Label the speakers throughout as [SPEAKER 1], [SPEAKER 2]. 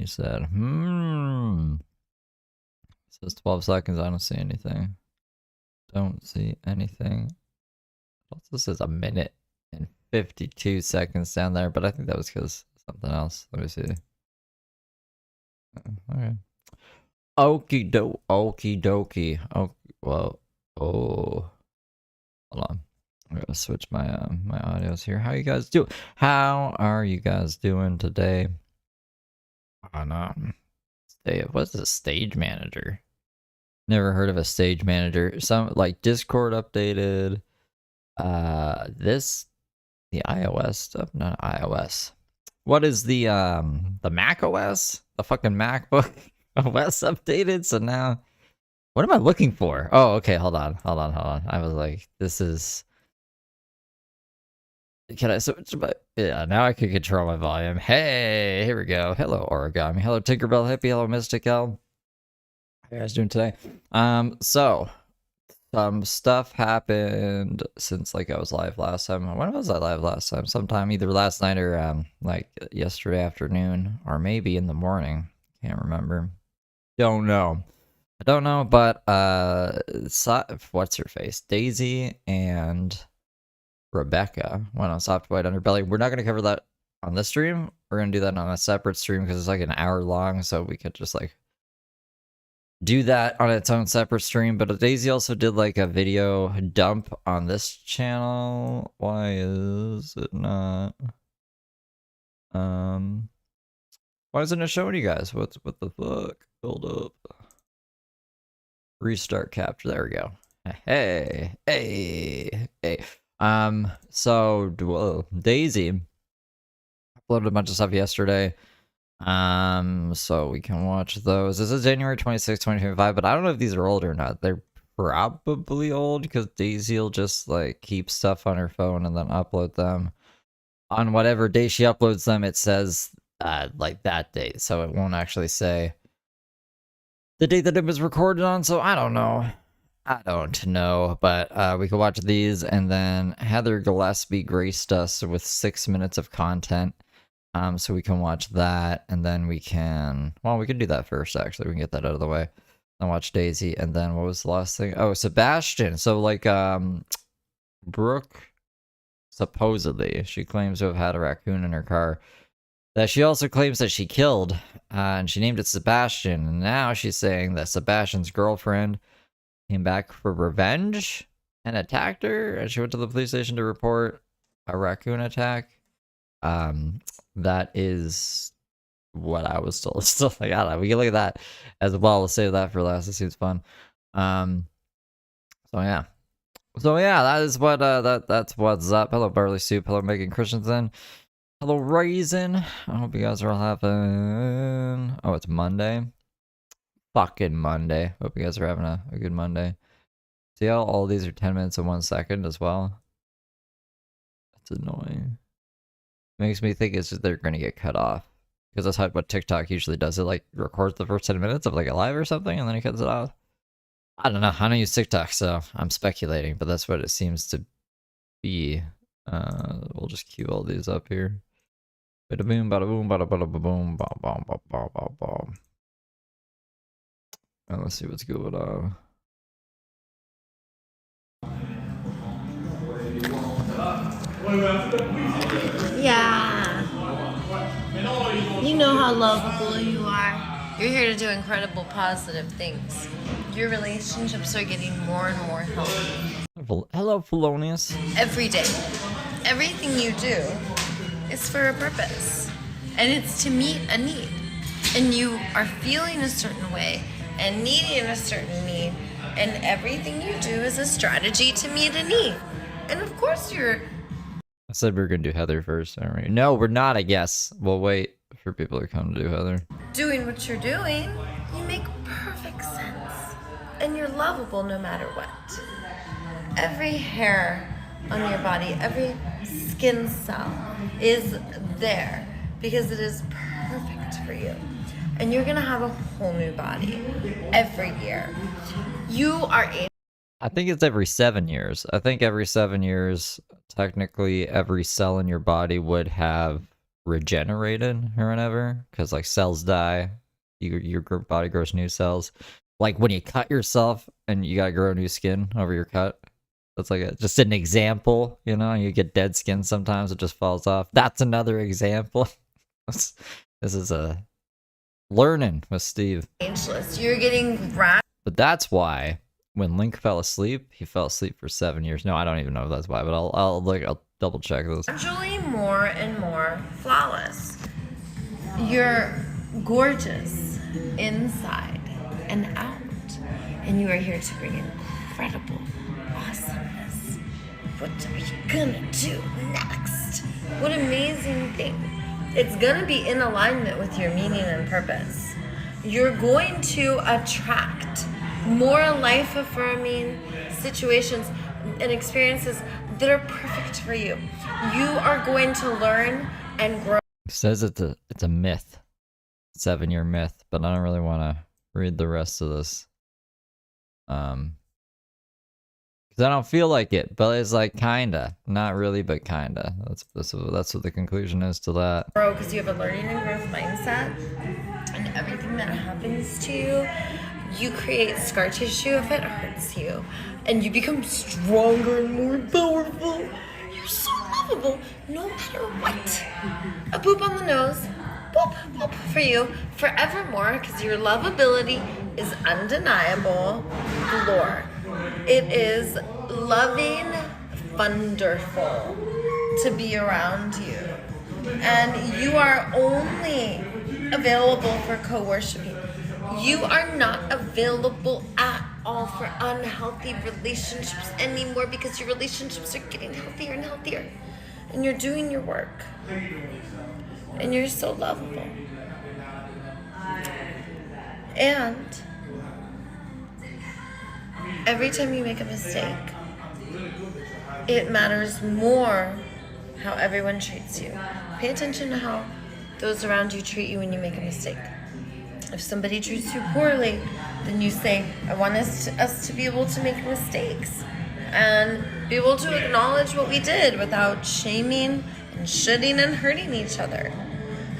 [SPEAKER 1] He said, It says 12 seconds. I don't see anything. Don't see anything. Also says a minute and 52 seconds down there, but I think that was because something else. Let me see. Okay. Okie dokie. Oh, well. Oh. Hold on. I'm gonna switch my my audios here. How you guys doing? How are you guys doing today? What's a stage manager? Never heard of a stage manager. Some like Discord updated. The iOS stuff, not iOS. What is the Mac OS? The fucking MacBook OS updated. So now, what am I looking for? Oh, okay. Hold on. I was like, this is. Can I switch my? Yeah, now I can control my volume. Hey, here we go. Hello, Origami. Hello, Tinkerbell Hippie. Hello, Mystic L. How you guys doing today? So some stuff happened since like I was live last time. When was I live last time? Sometime either last night or like yesterday afternoon, or maybe in the morning. Can't remember. Don't know. I don't know, but what's her face? Daisy and Rebecca went on Soft White Underbelly. We're not gonna cover that on this stream. We're gonna do that on a separate stream because it's like an hour long, so we could just like do that on its own separate stream. But Daisy also did like a video dump on this channel. Why is it not? Why isn't it showing you guys? What the fuck? Hold up. Restart capture. There we go. Hey. So Daisy uploaded a bunch of stuff yesterday. So we can watch those. This is January 26, 2025, but I don't know if these are old or not. They're probably old because Daisy will just like keep stuff on her phone and then upload them. On whatever day she uploads them, it says like that date, so it won't actually say the date that it was recorded on. So I don't know, but we could watch these, and then Heather Gillespie graced us with 6 minutes of content. So we can watch that, and then we can do that first. Actually, we can get that out of the way and watch Daisy. And then what was the last thing? Oh, Sebastain. So like Brooke, supposedly she claims to have had a raccoon in her car that she also claims that she killed, and she named it Sebastain. And now she's saying that Sebastian's girlfriend came back for revenge and attacked her, and she went to the police station to report a raccoon attack. That is what I was told. So like, I don't know, we can look at that as well. We'll save that for last. It seems fun. So yeah, that is what that's what's up. Hello, Barley Soup. Hello, Megan Christensen. Hello, Raisin. I hope you guys are all having. Oh, it's Monday. Fucking Monday. Hope you guys are having a good Monday. See how all these are 10 minutes and 1 second as well? That's annoying. Makes me think it's just they're gonna get cut off, because that's what TikTok usually does. It like records the first 10 minutes of like a live or something, and then it cuts it off. I don't know. I don't use TikTok, so I'm speculating, but that's what it seems to be. We'll just cue all these up here. Bada boom, bada boom, bada bada boom, bom bom bom bom bom bom. And let's see what's going on.
[SPEAKER 2] Yeah. You know how lovable you are. You're here to do incredible positive things. Your relationships are getting more and more healthy.
[SPEAKER 1] Hello, Felonious.
[SPEAKER 2] Every day. Everything you do is for a purpose. And it's to meet a need. And you are feeling a certain way and needing a certain need. And everything you do is a strategy to meet a need. And of course
[SPEAKER 1] I said we were going to do Heather first, aren't we? No, we're not, I guess. We'll wait for people to come to do Heather.
[SPEAKER 2] doing what you're doing, you make perfect sense. And you're lovable no matter what. Every hair on your body, every skin cell is there because it is perfect for you. And you're gonna have a whole new body every year. You are able.
[SPEAKER 1] I think it's every 7 years. I think every 7 years, technically every cell in your body would have regenerated or whatever, because like cells die, your body grows new cells. Like when you cut yourself and you gotta grow new skin over your cut. That's like just an example, you know. You get dead skin sometimes; it just falls off. That's another example. This is a learning with Steve.
[SPEAKER 2] Ageless. You're getting wrapped.
[SPEAKER 1] But that's why when Link fell asleep, he fell asleep for 7 years. No, I don't even know if that's why, but I'll double check this.
[SPEAKER 2] Gradually more and more flawless. You're gorgeous inside and out, and you are here to bring incredible awesomeness. What are you gonna do next? What amazing thing. It's gonna be in alignment with your meaning and purpose. You're going to attract more life-affirming situations and experiences that are perfect for you. You are going to learn and grow.
[SPEAKER 1] It says it's a myth, 7-year myth, but I don't really want to read the rest of this. Because I don't feel like it, but it's like kinda, not really, but kinda. That's what the conclusion is to that.
[SPEAKER 2] Grow because you have a learning and growth mindset, and everything that happens to you, you create scar tissue if it hurts you, and you become stronger and more powerful. You're so lovable, no matter what. A boop on the nose, boop, boop for you forevermore, because your lovability is undeniable. Galore. It is loving, wonderful to be around you, and you are only available for co-worshiping. You are not available at all for unhealthy relationships anymore, because your relationships are getting healthier and healthier, and you're doing your work, and you're so lovable. And every time you make a mistake, it matters more how everyone treats you. Pay attention to how those around you treat you when you make a mistake. If somebody treats you poorly, then you say, I want us to be able to make mistakes and be able to acknowledge what we did without shaming and shitting and hurting each other.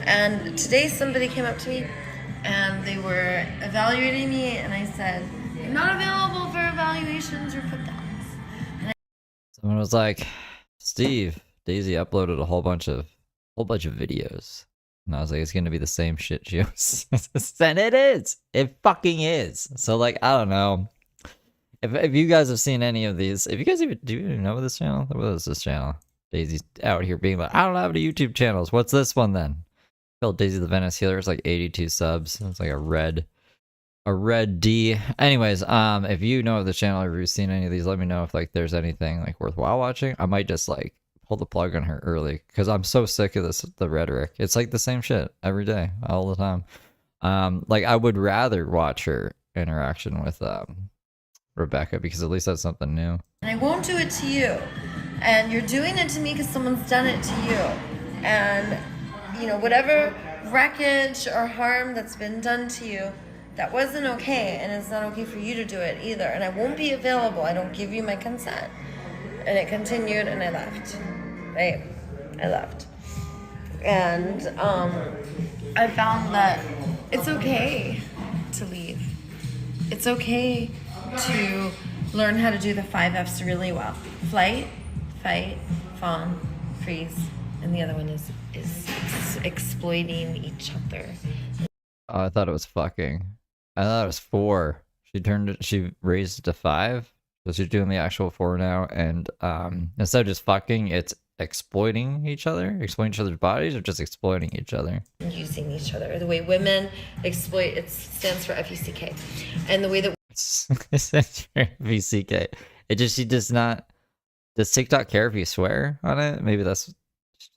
[SPEAKER 2] And today somebody came up to me and they were evaluating me, and I said, I'm not available for evaluations or put downs.
[SPEAKER 1] Someone was like, Steve, Daisy uploaded a whole bunch of videos. And I was like, it's gonna be the same shit, Juice. And it is. It fucking is. So like, I don't know. If you guys have seen any of these, if you guys do you even know this channel? What is this channel? Daisy's out here being like, I don't have any YouTube channels. What's this one then? Called Daisy the Venice Healer. It's like 82 subs. It's like a red D. Anyways, if you know of the channel or you've seen any of these, let me know if like there's anything like worthwhile watching. I might just like pull the plug on her early, because I'm so sick of the rhetoric. It's like the same shit every day, all the time. Like I would rather watch her interaction with Rebecca, because at least that's something new.
[SPEAKER 2] And I won't do it to you. And you're doing it to me because someone's done it to you. And, you know, whatever wreckage or harm that's been done to you, that wasn't okay. And it's not okay for you to do it either. And I won't be available. I don't give you my consent. And it continued, and I left. Right? I left. And I found that it's okay to leave. It's okay to learn how to do the 5 F's really well. Flight, fight, fawn, freeze, and the other one is exploiting each other.
[SPEAKER 1] Oh, I thought it was fucking. I thought it was 4. She raised it to 5. So she's doing the actual 4 now, and instead of just fucking, it's exploiting each other, exploiting each other's bodies, or just exploiting each other?
[SPEAKER 2] Using each other. The way women exploit, it stands for FUCK. And the way that
[SPEAKER 1] it stands for FUCK. She does not. Does TikTok care if you swear on it? Maybe that's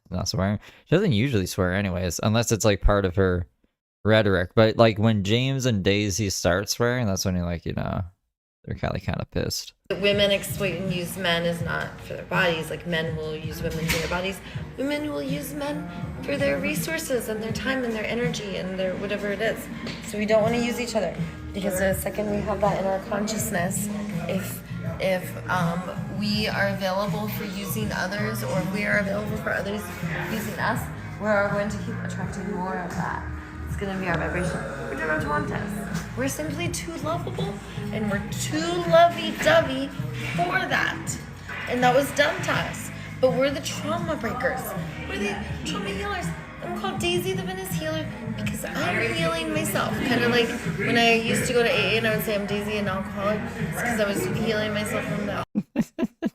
[SPEAKER 1] not swearing. She doesn't usually swear anyways, unless it's like part of her rhetoric. But like when James and Daisy start swearing, that's when you're like, you know, they're kind of pissed.
[SPEAKER 2] Women exploit and use men is not for their bodies. Like men will use women for their bodies. Women will use men for their resources and their time and their energy and their whatever it is. So we don't want to use each other, because the second we have that in our consciousness, if we are available for using others, or if we are available for others using us, we're going to keep attracting more of that. It's going to be our vibration. We do not want us. We're simply too lovable, and we're too lovey-dovey for that. And that was done to us. But we're the trauma breakers. We're the trauma healers. I'm called Daisy the Venice Healer because I'm healing myself. Kind of like when I used to go to AA and I would say I'm Daisy an alcoholic. It's because I was healing myself from that.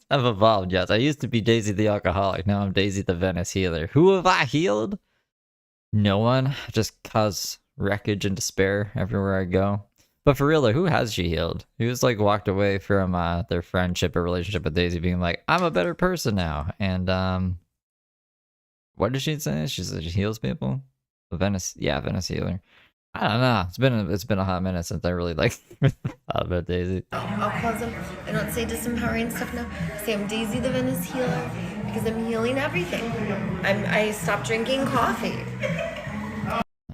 [SPEAKER 1] I've evolved, yes. I used to be Daisy the alcoholic. Now I'm Daisy the Venice Healer. Who have I healed? No one. Just cause wreckage and despair everywhere I go. But for real though, who has she healed? Who's like walked away from their friendship or relationship with Daisy being like, I'm a better person now. And what did she say? She said she heals people? Venice Healer. I don't know. It's been a hot minute since I really like thought about Daisy.
[SPEAKER 2] Alcoholism. I don't say disempowering stuff now. I say I'm Daisy the Venice Healer because I'm healing everything. I stopped drinking coffee.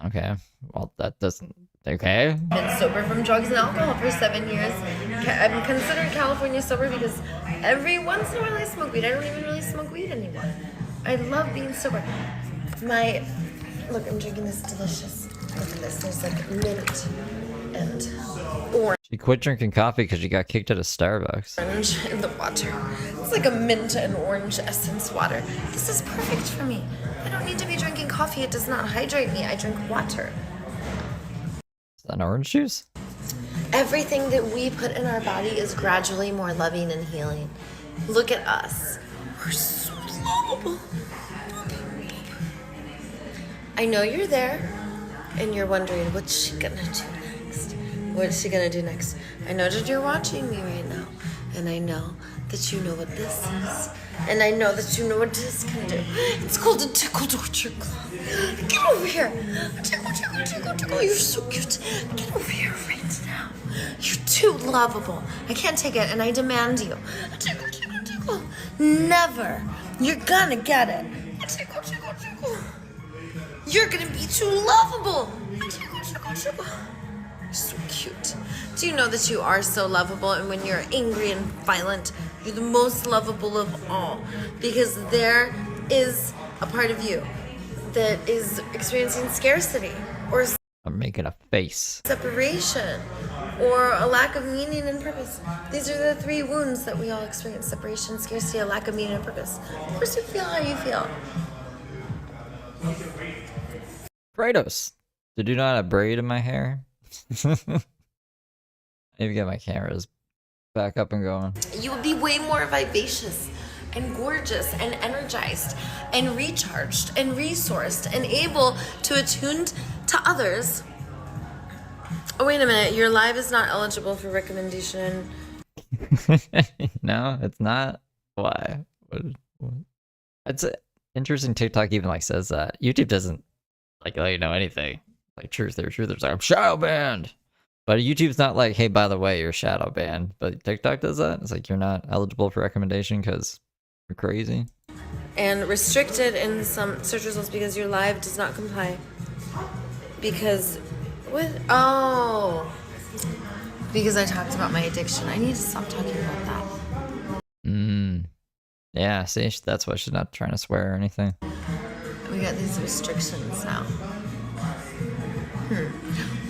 [SPEAKER 1] Okay. Well, that doesn't. Okay.
[SPEAKER 2] Been sober from drugs and alcohol for 7 years. I'm considered California sober because every once in a while I smoke weed. I don't even really smoke weed anymore. I love being sober. Look, I'm drinking this delicious. Look at this. There's like mint and orange.
[SPEAKER 1] She quit drinking coffee because she got kicked out of Starbucks.
[SPEAKER 2] Orange in the water. It's like a mint and orange essence water. This is perfect for me. I don't need to be drinking coffee. It does not hydrate me. I drink water.
[SPEAKER 1] Is that orange juice?
[SPEAKER 2] Everything that we put in our body is gradually more loving and healing. Look at us. We're so lovable. I know you're there and you're wondering, what's she gonna do next? What's she gonna do next? I know that you're watching me right now, and I know that you know what this is, and I know that you know what this can do. It's called a tickle torture club. Get over here. Tickle, tickle, tickle, tickle. You're so cute. Get over here right now. You're too lovable. I can't take it, and I demand you. Tickle, tickle, tickle. Never. You're gonna get it. Tickle, tickle, tickle. You're gonna be too lovable. Tickle, tickle, tickle. You're so cute. Do you know that you are so lovable, and when you're angry and violent, you're the most lovable of all, because there is a part of you that is experiencing scarcity or
[SPEAKER 1] I'm making a face.
[SPEAKER 2] separation or a lack of meaning and purpose. These are the 3 wounds that we all experience: separation, scarcity, a lack of meaning and purpose. Of course you feel how you feel.
[SPEAKER 1] Kratos, did you not have a braid in my hair? I need to get my cameras back up and going.
[SPEAKER 2] You would be way more vivacious and gorgeous and energized and recharged and resourced and able to attune to others. Oh, wait a minute. Your live is not eligible for recommendation.
[SPEAKER 1] No, it's not. Why? What? It's interesting. TikTok even like says that. YouTube doesn't like let you know anything. Like truth or like I'm shadow banned. But YouTube's not like, hey, by the way, you're shadow banned. But TikTok does that. It's like you're not eligible for recommendation because you're crazy.
[SPEAKER 2] And restricted in some search results because your live does not comply. Because what? Oh, because I talked about my addiction. I need to stop talking about that.
[SPEAKER 1] Yeah, see, that's why she's not trying to swear or anything.
[SPEAKER 2] We got these restrictions now.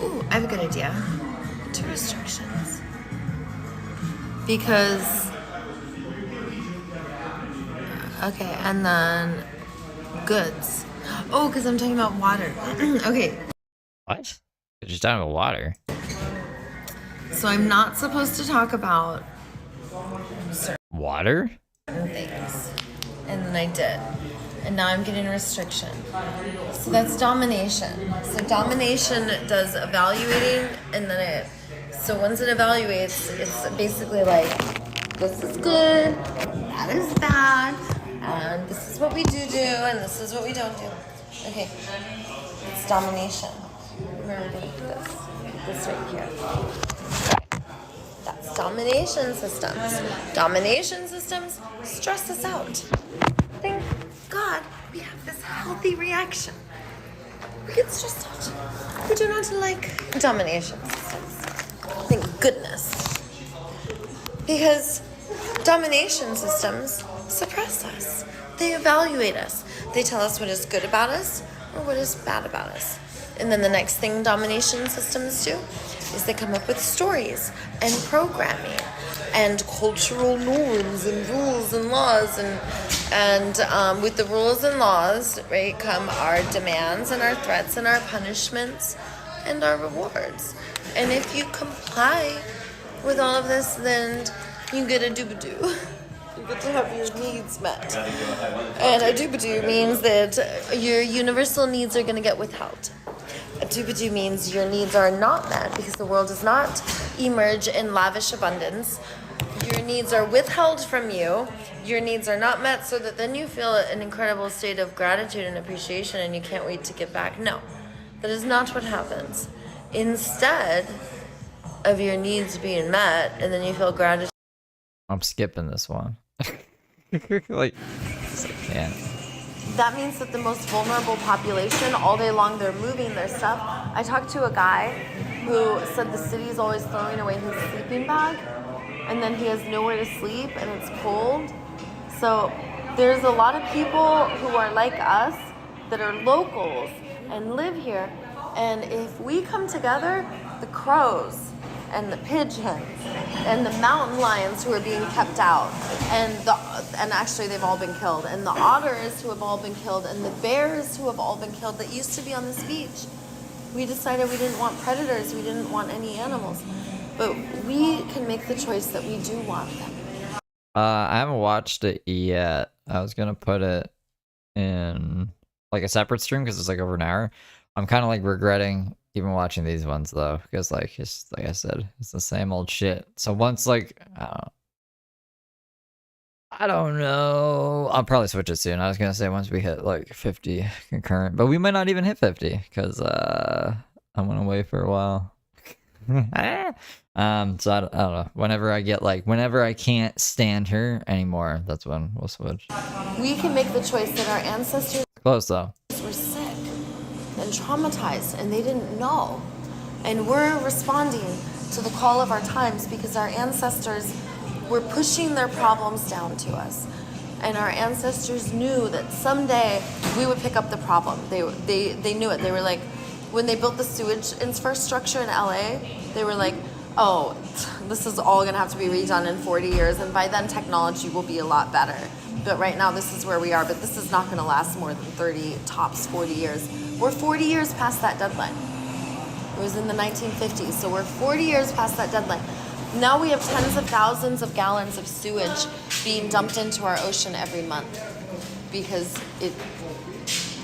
[SPEAKER 2] Ooh, I have a good idea. 2 restrictions. Because, okay, and then goods. Oh, because I'm talking about water. Okay.
[SPEAKER 1] What? You're just talking about water.
[SPEAKER 2] So I'm not supposed to talk about
[SPEAKER 1] Water?
[SPEAKER 2] certain things. And then I did. And now I'm getting a restriction. So that's domination. So domination does evaluating, and then so once it evaluates, it's basically like, this is good, that is bad, and this is what we do, and this is what we don't do. Okay, it's domination. Remember this right here. That's domination systems. Domination systems stress us out. Thank God we have this healthy reaction. We get stressed out. We do not like domination systems. Thank goodness. Because domination systems suppress us. They evaluate us. They tell us what is good about us or what is bad about us. And then the next thing domination systems do is they come up with stories and programming and cultural norms and rules and laws, and with the rules and laws, right, come our demands and our threats and our punishments and our rewards. And if you comply with all of this, then you get a doobadoo. You get to have your needs met. And a doobadoo means that your universal needs are going to get withheld. A doobadoo means your needs are not met because the world does not emerge in lavish abundance. Your needs are withheld from you. Your needs are not met, so that then you feel an incredible state of gratitude and appreciation and you can't wait to give back. No, that is not what happens. Instead of your needs being met, and then you feel gratitude.
[SPEAKER 1] I'm skipping this one. Like, man.
[SPEAKER 2] That means that the most vulnerable population, all day long, they're moving their stuff. I talked to a guy who said the city is always throwing away his sleeping bag, and then he has nowhere to sleep, and it's cold. So there's a lot of people who are like us that are locals and live here, and if we come together, the crows and the pigeons and the mountain lions who are being kept out, and actually they've all been killed, and the otters who have all been killed, and the bears who have all been killed that used to be on this beach. We decided we didn't want predators, we didn't want any animals, but we can make the choice that we do want them.
[SPEAKER 1] I haven't watched it yet. I was gonna put it in like a separate stream because it's like over an hour. I'm kind of like regretting even watching these ones though, because like it's like I said, it's the same old shit. So once like I don't know, I'll probably switch it soon. I was gonna say once we hit like 50 concurrent, but we might not even hit 50 because I went away for a while. So I don't know. Whenever I can't stand her anymore, that's when we'll switch.
[SPEAKER 2] We can make the choice that our ancestors
[SPEAKER 1] Close though.
[SPEAKER 2] were sick and traumatized and they didn't know, and we're responding to the call of our times because our ancestors were pushing their problems down to us, and our ancestors knew that someday we would pick up the problem. They knew it. They were like, when they built the sewage infrastructure in LA, they were like, oh, this is all gonna have to be redone in 40 years, and by then technology will be a lot better. But right now this is where we are, but this is not gonna last more than 30, tops 40 years. We're 40 years past that deadline. It was in the 1950s, so we're 40 years past that deadline. Now we have tens of thousands of gallons of sewage being dumped into our ocean every month because it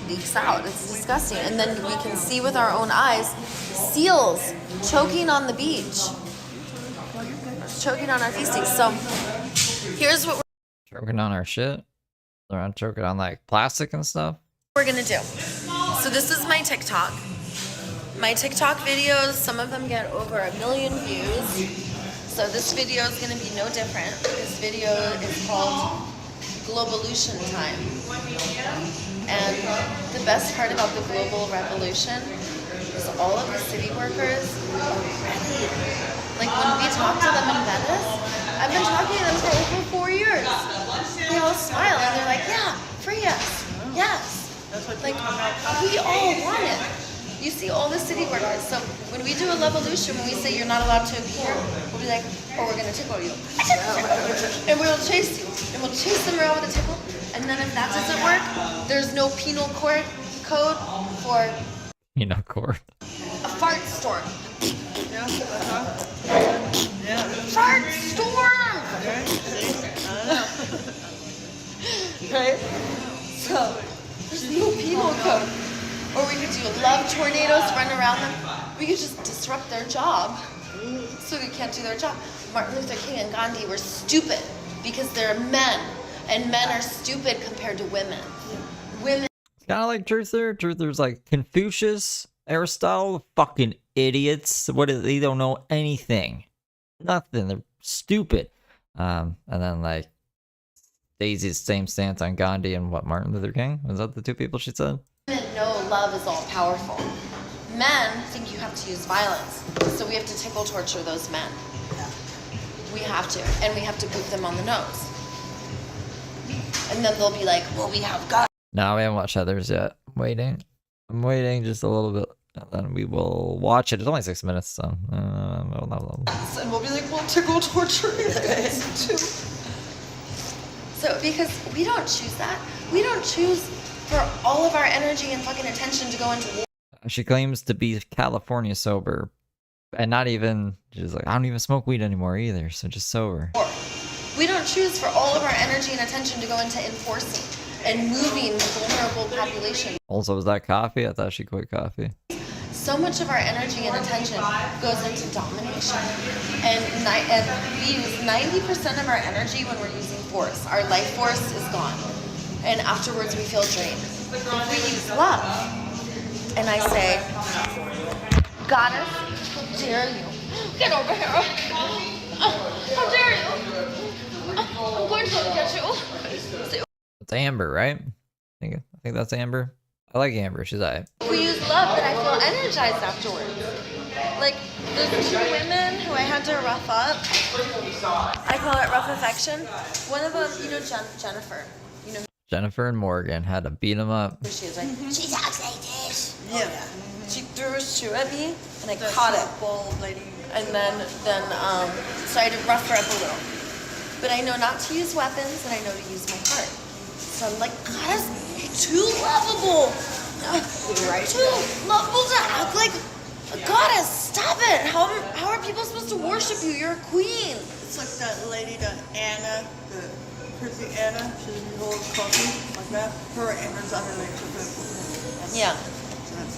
[SPEAKER 2] leaks out. It's disgusting. And then we can see with our own eyes seals choking on the beach, choking on our feces. So here's what
[SPEAKER 1] Choking on our shit? They're not choking on like plastic and stuff?
[SPEAKER 2] we're gonna do. So this is my TikTok. My TikTok videos, some of them get over 1 million views. So this video is gonna be no different. This video is called Glovolution Time. And the best part about the global revolution is all of the city workers are ready. Like when we talk to them in Venice, I've been talking to them for over 4 years. They all smile and they're like, yeah, free us, yes. Like, we all want it. You see all the city workers. So when we do a revolution, when we say you're not allowed to appear, we'll be like, oh, we're gonna tickle you. And we'll chase you. And we'll chase them around with a tickle. And then if that doesn't work, there's no penal code for a fart storm. Fart storm! Right? So there's no penal code. Or we could do love tornadoes, run around them. We could just disrupt their job so they can't do their job. Martin Luther King and Gandhi were stupid because they're men, and men are stupid compared to women. Women.
[SPEAKER 1] It's kind of like Truther. Truther's like Confucius, Aristotle, fucking idiots. They don't know anything. Nothing. They're stupid. And then like Daisy's same stance on Gandhi and Martin Luther King. Was that the two people she said?
[SPEAKER 2] Women know love is all powerful. Men think you have to use violence, so we have to tickle torture those men. We have to, and we have to boot them on the nose. And then they'll be like, well, we have guns.
[SPEAKER 1] No, we haven't watched Heathers yet. I'm waiting just a little bit, and then we will watch it. It's only 6 minutes, so.
[SPEAKER 3] And we'll be like, we'll tickle torture too.
[SPEAKER 2] So, because we don't choose that. We don't choose for all of our energy and fucking attention to go into war.
[SPEAKER 1] She claims to be California sober, and not even, she's like, I don't even smoke weed anymore either, so just sober.
[SPEAKER 2] We don't choose for all of our energy and attention to go into enforcing and moving the vulnerable population.
[SPEAKER 1] Also, was that coffee? I thought she quit coffee.
[SPEAKER 2] So much of our energy and attention goes into domination. And we use 90% of our energy when we're using force. Our life force is gone. And afterwards we feel drained. If we use love, and I say, Goddess, how dare you? Get over here. How dare you? I'm going to get you.
[SPEAKER 1] It's Amber, right? I think that's Amber. I like Amber. She's alright.
[SPEAKER 2] We use love, but I feel energized afterwards. Like, there's 2 women who I had to rough up. I call it rough affection. One of them, you know, Jennifer. You know
[SPEAKER 1] Jennifer and Morgan had to beat them up.
[SPEAKER 2] who she is, right? She talks like this.
[SPEAKER 3] Yeah.
[SPEAKER 2] She threw a shoe at me, and I caught it.
[SPEAKER 3] Bald lady.
[SPEAKER 2] And then, so I had to rough her up a little. But I know not to use weapons, and I know to use my heart. So I'm like, Goddess, you're too lovable. You're too lovable to act like a goddess. Stop it. How are people supposed to worship you? You're a queen.
[SPEAKER 3] It's like that lady, the Anna, the crazy Anna. She's a whole coffee like that. Her Anna's underneath of
[SPEAKER 2] Yeah.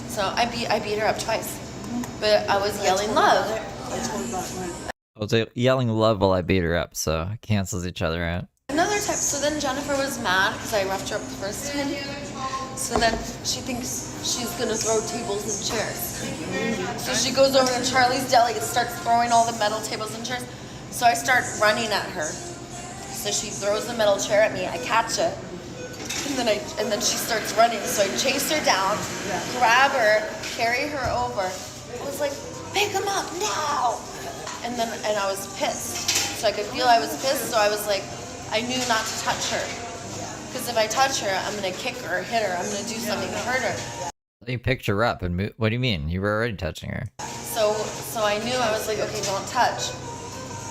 [SPEAKER 2] So I beat her up twice. But I was yelling love.
[SPEAKER 3] I told that one.
[SPEAKER 1] I was yelling love while I beat her up, so it cancels each other out.
[SPEAKER 2] Another time, so then Jennifer was mad because I roughed her up the first time. So then she thinks she's gonna throw tables and chairs. So she goes over to Charlie's Deli and starts throwing all the metal tables and chairs. So I start running at her. So she throws the metal chair at me. I catch it, and then she starts running. So I chase her down, grab her, carry her over. I was like, pick him up now! And I was pissed. So I could feel I was pissed. So I was like, I knew not to touch her. Because if I touch her, I'm going to kick her or hit her. I'm going to do something to hurt her.
[SPEAKER 1] You picked her up and what do you mean? You were already touching her.
[SPEAKER 2] So I knew, I was like, okay, don't touch.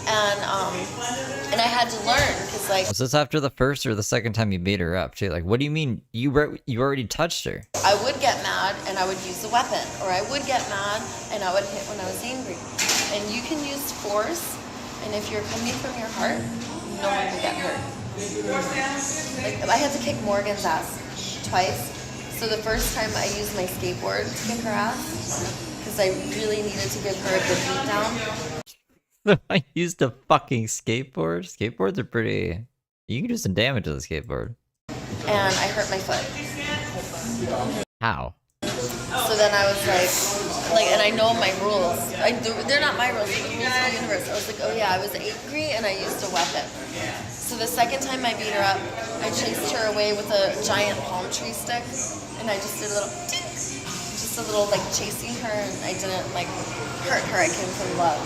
[SPEAKER 2] And I had to learn because like
[SPEAKER 1] Was this after the first or the second time you beat her up too? Like, what do you mean you already touched her?
[SPEAKER 2] I would get mad and I would use a weapon, or I would get mad and I would hit when I was angry. And you can use force, and if you're coming from your heart, no one will get hurt. Like, I had to kick Morgan's ass twice. So the first time I used my skateboard to kick her ass because I really needed to give her a good beat down.
[SPEAKER 1] I used a fucking skateboard. Skateboards are pretty. You can do some damage to the skateboard.
[SPEAKER 2] And I hurt my foot.
[SPEAKER 1] How?
[SPEAKER 2] So then I was like, and I know my rules. They're not my rules, they're the rules of the universe. I was like, oh yeah, I was angry and I used a weapon. So the second time I beat her up, I chased her away with a giant palm tree stick, and I just did a little, just a little like chasing her, and I didn't like hurt her. I came from love.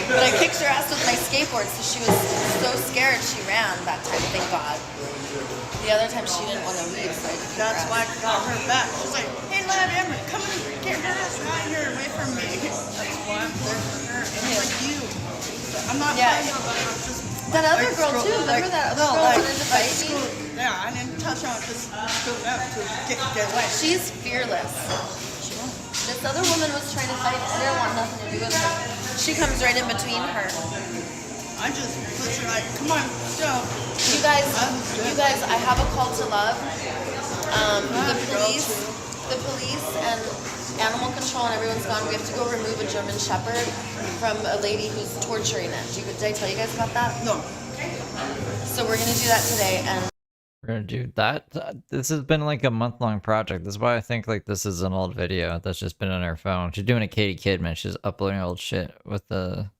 [SPEAKER 2] But I kicked her ass with my skateboard, so she was so scared she ran that time. Thank God. The other time she didn't want to leave, so I just
[SPEAKER 3] That's why I got her back. She's like, hey, lad, Amber, come and get her ass out here away from me. That's why I'm there for her. And I'm like, you. I'm not fighting her, but I'm just...
[SPEAKER 2] That other girl too. Remember that other girl wanted to fight me?
[SPEAKER 3] Yeah, I didn't touch her. I just screwed up to get away.
[SPEAKER 2] She's fearless. This other woman was trying to fight. I didn't want nothing to do with her. She comes right in between her.
[SPEAKER 3] I just put her like, come on, go.
[SPEAKER 2] You guys, I have a call to love. The police and animal control and everyone's gone. We have to go remove a German Shepherd from a lady who's torturing it. Did I tell you guys about that?
[SPEAKER 3] No.
[SPEAKER 2] So we're gonna do that today, and
[SPEAKER 1] We're gonna do that. This has been like a month-long project. This is why I think like this is an old video that's just been on her phone. She's doing a Katie Kidman. She's uploading old shit with the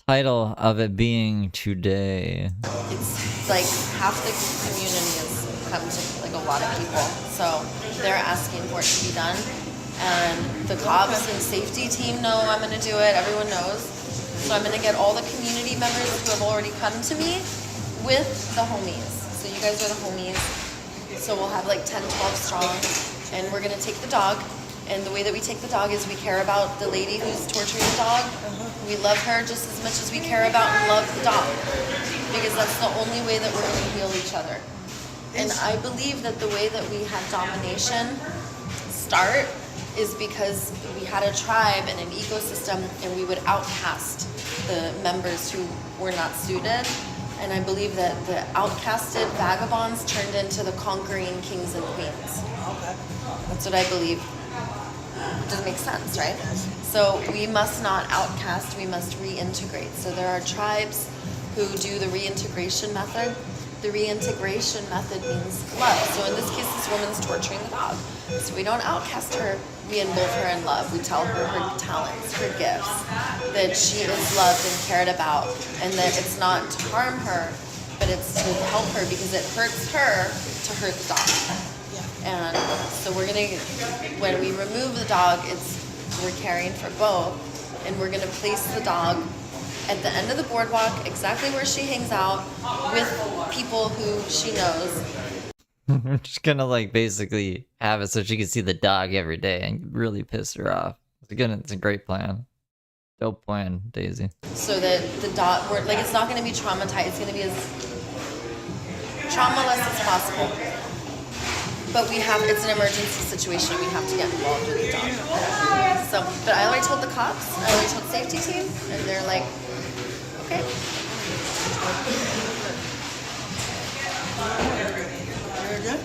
[SPEAKER 1] title of it being Today.
[SPEAKER 2] it's like half the community has come to, like a lot of people. So they're asking for it to be done. And the cops and safety team know I'm gonna do it. Everyone knows. So I'm gonna get all the community members who have already come to me with the homies. So you guys are the homies.
[SPEAKER 4] So we'll have like 10, 12 strong, and we're gonna take the dog. And the way that we take the dog is we care about the lady who's torturing the dog. We love her just as much as we care about and love the dog, because that's the only way that we're gonna heal each other. And I believe that the way that we had domination start is because we had a tribe and an ecosystem, and we would outcast the members who were not suited. And I believe that the outcasted vagabonds turned into the conquering kings and queens.
[SPEAKER 3] Okay.
[SPEAKER 4] That's what I believe. It doesn't make sense, right? So we must not outcast, we must reintegrate. So there are tribes who do the reintegration method. The reintegration method means love. So in this case, this woman's torturing the dog. So we don't outcast her, we engulf her in love. We tell her her talents, her gifts, that she is loved and cared about, and that it's not to harm her, but it's to help her, because it hurts her to hurt the dog. And so we're gonna, when we remove the dog, we're caring for both, and we're gonna place the dog at the end of the boardwalk, exactly where she hangs out, with people who she knows.
[SPEAKER 1] I'm just gonna like basically have it so she can see the dog every day and really piss her off. It's a great plan. Dope plan, Daisy.
[SPEAKER 4] So that the dog, it's not gonna be traumatized. It's gonna be as traumaless as possible. But it's an emergency situation. We have to get involved with the dog. So, but I already told the cops. I already told the safety team, and they're like, okay.
[SPEAKER 3] You're good?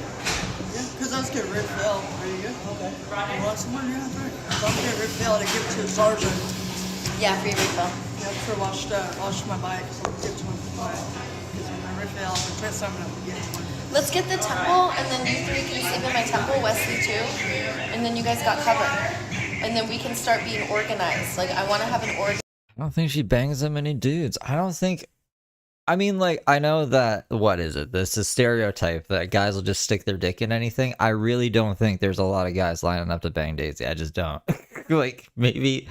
[SPEAKER 3] Yeah, because I was getting refill. Are you good? Okay. You want some more? Yeah, that's right. So I'm getting refill to give it to the sergeant.
[SPEAKER 4] Yeah, free refill.
[SPEAKER 3] Yeah, for washed my bike, so I'll give it to him for my refill. I'm going to get one.
[SPEAKER 4] Let's get the temple, and then you three can sleep in my temple, Wesley too, and then you guys got covered. And then we can start being organized. Like, I want to have an org.
[SPEAKER 1] I don't think she bangs that many dudes. I mean, like, I know that, what is it? This is stereotype that guys will just stick their dick in anything. I really don't think there's a lot of guys lining up to bang Daisy. I just don't. Like, maybe,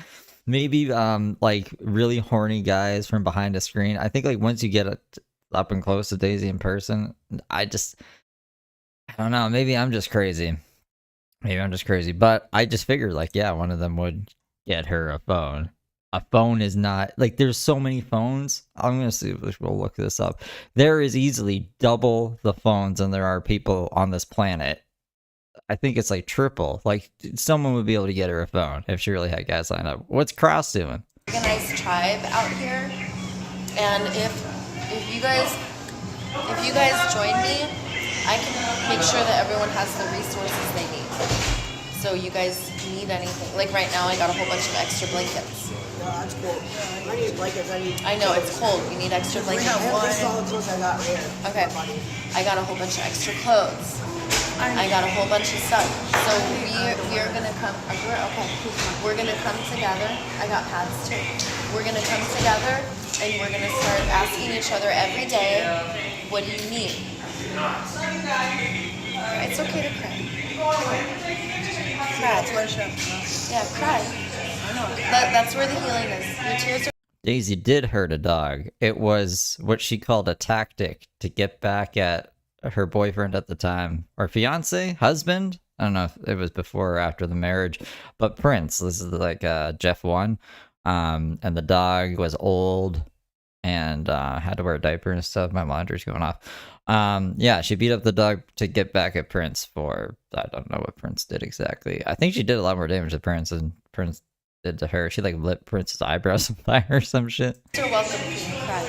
[SPEAKER 1] like, really horny guys from behind a screen. I think, like, once you get up and close to Daisy in person, I don't know. Maybe I'm just crazy. But I just figured, like, yeah, one of them would get her a phone. A phone is not, like, there's so many phones. I'm going to see if we'll look this up. There is easily double the phones than there are people on this planet. I think it's like triple. Like, someone would be able to get her a phone if she really had guys lined up. What's Cross doing?
[SPEAKER 4] Organized tribe out here. And if you guys join me, I can make sure that everyone has the resources they need. So you guys need anything. Like right now, I got a whole bunch of extra blankets.
[SPEAKER 5] No, that's cool. I need blankets.
[SPEAKER 4] I know, it's cold. You need extra blankets.
[SPEAKER 5] This is all the clothes I got right here.
[SPEAKER 4] Okay. I got a whole bunch of extra clothes. I got a whole bunch of stuff. So we are gonna come. Okay. We're gonna come together. I got pads too. We're gonna come together and we're gonna start asking each other every day, what do you need? It's okay to cry. Cry. Yeah, cry.
[SPEAKER 3] I know.
[SPEAKER 4] That's where the healing is. Your tears are.
[SPEAKER 1] Daisy did hurt a dog. It was what she called a tactic to get back at her boyfriend at the time, or fiance, husband. I don't know if it was before or after the marriage, but Prince. This is like Jeff 1, and the dog was old and had to wear a diaper and stuff. My monitor's going off. Yeah, she beat up the dog to get back at Prince for, I don't know what Prince did exactly. I think she did a lot more damage to Prince than Prince did to her. She like lit Prince's eyebrows on fire or some shit.
[SPEAKER 4] You're welcome to cry.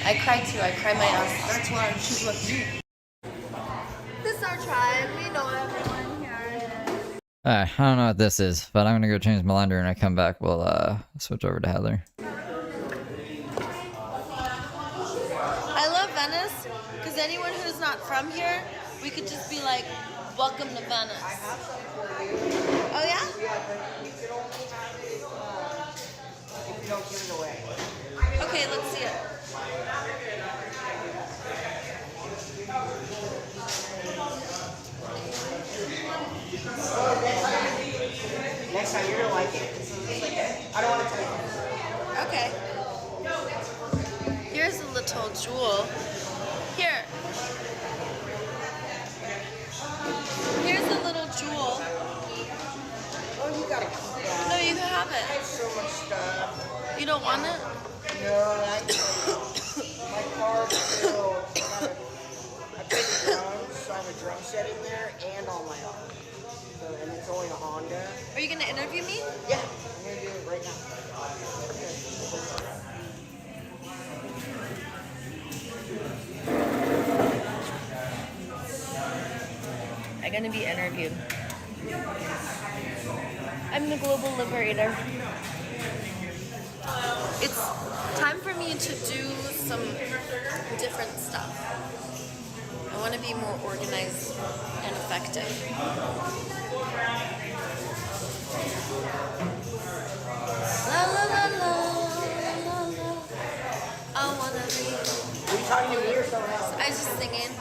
[SPEAKER 4] I cry too. I cry my ass off.
[SPEAKER 3] That's why she's with me.
[SPEAKER 2] This is our tribe. We know everyone here.
[SPEAKER 1] I don't know what this is, but I'm gonna go change my laundry and I come back. We'll switch over to Heather.
[SPEAKER 4] I love Venice because anyone who's not from here, we could just be like, welcome to Venice. Oh yeah?
[SPEAKER 5] If you don't give it away.
[SPEAKER 4] Okay, let's see it.
[SPEAKER 5] Next time you're gonna like it. I don't want to tell you.
[SPEAKER 4] Okay. Here's a little jewel. Here. You don't want it?
[SPEAKER 5] No, my car's still kind of, I put the drums, so I have a drum set in there and all my arms. So, and it's only a Honda.
[SPEAKER 4] Are you gonna interview me?
[SPEAKER 5] Yeah, I'm gonna do it right now.
[SPEAKER 4] I'm gonna be interviewed. I'm the global liberator. It's time for me to do some different stuff. I want to be more organized and effective. La la la la la la. I wanna be.
[SPEAKER 5] Are you talking to me or someone else?
[SPEAKER 4] I was just singing.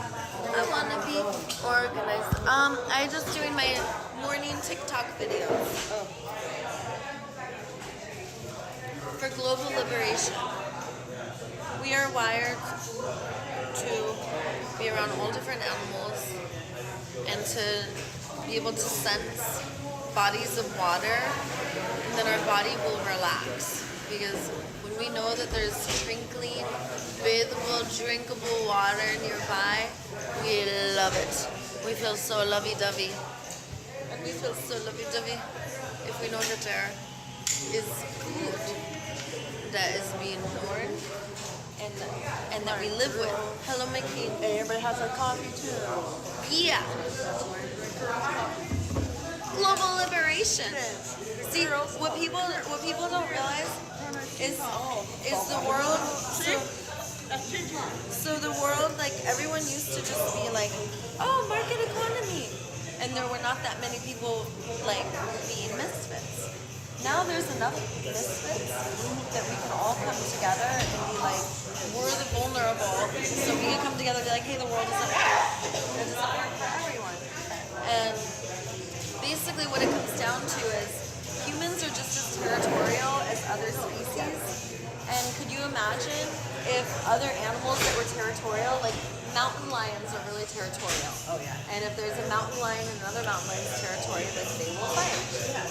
[SPEAKER 4] I want to be organized. I just doing my morning TikTok videos for global liberation. We are wired to be around all different animals and to be able to sense bodies of water, and then our body will relax. Because when we know that there's sprinkling, bathable, drinkable water nearby, we love it. We feel so lovey-dovey. And we feel so lovey-dovey if we know that there is food that is being born and that we live with. Hello, my king.
[SPEAKER 3] Hey, everybody has their coffee too.
[SPEAKER 4] Yeah. Global liberation. See, what people don't realize is the world. So the world, like, everyone used to just be like, oh, market economy, and there were not that many people like being misfits. Now there's enough misfits that we can all come together and be like, we're the vulnerable, so we can come together and be like, hey, the world isn't fair. It doesn't work for everyone. And basically what it comes down to is humans are just as territorial as other species. And could you imagine if other animals that were territorial, like mountain lions are really territorial.
[SPEAKER 5] Oh, yeah.
[SPEAKER 4] And if there's a mountain lion and another mountain lion's territory, like they will fight.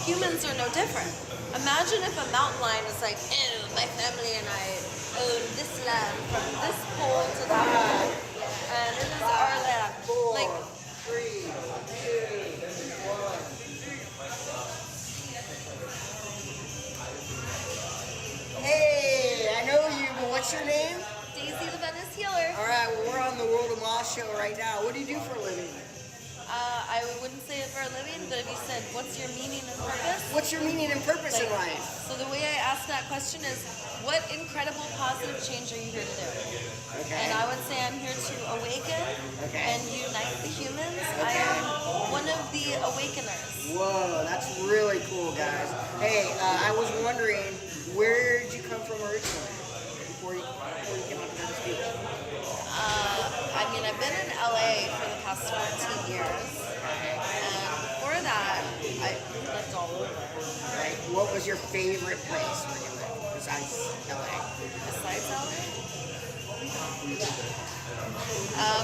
[SPEAKER 4] Humans are no different. Imagine if a mountain lion is like, ew, my family and I own this land from this pole to that pole. And this is our land. Like,
[SPEAKER 5] 3, 2, 1. Hey, I know you, but what's your name?
[SPEAKER 4] Daisy the Venice Healer.
[SPEAKER 5] All right, well, we're on the World of Moss show right now. What do you do for a living?
[SPEAKER 4] I wouldn't say it for a living, but if you said, what's your meaning and purpose?
[SPEAKER 5] What's your meaning and purpose in life?
[SPEAKER 4] So the way I ask that question is, what incredible positive change are you here to do?
[SPEAKER 5] Okay.
[SPEAKER 4] And I would say I'm here to awaken and unite the humans. I am one of the awakeners.
[SPEAKER 5] Whoa, that's really cool, guys. Hey, I was wondering, where did you come from originally? Before you came up to the speech?
[SPEAKER 4] I mean, I've been in LA for the past 14 years. And before that, I lived all over.
[SPEAKER 5] Right. What was your favorite place where you lived besides LA?
[SPEAKER 4] Besides LA?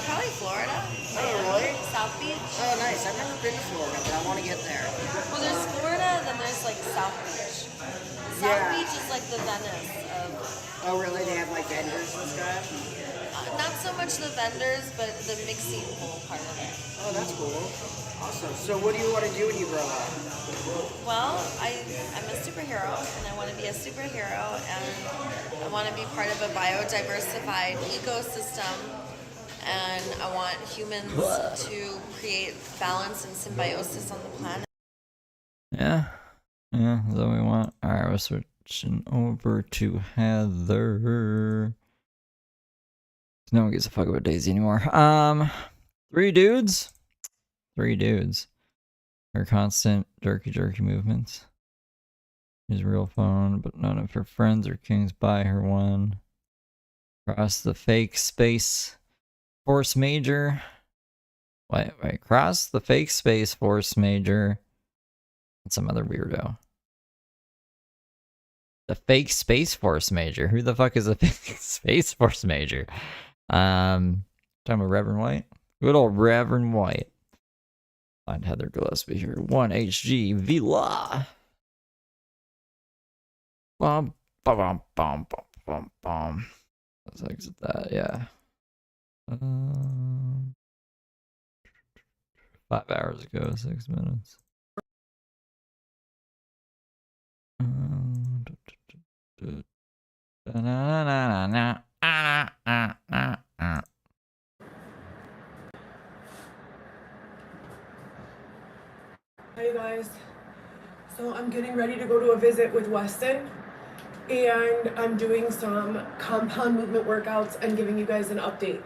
[SPEAKER 4] Probably Florida.
[SPEAKER 5] Oh, really?
[SPEAKER 4] South Beach.
[SPEAKER 5] Oh, nice. I've never been to Florida, but I want to get there.
[SPEAKER 4] Well, there's Florida, and then there's like South Beach. South Beach is like the Venice of.
[SPEAKER 5] Oh, really? They have like vendors and stuff?
[SPEAKER 4] Not so much the vendors, but the mixing bowl part of it.
[SPEAKER 5] Oh, that's cool. Awesome. So what do you want to do when you grow up?
[SPEAKER 4] Well, I'm a superhero, and I want to be a superhero, and I want to be part of a biodiversified ecosystem, and I want humans to create balance and symbiosis on the planet.
[SPEAKER 1] Yeah, that's what we want. Alright, we're switching over to Heather. No one gives a fuck about Daisy anymore. Three dudes. Her constant jerky movements. His real phone, but none of her friends or kings buy her one. Cross the fake space force major. Wait, cross the fake space force major. And some other weirdo. The fake Space Force Major. Who the fuck is a fake Space Force Major? Talking about Reverend White. Good old Reverend White. Find Heather Gillespie here. 1HG Villa. Bob Bum, bum, bum, bum, bum. Let's exit that, yeah. 5 hours ago, 6 minutes.
[SPEAKER 6] Hey guys, so I'm getting ready to go to a visit with Weston, and I'm doing some compound movement workouts and giving you guys an update.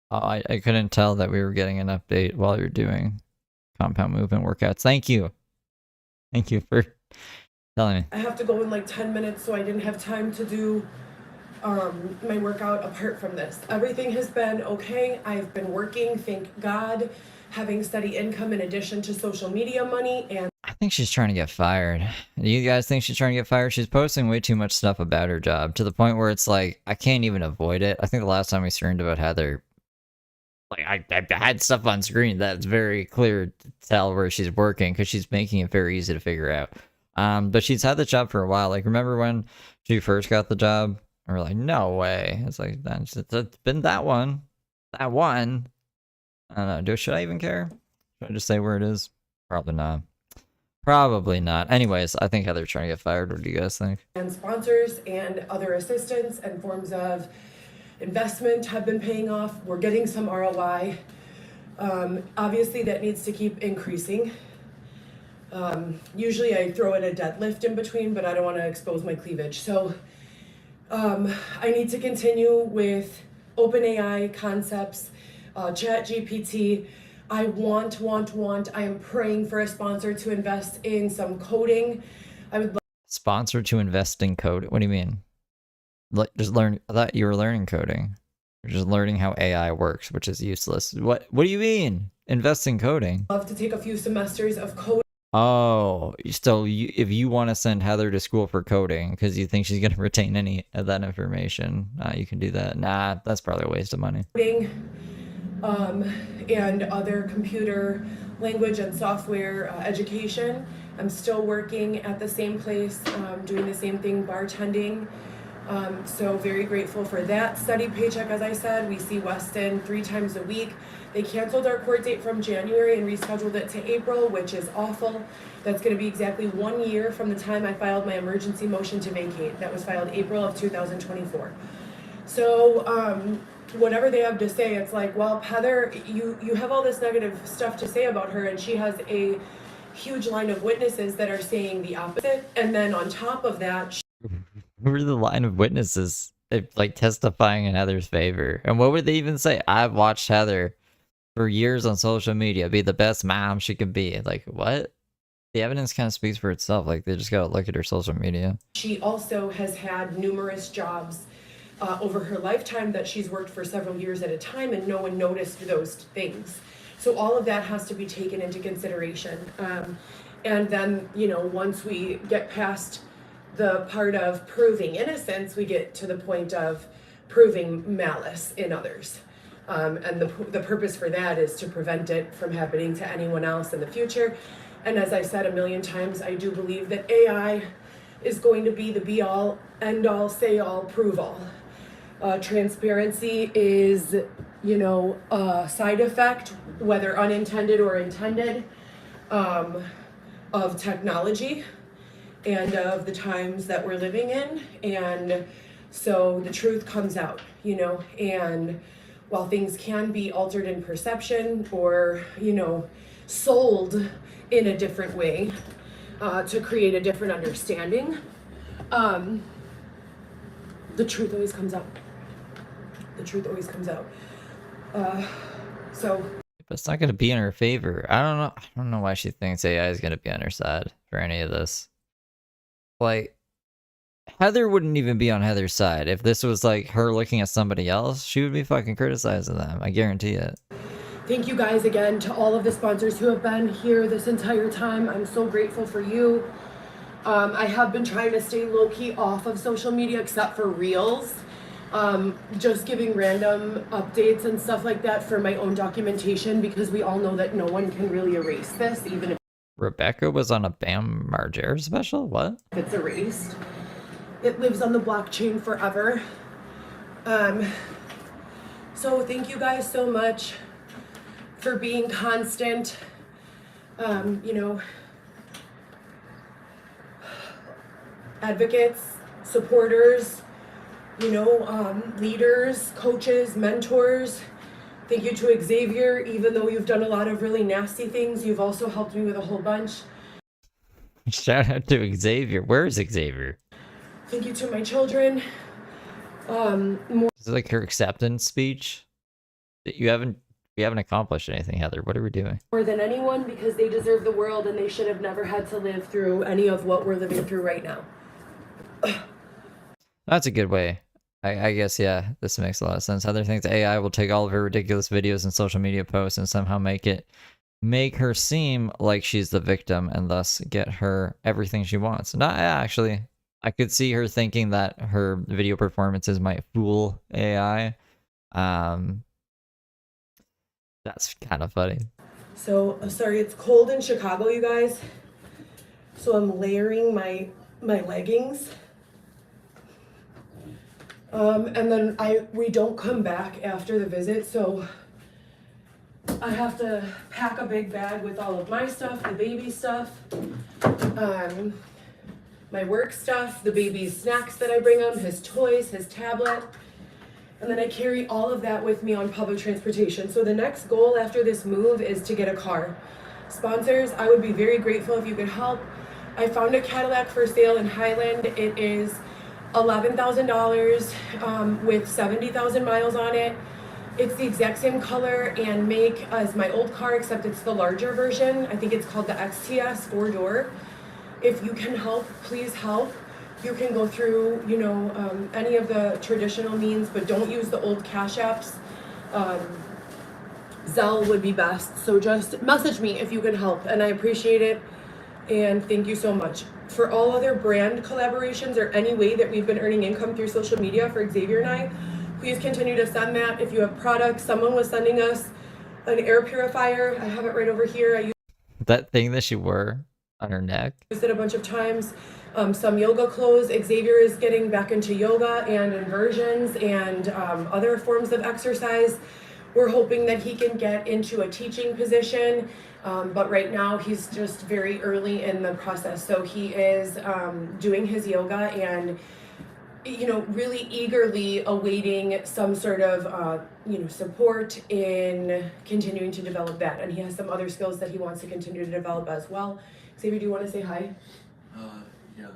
[SPEAKER 1] I couldn't tell that we were getting an update while you're doing compound movement workouts. Thank you. Thank you for telling me.
[SPEAKER 6] I have to go in like 10 minutes, so I didn't have time to do my workout apart from this. Everything has been okay. I've been working, thank God, having steady income in addition to social media money, and
[SPEAKER 1] I think she's trying to get fired. Do you guys think she's trying to get fired? She's posting way too much stuff about her job to the point where it's like, I can't even avoid it. I think the last time we streamed about Heather, like I had stuff on screen that's very clear to tell where she's working because she's making it very easy to figure out. But she's had the job for a while. Like, remember when she first got the job? And we're like, no way. It's like, it's been that one. That one. I don't know. Should I even care? Should I just say where it is? Probably not. Probably not. Anyways, I think Heather's trying to get fired. What do you guys think?
[SPEAKER 6] and sponsors and other assistance and forms of investment have been paying off. We're getting some ROI. Obviously, that needs to keep increasing. Usually I throw in a deadlift in between, but I don't want to expose my cleavage. So I need to continue with OpenAI concepts, ChatGPT. I am praying for a sponsor to invest in some coding. I would
[SPEAKER 1] Sponsor to invest in code? What do you mean? Just learn. I thought you were learning coding. You're just learning how AI works, which is useless. What do you mean? Invest in coding?
[SPEAKER 6] love to take a few semesters of coding.
[SPEAKER 1] Oh, so if you want to send Heather to school for coding because you think she's going to retain any of that information, you can do that. Nah, that's probably a waste of money.
[SPEAKER 6] And other computer language and software education. I'm still working at the same place, doing the same thing, bartending. So very grateful for that steady paycheck. As I said, we see Weston 3 times a week. They canceled our court date from January and rescheduled it to April, which is awful. That's going to be exactly 1 year from the time I filed my emergency motion to vacate. That was filed April of 2024. So whatever they have to say, it's like, well, Heather, you have all this negative stuff to say about her, and she has a huge line of witnesses that are saying the opposite. And then on top of that,
[SPEAKER 1] Who are the line of witnesses like testifying in Heather's favor? And what would they even say? I've watched Heather for years on social media be the best mom she could be. Like, what? The evidence kind of speaks for itself. Like, they just gotta look at her social media.
[SPEAKER 6] she also has had numerous jobs over her lifetime that she's worked for several years at a time, and no one noticed those things. So all of that has to be taken into consideration. And then, once we get past the part of proving innocence, we get to the point of proving malice in others. And the purpose for that is to prevent it from happening to anyone else in the future. And as I said a million times, I do believe that AI is going to be the be-all, end-all, say-all, prove-all. Transparency is, a side effect, whether unintended or intended, of technology and of the times that we're living in. And so the truth comes out, and while things can be altered in perception or, sold in a different way to create a different understanding, the truth always comes out. The truth always comes out. So
[SPEAKER 1] But it's not gonna be in her favor. I don't know why she thinks AI is gonna be on her side for any of this. Like, Heather wouldn't even be on Heather's side. If this was like her looking at somebody else, she would be fucking criticizing them. I guarantee it.
[SPEAKER 6] thank you guys again to all of the sponsors who have been here this entire time. I'm so grateful for you. I have been trying to stay low-key off of social media except for Reels. Just giving random updates and stuff like that for my own documentation, because we all know that no one can really erase this, even if
[SPEAKER 1] Rebecca was on a Bam Margera special? What?
[SPEAKER 6] it's erased. it lives on the blockchain forever. So thank you guys so much for being constant, you know, advocates, supporters, you know, leaders, coaches, mentors. Thank you to Xavier. Even though you've done a lot of really nasty things, you've also helped me with a whole bunch.
[SPEAKER 1] Shout out to Xavier. Where is Xavier?
[SPEAKER 6] Thank you to my children.
[SPEAKER 1] This is like her acceptance speech. We haven't accomplished anything, Heather. What are we doing?
[SPEAKER 6] More than anyone, because they deserve the world and they should have never had to live through any of what we're living through right now.
[SPEAKER 1] That's a good way. I guess, yeah, this makes a lot of sense. Heather thinks AI will take all of her ridiculous videos and social media posts and somehow make her seem like she's the victim and thus get her everything she wants. Not actually. I could see her thinking that her video performances might fool AI. That's kind of funny.
[SPEAKER 6] So, sorry, it's cold in Chicago, you guys. So I'm layering my leggings. And then we don't come back after the visit, so I have to pack a big bag with all of my stuff, the baby stuff, my work stuff, the baby's snacks that I bring him, his toys, his tablet, and then I carry all of that with me on public transportation. So the next goal after this move is to get a car. Sponsors, I would be very grateful if you could help. I found a Cadillac for sale in Highland. It is $11,000 with 70,000 miles on it. It's the exact same color and make as my old car, except it's the larger version. I think it's called the XTS 4-door. If you can help, please help. You can go through, you know, any of the traditional means, but don't use the old Cash Apps. Zelle would be best. So just message me if you can help, and I appreciate it. And thank you so much. For all other brand collaborations or any way that we've been earning income through social media for Xavier and I, please continue to send that. If you have products, someone was sending us an air purifier. I have it right over here. I
[SPEAKER 1] That thing that she wore on her neck.
[SPEAKER 6] used it a bunch of times. Some yoga clothes. Xavier is getting back into yoga and inversions and other forms of exercise. We're hoping that he can get into a teaching position, but right now he's just very early in the process. So he is doing his yoga and, you know, really eagerly awaiting some sort of, you know, support in continuing to develop that. And he has some other skills that he wants to continue to develop as well. Xavier, do you want to say hi?
[SPEAKER 5] Yeah.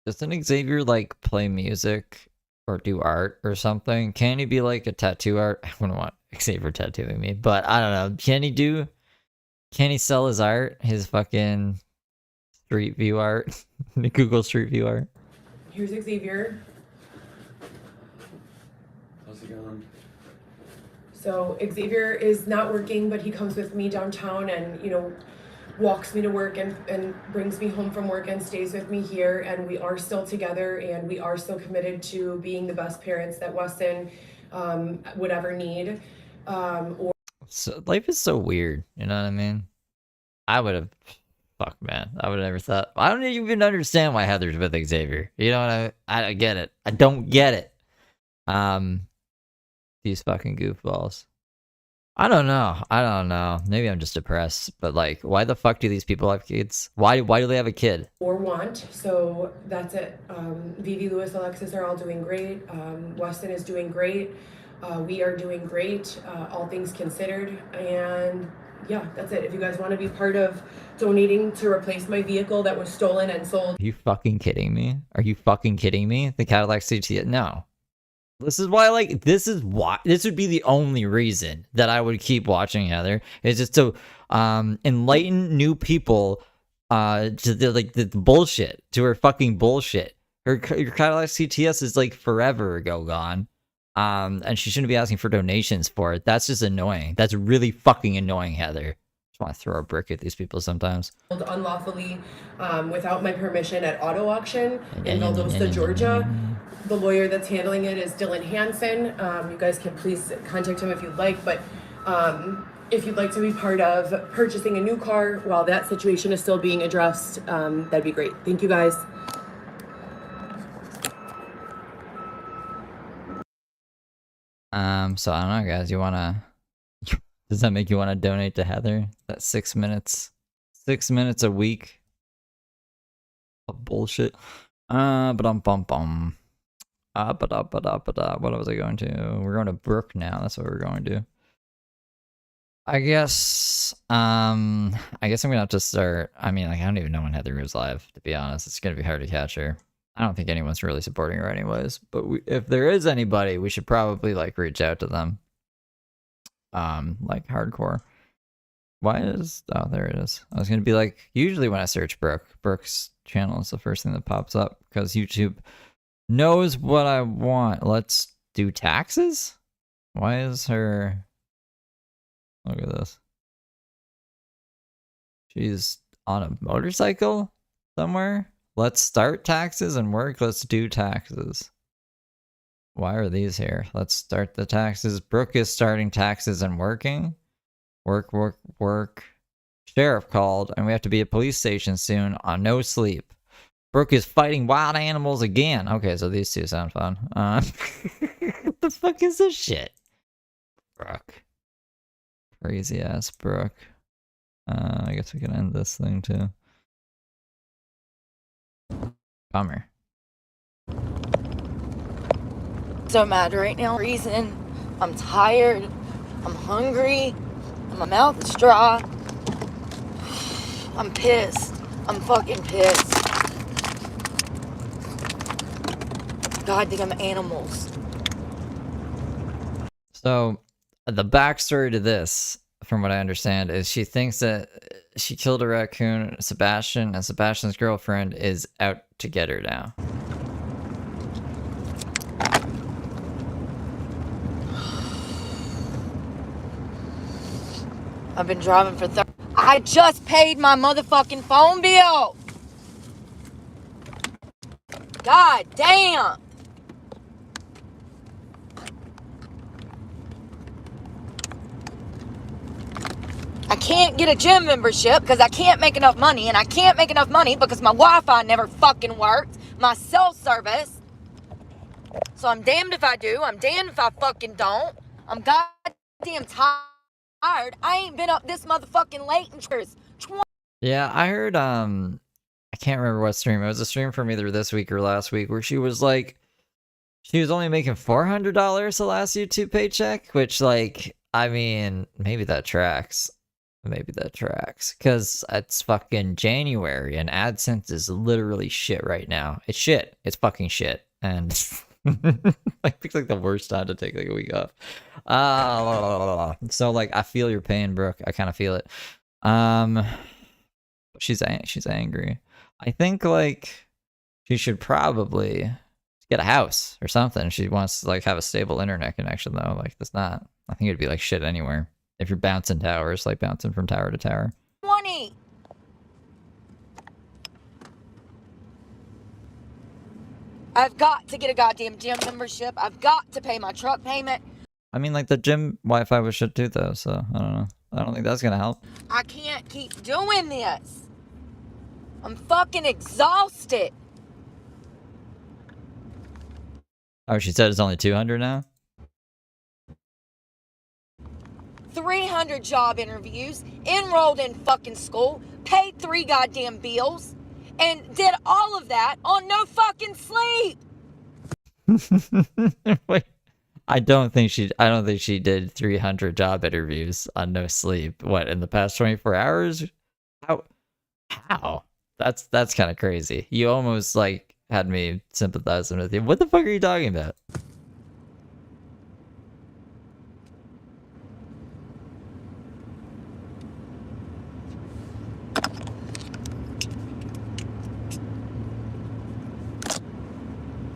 [SPEAKER 1] Doesn't Xavier like play music or do art or something? Can he be like a tattoo art? I wouldn't want Xavier tattooing me, but I don't know. Can he sell his art? His fucking Street View art? The Google Street View art?
[SPEAKER 6] Here's Xavier.
[SPEAKER 5] How's it going?
[SPEAKER 6] So Xavier is not working, but he comes with me downtown and, you know, walks me to work and brings me home from work and stays with me here. And we are still together and we are still committed to being the best parents that Weston would ever need.
[SPEAKER 1] So, life is so weird, you know what I mean? I would have never thought. I don't even understand why Heather's with Xavier. You know what I get it. I don't get it. These fucking goofballs. I don't know. Maybe I'm just depressed. But like, why the fuck do these people have kids? Why do they have a kid?
[SPEAKER 6] Or want. So that's it. Vivi, Lewis, Alexis are all doing great. Weston is doing great. We are doing great, all things considered. And yeah, that's it. If you guys want to be part of donating to replace my vehicle that was stolen and sold.
[SPEAKER 1] Are you fucking kidding me? The Cadillac CT? No. This is why this would be the only reason that I would keep watching Heather, is just to enlighten new people to the bullshit, to her fucking bullshit. Your Cadillac CTS is like forever ago gone. And she shouldn't be asking for donations for it. That's just annoying. That's really fucking annoying, Heather. Just want to throw a brick at these people sometimes.
[SPEAKER 6] Unlawfully, without my permission at auto auction in Valdosta, Georgia. The lawyer that's handling it is Dylan Hansen. You guys can please contact him if you'd like, but if you'd like to be part of purchasing a new car while that situation is still being addressed, that'd be great. Thank you guys.
[SPEAKER 1] So I don't know, guys. You wanna? Does that make you want to donate to Heather? That 6 minutes, 6 minutes a week of bullshit. But bum. What was I going to? We're going to Brooke now. That's what we're going to. I guess I'm gonna have to start. I mean, like, I don't even know when Heather goes live, to be honest. It's gonna be hard to catch her. I don't think anyone's really supporting her anyways, but if there is anybody, we should probably like reach out to them. Like hardcore. Why is, oh, there it is. I was gonna be like, usually when I search Brooke's channel is the first thing that pops up because YouTube knows what I want. Let's do taxes? Why is her, look at this. She's on a motorcycle somewhere. Let's start taxes and work. Let's do taxes. Why are these here? Let's start the taxes. Brooke is starting taxes and working. Work. Sheriff called, and we have to be at police station soon on no sleep. Brooke is fighting wild animals again. Okay, so these two sound fun. What the fuck is this shit? Brooke. Crazy ass Brooke. I guess we can end this thing too. Bummer.
[SPEAKER 7] So mad right now. Reason I'm tired. I'm hungry. And my mouth is dry. I'm pissed. I'm fucking pissed. Goddamn animals.
[SPEAKER 1] So, the backstory to this, from what I understand, is she thinks that she killed a raccoon, Sebastain, and Sebastian's girlfriend is out to get her now.
[SPEAKER 7] I've been driving for I just paid my motherfucking phone bill. God damn. I can't get a gym membership because I can't make enough money, and I can't make enough money because my Wi-Fi never fucking worked. My cell service. So I'm damned if I do. I'm damned if I fucking don't. I'm goddamn tired. I ain't been up this motherfucking late in years.
[SPEAKER 1] Yeah, I heard, I can't remember what stream. It was a stream from either this week or last week where she was like, she was only making $400 the last YouTube paycheck, which, like, I mean, maybe that tracks. Maybe that tracks. Because it's fucking January and AdSense is literally shit right now. It's shit. It's fucking shit. And I picked like the worst time to take like a week off. So like I feel your pain, Brooke. I kind of feel it. She's angry. I think like she should probably get a house or something. She wants to like have a stable internet connection though. Like that's not. I think it'd be like shit anywhere if you're bouncing towers, like bouncing from tower to tower.
[SPEAKER 7] 20. I've got to get a goddamn gym membership. I've got to pay my truck payment.
[SPEAKER 1] I mean, like the gym Wi-Fi was shit too, though. So I don't know. I don't think that's gonna help.
[SPEAKER 7] I can't keep doing this. I'm fucking exhausted.
[SPEAKER 1] Oh, she said it's only 200 now.
[SPEAKER 7] 300 job interviews, enrolled in fucking school, paid 3 goddamn bills, and did all of that on no fucking sleep.
[SPEAKER 1] Wait, I don't think she did 300 job interviews on no sleep. What, in the past 24 hours? How? That's kind of crazy. You almost like had me sympathizing with you. What the fuck are you talking about?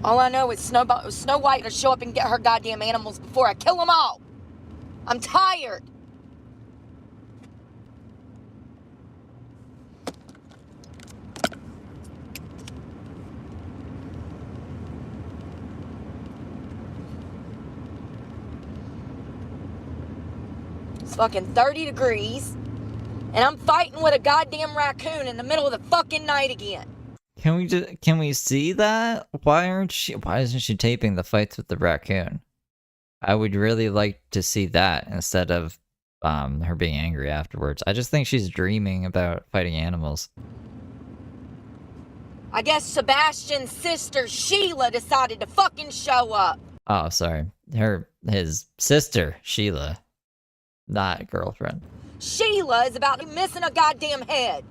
[SPEAKER 7] All I know is Snow White to show up and get her goddamn animals before I kill them all. I'm tired. It's fucking 30 degrees, and I'm fighting with a goddamn raccoon in the middle of the fucking night again.
[SPEAKER 1] Can we see that? Why isn't she taping the fights with the raccoon? I would really like to see that instead of her being angry afterwards. I just think she's dreaming about fighting animals.
[SPEAKER 7] I guess Sebastian's sister Sheila decided to fucking show up.
[SPEAKER 1] Oh, sorry. His sister, Sheila. Not girlfriend.
[SPEAKER 7] Sheila is about to be missing a goddamn head.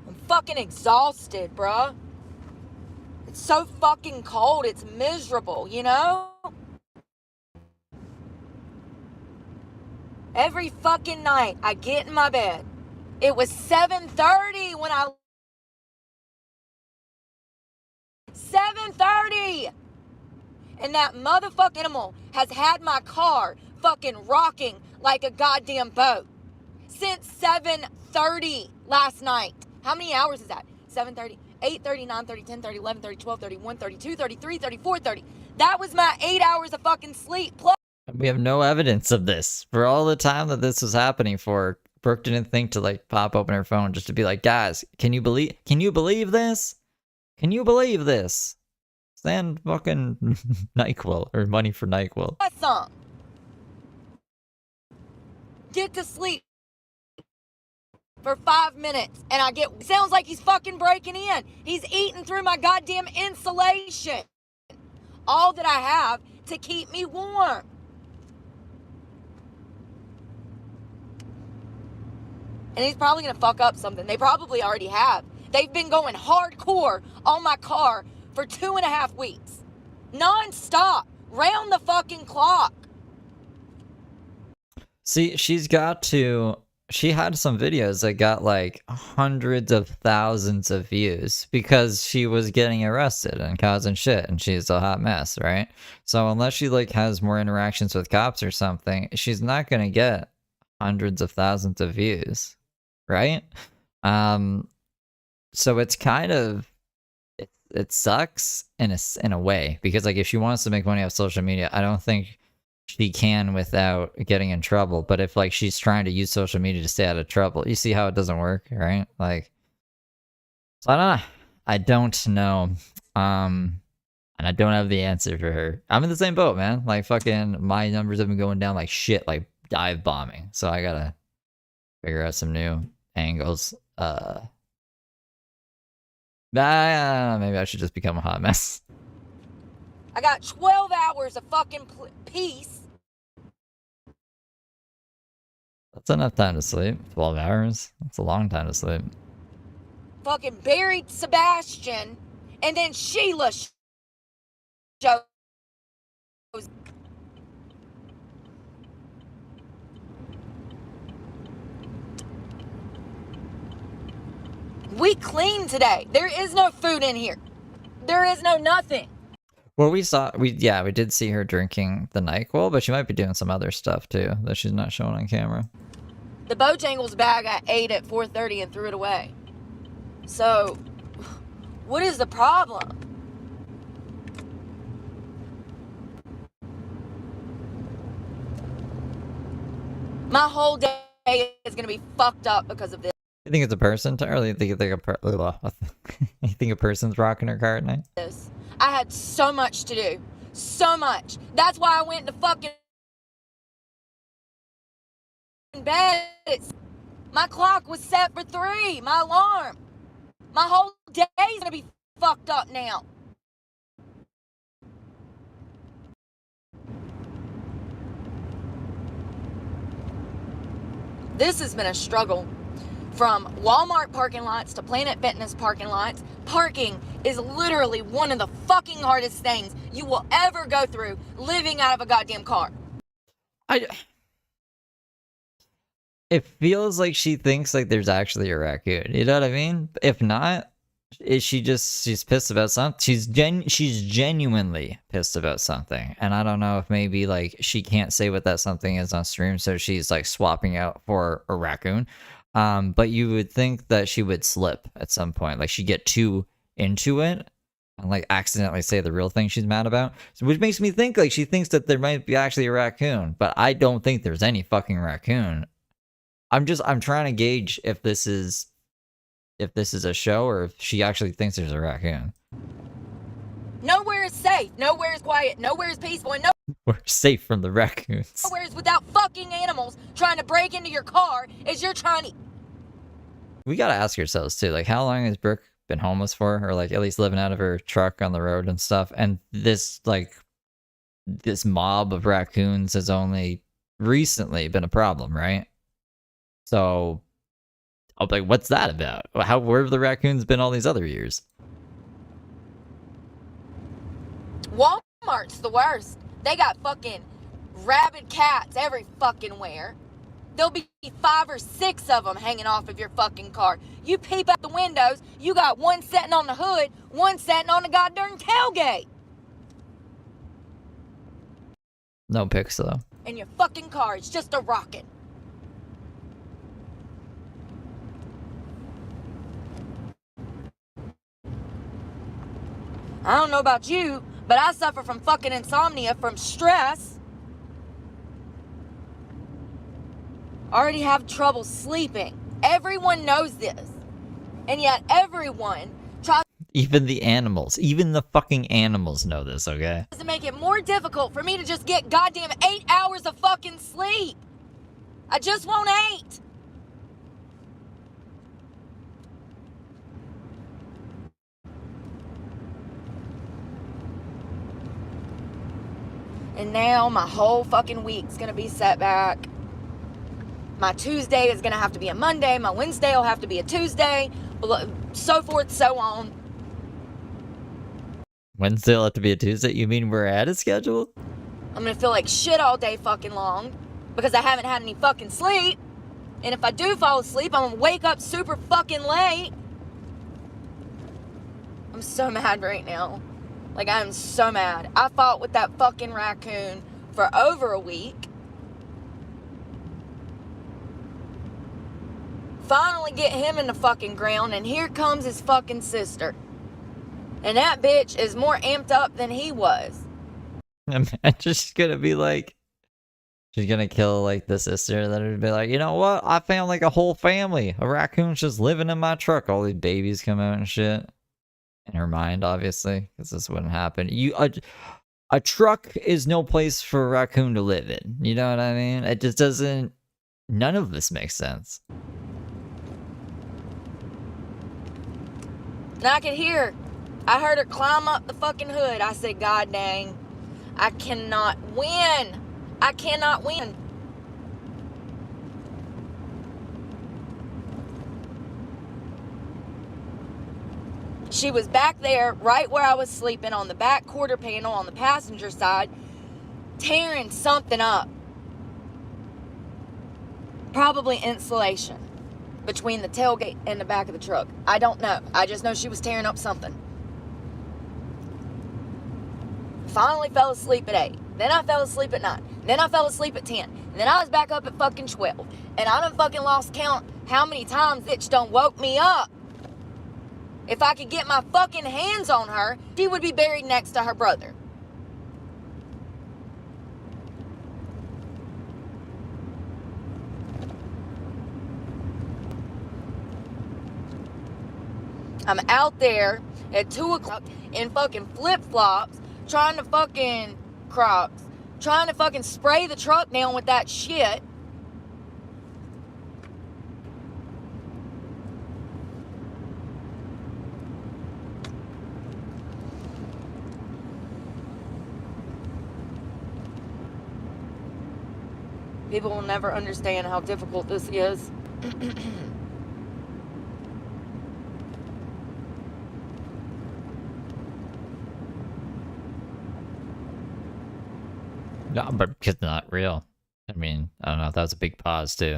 [SPEAKER 7] I'm fucking exhausted, bruh. It's so fucking cold, it's miserable, you know? Every fucking night I get in my bed. It was 7:30 when I... 7:30! And that motherfucking animal has had my car fucking rocking like a goddamn boat since 7:30 last night. How many hours is that? 7:30, 8:30, 9:30, 10:30, 11:30, 12:30, 1:30, 2:30, 3:30, 4:30. That was my 8 hours of fucking sleep. Plus,
[SPEAKER 1] We have no evidence of this. For all the time that this was happening for, Brooke didn't think to like pop open her phone just to be like, guys, can you believe this? Can you believe this? Send fucking NyQuil or money for NyQuil.
[SPEAKER 7] some. Get to sleep for 5 minutes and I get... Sounds like he's fucking breaking in. He's eating through my goddamn insulation. All that I have to keep me warm. And he's probably gonna fuck up something. They probably already have. They've been going hardcore on my car for 2.5 weeks. Non-stop. Round the fucking clock.
[SPEAKER 1] See, she had some videos that got like hundreds of thousands of views because she was getting arrested and causing shit, and she's a hot mess, right? So unless she like has more interactions with cops or something, she's not gonna get hundreds of thousands of views, right? So it's kind of, it sucks in a way, because like if she wants to make money off social media, I don't think she can without getting in trouble. But if like she's trying to use social media to stay out of trouble, you see how it doesn't work, right? Like, so I don't know. And I don't have the answer for her. I'm in the same boat, man. Like fucking my numbers have been going down like shit, like dive bombing. So I gotta figure out some new angles. Maybe I should just become a hot mess.
[SPEAKER 7] I got 12 hours of fucking peace.
[SPEAKER 1] That's enough time to sleep. 12 hours? That's a long time to sleep.
[SPEAKER 7] Fucking buried Sebastian. And then Sheila shows. We cleaned today. There is no food in here. There is no nothing.
[SPEAKER 1] Well, we did see her drinking the NyQuil, but she might be doing some other stuff too that she's not showing on camera.
[SPEAKER 7] The Bojangles bag I ate at 4:30 and threw it away. So, what is the problem? My whole day is gonna be fucked up because of this.
[SPEAKER 1] You think it's a person, or you think you think a person's rocking her car at night?
[SPEAKER 7] I had so much to do. So much. That's why I went to fucking bed. My clock was set for 3. My alarm. My whole day's gonna be fucked up now. This has been a struggle. From Walmart parking lots to Planet Fitness parking lots, parking is literally one of the fucking hardest things you will ever go through living out of a goddamn car.
[SPEAKER 1] It feels like she thinks like there's actually a raccoon. You know what I mean? If not, she's pissed about something. She's genuinely pissed about something. And I don't know if maybe like she can't say what that something is on stream, so she's like swapping out for a raccoon. But you would think that she would slip at some point. Like she'd get too into it and like accidentally say the real thing she's mad about. So, which makes me think like she thinks that there might be actually a raccoon, but I don't think there's any fucking raccoon. I'm trying to gauge if this is a show or if she actually thinks there's a raccoon.
[SPEAKER 7] Nowhere is safe. Nowhere is quiet. Nowhere is peaceful. And
[SPEAKER 1] We're safe from the raccoons.
[SPEAKER 7] nowhere is without fucking animals trying to break into your car as you're trying to.
[SPEAKER 1] We gotta ask ourselves too, like, how long has Brooke been homeless for, or like at least living out of her truck on the road and stuff? And this mob of raccoons has only recently been a problem, right? So, I'm like, what's that about? Where have the raccoons been all these other years?
[SPEAKER 7] Walmart's the worst. They got fucking rabid cats every fucking where. There'll be 5 or 6 of them hanging off of your fucking car. You peep out the windows, you got one sitting on the hood, one sitting on the goddamn tailgate.
[SPEAKER 1] No pics though.
[SPEAKER 7] And your fucking car is just a rocket. I don't know about you, but I suffer from fucking insomnia from stress. Already have trouble sleeping. Everyone knows this. And yet everyone tries
[SPEAKER 1] Even the animals, even the fucking animals know this, okay?
[SPEAKER 7] to make it more difficult for me to just get goddamn 8 hours of fucking sleep. I just want 8. And now my whole fucking week's gonna be set back. My Tuesday is gonna have to be a Monday. My Wednesday will have to be a Tuesday. So forth, so on.
[SPEAKER 1] Wednesday will have to be a Tuesday? You mean we're at a schedule?
[SPEAKER 7] I'm gonna feel like shit all day fucking long because I haven't had any fucking sleep. And if I do fall asleep, I'm gonna wake up super fucking late. I'm so mad right now. Like, I'm so mad. I fought with that fucking raccoon for over a week. Finally get him in the fucking ground, and here comes his fucking sister. And that bitch is more amped up than he was.
[SPEAKER 1] Imagine she's gonna be like, she's gonna kill like the sister, and then it'd be like, you know what? I found like a whole family. A raccoon's just living in my truck. All these babies come out and shit. In her mind, obviously, because this wouldn't happen. A truck is no place for a raccoon to live in. You know what I mean? It just doesn't. None of this makes sense.
[SPEAKER 7] And I could hear, I heard her climb up the fucking hood. I said, God dang, I cannot win. I cannot win. She was back there right where I was sleeping on the back quarter panel on the passenger side, tearing something up. Probably insulation between the tailgate and the back of the truck. I don't know. I just know she was tearing up something. Finally fell asleep at 8. Then I fell asleep at 9. Then I fell asleep at 10. And then I was back up at fucking 12. And I done fucking lost count how many times bitch done woke me up. If I could get my fucking hands on her, she would be buried next to her brother. I'm out there at 2 o'clock in fucking flip-flops, trying to fucking Crocs, trying to fucking spray the truck down with that shit. People will never understand how difficult this is.
[SPEAKER 1] No, but it's not real. I mean, I don't know. That was a big pause too.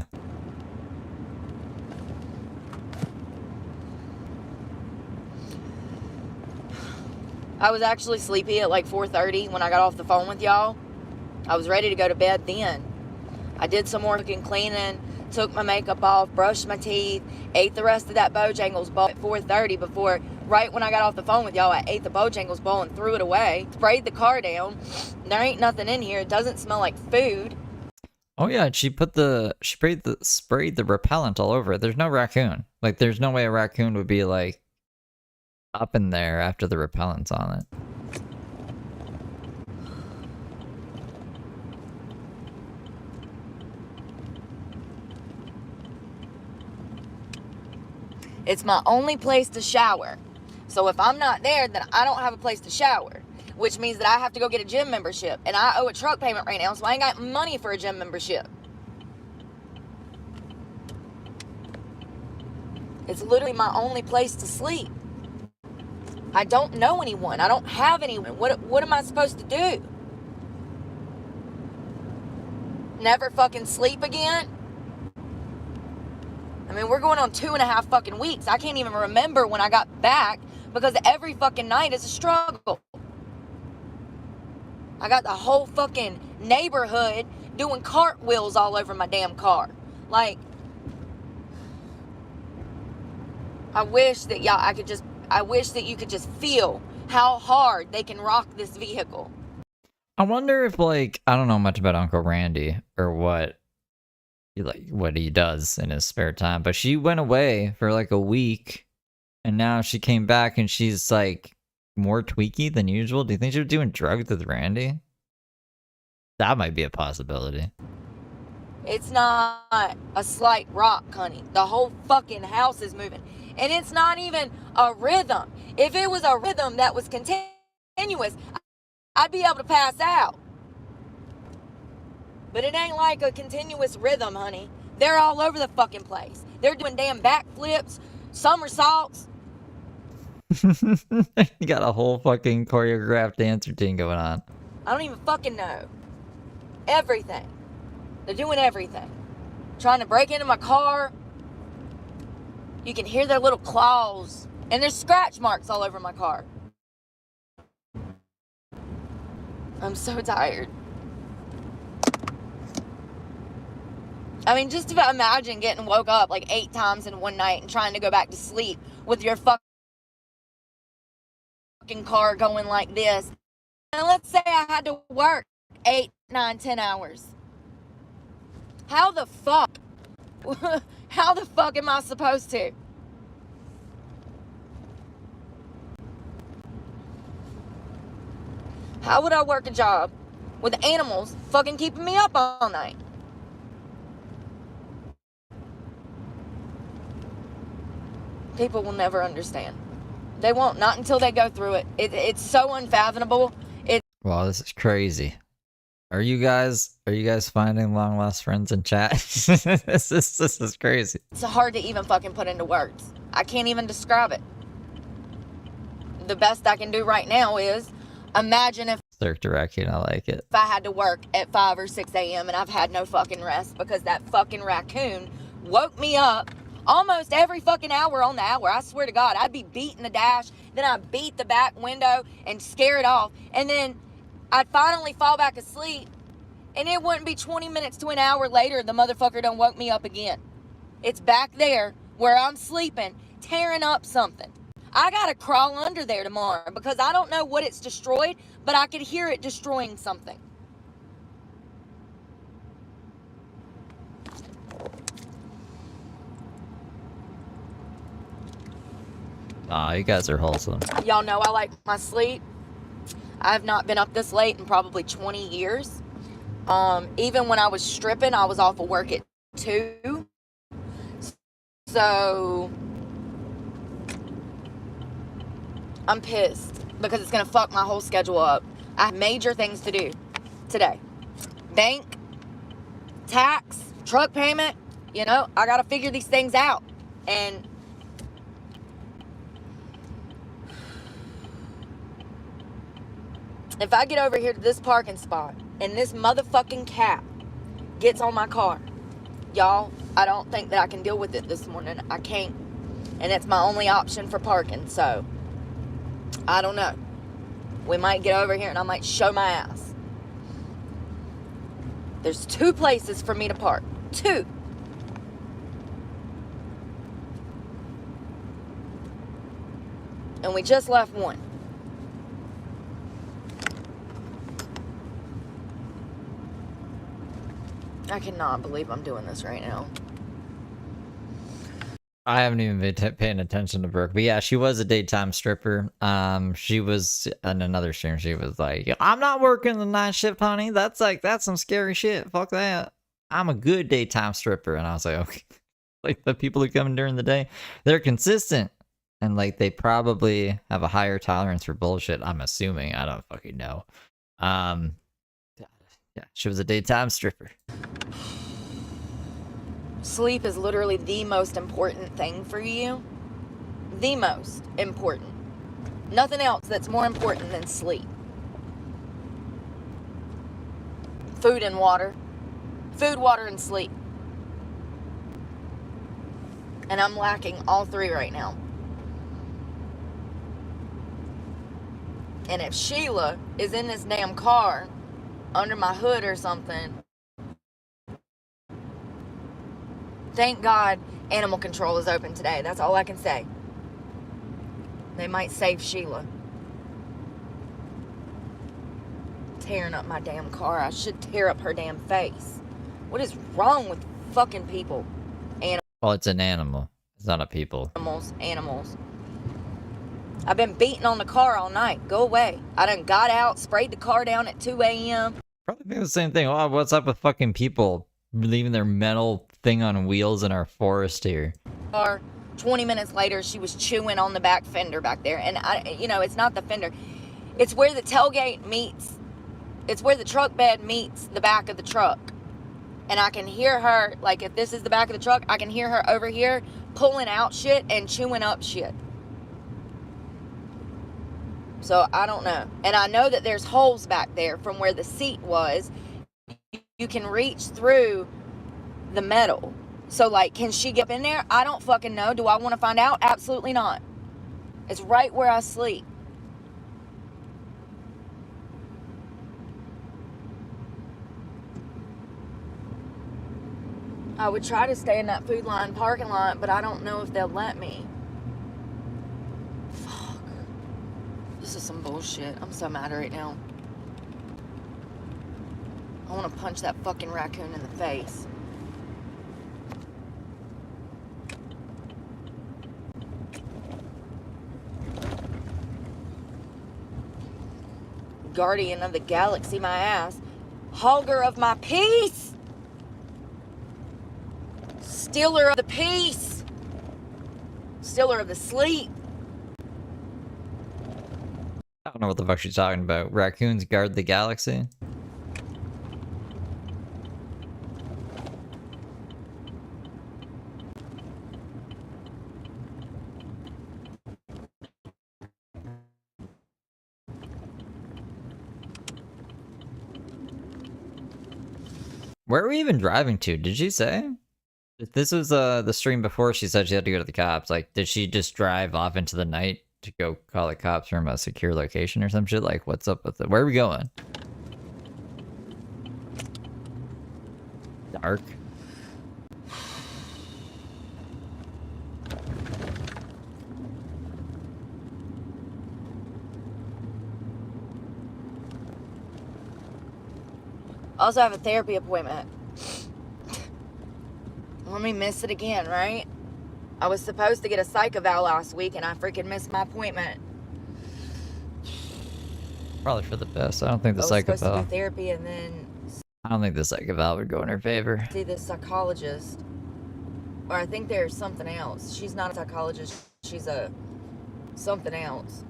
[SPEAKER 7] I was actually sleepy at like 4:30 when I got off the phone with y'all. I was ready to go to bed then. I did some more cooking, cleaning, took my makeup off, brushed my teeth, ate the rest of that Bojangles bowl at 4:30 before, right when I got off the phone with y'all, I ate the Bojangles bowl and threw it away. Sprayed the car down. There ain't nothing in here. It doesn't smell like food.
[SPEAKER 1] Oh yeah, she sprayed the repellent all over it. There's no raccoon. Like, there's no way a raccoon would be like up in there after the repellent's on it.
[SPEAKER 7] It's my only place to shower. So if I'm not there, then I don't have a place to shower, which means that I have to go get a gym membership. And I owe a truck payment right now, so I ain't got money for a gym membership. It's literally my only place to sleep. I don't know anyone. I don't have anyone. What am I supposed to do? Never fucking sleep again? I mean, we're going on 2.5 fucking weeks. I can't even remember when I got back because every fucking night is a struggle. I got the whole fucking neighborhood doing cartwheels all over my damn car. Like, I wish that you could just feel how hard they can rock this vehicle.
[SPEAKER 1] I wonder if, like, I don't know much about Uncle Randy or what he does in his spare time, but she went away for like a week and now she came back and she's like more tweaky than usual. Do you think she was doing drugs with Randy? That might be a possibility.
[SPEAKER 7] It's not a slight rock, honey. The whole fucking house is moving. And it's not even a rhythm. If it was a rhythm that was continuous, I'd be able to pass out. But it ain't like a continuous rhythm, honey. They're all over the fucking place. They're doing damn backflips, somersaults.
[SPEAKER 1] You got a whole fucking choreographed dance routine going on.
[SPEAKER 7] I don't even fucking know. Everything. They're doing everything. Trying to break into my car. You can hear their little claws. And there's scratch marks all over my car. I'm so tired. I mean, just about imagine getting woke up like 8 times in one night and trying to go back to sleep with your fucking car going like this. And let's say I had to work 8, 9, 10 hours. How the fuck? How the fuck am I supposed to? How would I work a job with animals fucking keeping me up all night? People will never understand. They won't, not until they go through it. It's so unfathomable.
[SPEAKER 1] Wow, this is crazy. Are you guys finding long lost friends in chat? This is crazy.
[SPEAKER 7] It's hard to even fucking put into words. I can't even describe it. The best I can do right now is imagine if
[SPEAKER 1] Cirque directing, I like it.
[SPEAKER 7] I had to work at 5 or 6 a.m. and I've had no fucking rest because that fucking raccoon woke me up almost every fucking hour on the hour. I swear to God, I'd be beating the dash, then I'd beat the back window and scare it off, and then I'd finally fall back asleep, and it wouldn't be 20 minutes to an hour later, the motherfucker done woke me up again. It's back there where I'm sleeping, tearing up something. I gotta crawl under there tomorrow because I don't know what it's destroyed, but I could hear it destroying something.
[SPEAKER 1] Aw, you guys are wholesome.
[SPEAKER 7] Y'all know I like my sleep. I have not been up this late in probably 20 years. Even when I was stripping, I was off of work at 2. So I'm pissed because it's going to fuck my whole schedule up. I have major things to do today. Bank, tax, truck payment. You know, I got to figure these things out. And if I get over here to this parking spot and this motherfucking cat gets on my car, y'all, I don't think that I can deal with it this morning. I can't. And it's my only option for parking, so I don't know. We might get over here and I might show my ass. There's 2 places for me to park. 2. And we just left one. I cannot believe I'm doing this right now.
[SPEAKER 1] I haven't even been paying attention to Brooke, but yeah, she was a daytime stripper. She was in another stream. She was like, "I'm not working the night shift, honey. That's some scary shit. Fuck that. I'm a good daytime stripper." And I was like, okay. Like the people who come in during the day, they're consistent. And like they probably have a higher tolerance for bullshit. I'm assuming. I don't fucking know. Yeah, she was a daytime stripper.
[SPEAKER 7] Sleep is literally the most important thing for you. The most important. Nothing else that's more important than sleep. Food and water. Food, water, and sleep. And I'm lacking all three right now. And if Sheila is in this damn car under my hood or something, thank God animal control is open today. That's all I can say. They might save Sheila. Tearing up my damn car. I should tear up her damn face. What is wrong with fucking people?
[SPEAKER 1] Well, it's an animal. It's not a people.
[SPEAKER 7] Animals. I've been beating on the car all night. Go away. I done got out, sprayed the car down at 2 a.m.
[SPEAKER 1] Probably think the same thing. Oh, what's up with fucking people leaving their metal thing on wheels in our forest here?
[SPEAKER 7] 20 minutes later, she was chewing on the back fender back there. And, it's not the fender. It's where the tailgate meets. It's where the truck bed meets the back of the truck. And I can hear her, like, if this is the back of the truck, I can hear her over here pulling out shit and chewing up shit. So, I don't know. And I know that there's holes back there from where the seat was. You can reach through the metal. So, like, can she get up in there? I don't fucking know. Do I want to find out? Absolutely not. It's right where I sleep. I would try to stay in that Food Line parking lot, but I don't know if they'll let me. Fuck. This is some bullshit. I'm so mad right now. I want to punch that fucking raccoon in the face. Guardian of the galaxy, my ass. Hogger of my peace! Stealer of the peace! Stealer of the sleep!
[SPEAKER 1] I don't know what the fuck she's talking about. Raccoons guard the galaxy? Where are we even driving to? Did she say? If this was the stream before she said she had to go to the cops, like, did she just drive off into the night to go call the cops from a secure location or some shit? Like, what's up with it? Where are we going? Dark.
[SPEAKER 7] Also have a therapy appointment. Let me miss it again, right? I was supposed to get a psych eval last week and I freaking missed my appointment.
[SPEAKER 1] Probably for the best. I don't think the
[SPEAKER 7] I was supposed to
[SPEAKER 1] psychopath.
[SPEAKER 7] do therapy and then
[SPEAKER 1] I don't think the psychopath would go in her favor.
[SPEAKER 7] see this psychologist. Or I think there's something else. She's not a psychologist. She's a something else.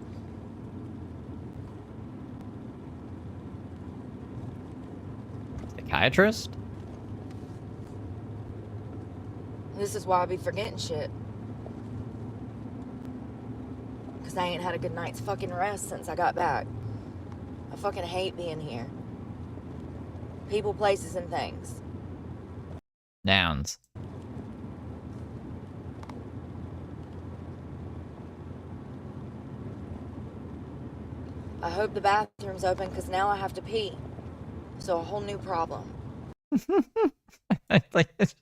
[SPEAKER 1] Psychiatrist?
[SPEAKER 7] This is why I be forgetting shit. Because I ain't had a good night's fucking rest since I got back. I fucking hate being here. People, places, and things.
[SPEAKER 1] Nouns.
[SPEAKER 7] I hope the bathroom's open because now I have to pee. So a whole new problem.
[SPEAKER 1] Like it's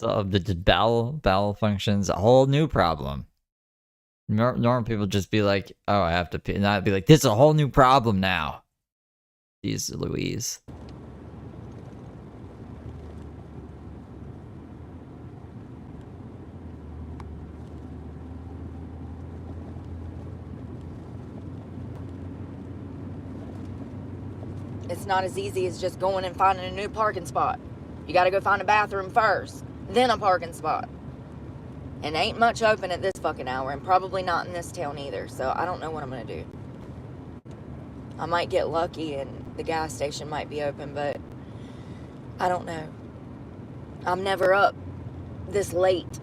[SPEAKER 1] all the bowel functions, a whole new problem. Normal people just be like, "Oh, I have to pee," and I'd be like, "This is a whole new problem now." Jeez Louise.
[SPEAKER 7] It's not as easy as just going and finding a new parking spot. You gotta go find a bathroom first, then a parking spot. And ain't much open at this fucking hour, and probably not in this town either. So I don't know what I'm gonna do. I might get lucky and the gas station might be open, but I don't know. I'm never up this late.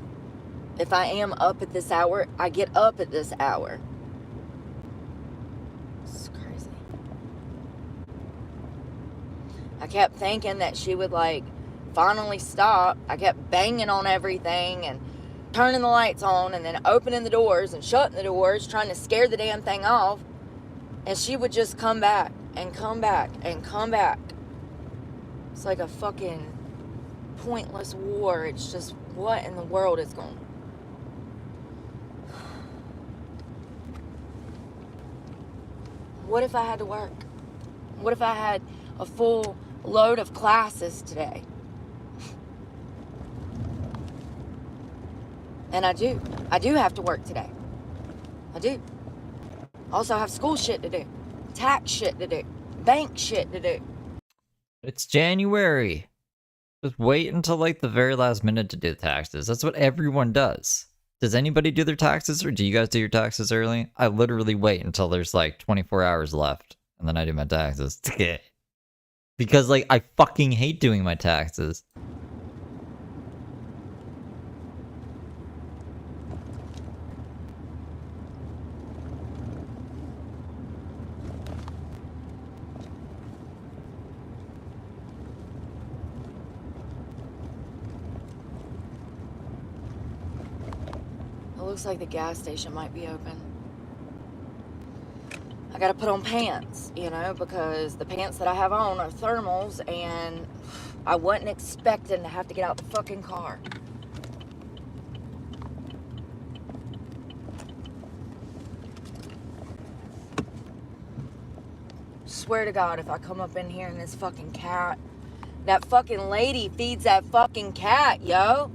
[SPEAKER 7] If I am up at this hour, I get up at this hour. It's crazy. I kept thinking that she would like finally stop. I kept banging on everything and turning the lights on and then opening the doors and shutting the doors, trying to scare the damn thing off. And she would just come back and come back and come back. It's like a fucking pointless war. It's just, what in the world is going on? What if I had to work? What if I had a full load of classes today? And I do. I do have to work today. I do. Also have school shit to do. Tax shit to do. Bank shit to do.
[SPEAKER 1] It's January. Just wait until like the very last minute to do the taxes. That's what everyone does. Does anybody do their taxes, or do you guys do your taxes early? I literally wait until there's like 24 hours left, and then I do my taxes. Because like I fucking hate doing my taxes.
[SPEAKER 7] It looks like the gas station might be open. I gotta put on pants, you know, because the pants that I have on are thermals, and I wasn't expecting to have to get out the fucking car. Swear to God, if I come up in here and this fucking cat, that fucking lady feeds that fucking cat, yo.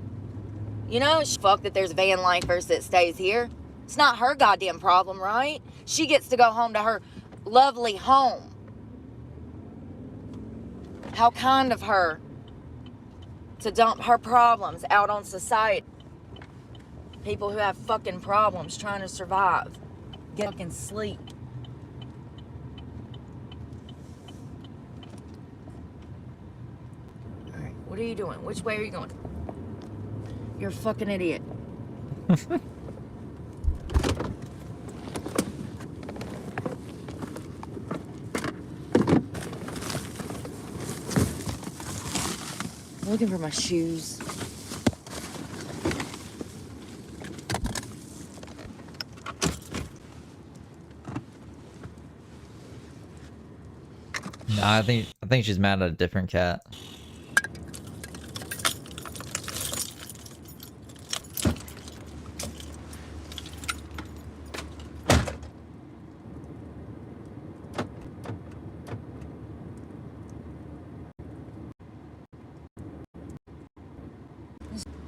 [SPEAKER 7] You know, it's fuck that there's van lifers that stays here. It's not her goddamn problem, right? She gets to go home to her lovely home. How kind of her to dump her problems out on society. People who have fucking problems trying to survive. Get fucking sleep. Alright, what are you doing? Which way are you going? You're a fucking idiot. Looking for my shoes.
[SPEAKER 1] No, I think she's mad at a different cat.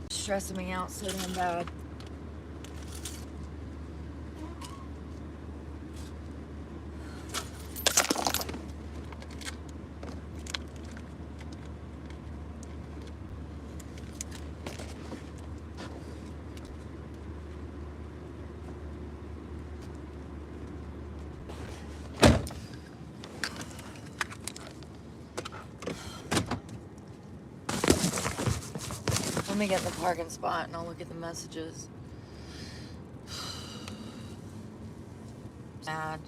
[SPEAKER 7] Stressing me out so damn bad. Let me get in the parking spot and I'll look at the messages. Sad.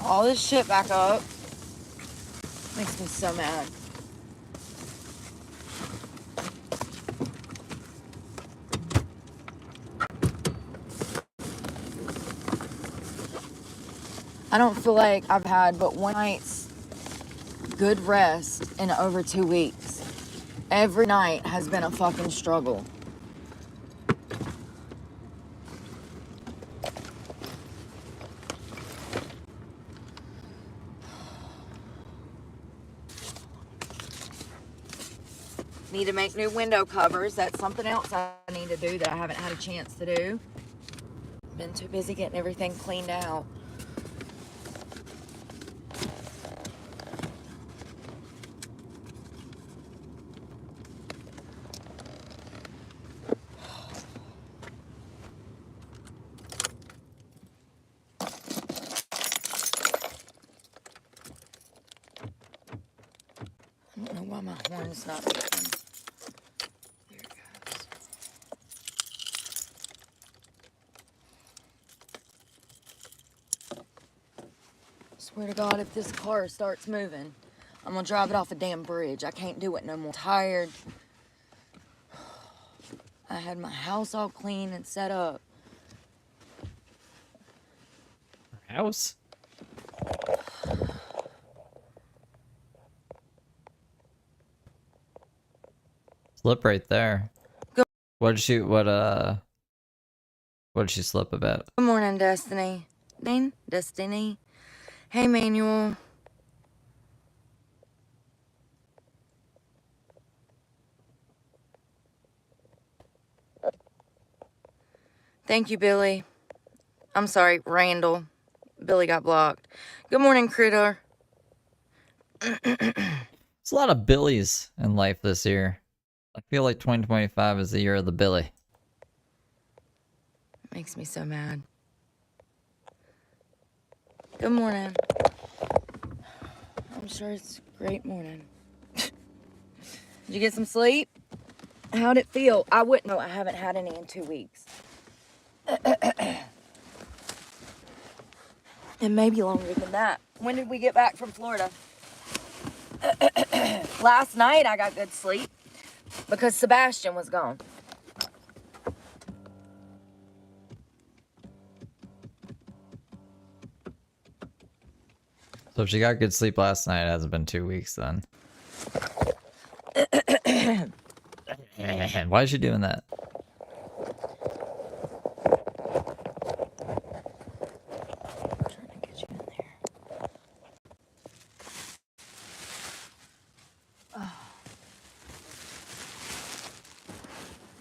[SPEAKER 7] All this shit back up makes me so mad. I don't feel like I've had but one night's good rest in over 2 weeks. Every night has been a fucking struggle. Need to make new window covers. That's something else I need to do that I haven't had a chance to do. Been too busy getting everything cleaned out. I don't know why my horn's not working. There it goes. Swear to God, if this car starts moving, I'm gonna drive it off a damn bridge. I can't do it no more. I'm tired. I had my house all clean and set up.
[SPEAKER 1] House? Slip right there.
[SPEAKER 7] Go.
[SPEAKER 1] What did she slip about?
[SPEAKER 7] Good morning, Destiny. Destiny. Hey, Manuel. Thank you, Billy. I'm sorry, Randall. Billy got blocked. Good morning, Critter.
[SPEAKER 1] There's a lot of Billies in life this year. I feel like 2025 is the year of the Billy.
[SPEAKER 7] Makes me so mad. Good morning. I'm sure it's a great morning. Did you get some sleep? How'd it feel? I wouldn't know. I haven't had any in 2 weeks. And maybe longer than that. When did we get back from Florida? Last night I got good sleep because Sebastain was gone.
[SPEAKER 1] So if she got good sleep last night, it hasn't been 2 weeks then. Why is she doing that?
[SPEAKER 7] I'm trying to get you in there. Oh.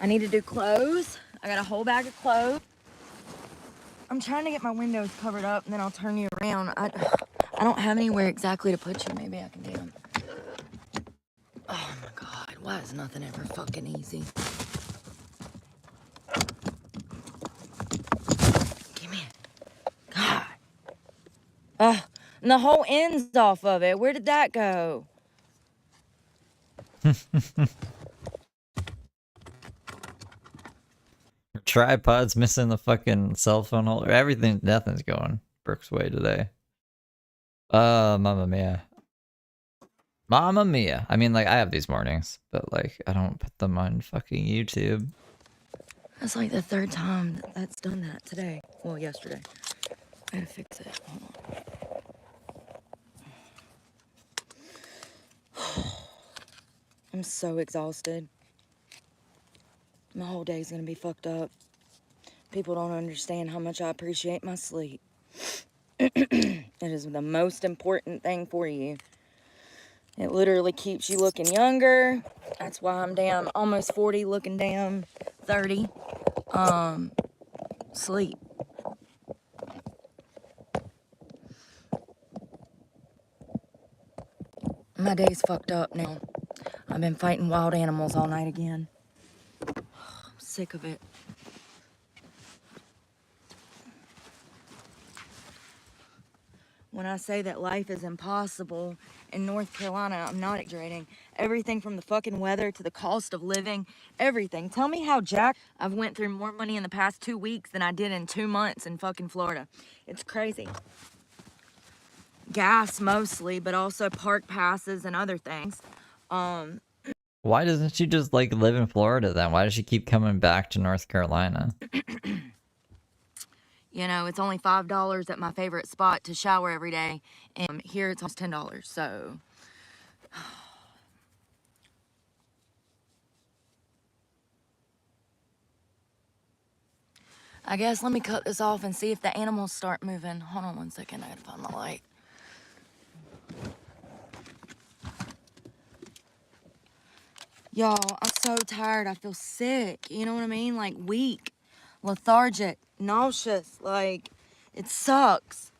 [SPEAKER 7] I need to do clothes. I got a whole bag of clothes. I'm trying to get my windows covered up and then I'll turn you around. I don't have anywhere exactly to put you. Maybe I can do them. Oh my God, why is nothing ever fucking easy? Give me it. God. And the whole end's off of it. Where did that go?
[SPEAKER 1] Her tripod's missing the fucking cell phone holder. Everything, nothing's going Brooke's way today. Mamma mia. Mamma mia. I mean, like, I have these mornings, but, like, I don't put them on fucking YouTube.
[SPEAKER 7] That's like the third time that's done that today. Well, yesterday. I gotta fix it. Hold on. I'm so exhausted. My whole day's gonna be fucked up. People don't understand how much I appreciate my sleep. It is the most important thing for you. It literally keeps you looking younger. That's why I'm damn almost 40, looking damn 30. Sleep. My day's fucked up now. I've been fighting wild animals all night again. I'm sick of it. When I say that life is impossible in North Carolina, I'm not exaggerating. Everything from the fucking weather to the cost of living, everything. Tell me how Jack, I've went through more money in the past 2 weeks than I did in 2 months in fucking Florida. It's crazy. Gas mostly, but also park passes and other things.
[SPEAKER 1] Why doesn't she just, like, live in Florida then? Why does she keep coming back to North Carolina?
[SPEAKER 7] You know, it's only $5 at my favorite spot to shower every day. And here it's almost $10, so. I guess let me cut this off and see if the animals start moving. Hold on one second. I gotta find my light. Y'all, I'm so tired. I feel sick. You know what I mean? Like weak, lethargic, nauseous. Like, it sucks.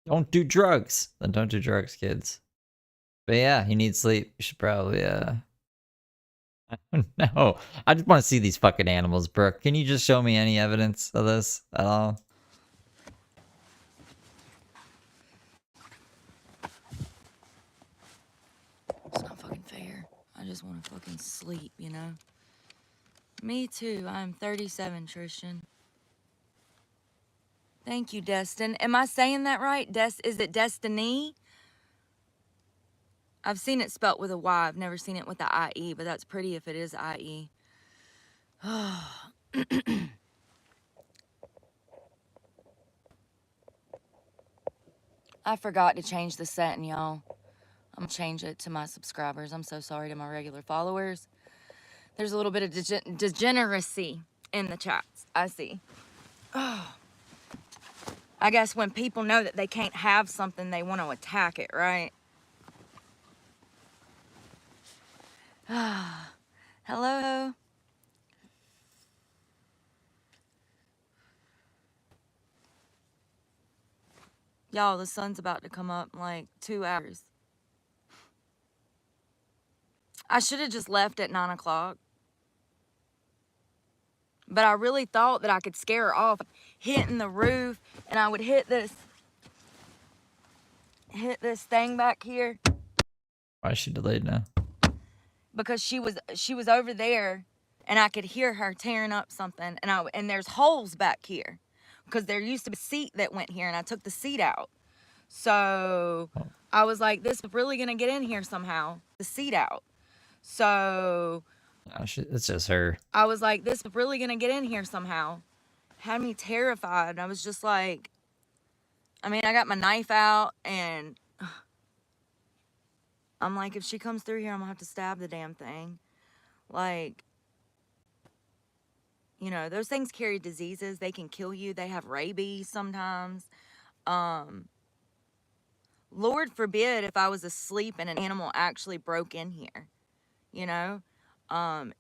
[SPEAKER 1] Don't do drugs. Then don't do drugs, kids. But yeah, you need sleep. You should probably, no. I just want to see these fucking animals, Brooke. Can you just show me any evidence of this at all?
[SPEAKER 7] It's not fucking fair. I just want to fucking sleep, you know? Me too. I'm 37, Tristan. Thank you, Destin. Am I saying that right? Is it Destiny? I've seen it spelt with a Y. I've never seen it with the IE, but that's pretty if it is IE. I forgot to change the setting, y'all. I'm gonna change it to my subscribers. I'm so sorry to my regular followers. There's a little bit of degeneracy in the chats. I see. I guess when people know that they can't have something, they want to attack it, right? Hello. Y'all, the sun's about to come up in like 2 hours. I should have just left at 9 o'clock. But I really thought that I could scare her off hitting the roof, and I would hit this thing back here
[SPEAKER 1] Why is she delayed now?
[SPEAKER 7] because she was over there, and I could hear her tearing up something, and there's holes back here because there used to be a seat that went here, and I took the seat out. So I was like, this is really gonna get in here somehow. The seat out. So
[SPEAKER 1] It's just her.
[SPEAKER 7] I was like, this is really gonna get in here somehow. Had me terrified. I was just like, I mean, I got my knife out, and I'm like, if she comes through here, I'm gonna have to stab the damn thing. Like, you know, those things carry diseases. They can kill you. They have rabies sometimes. Lord forbid if I was asleep and an animal actually broke in here, you know?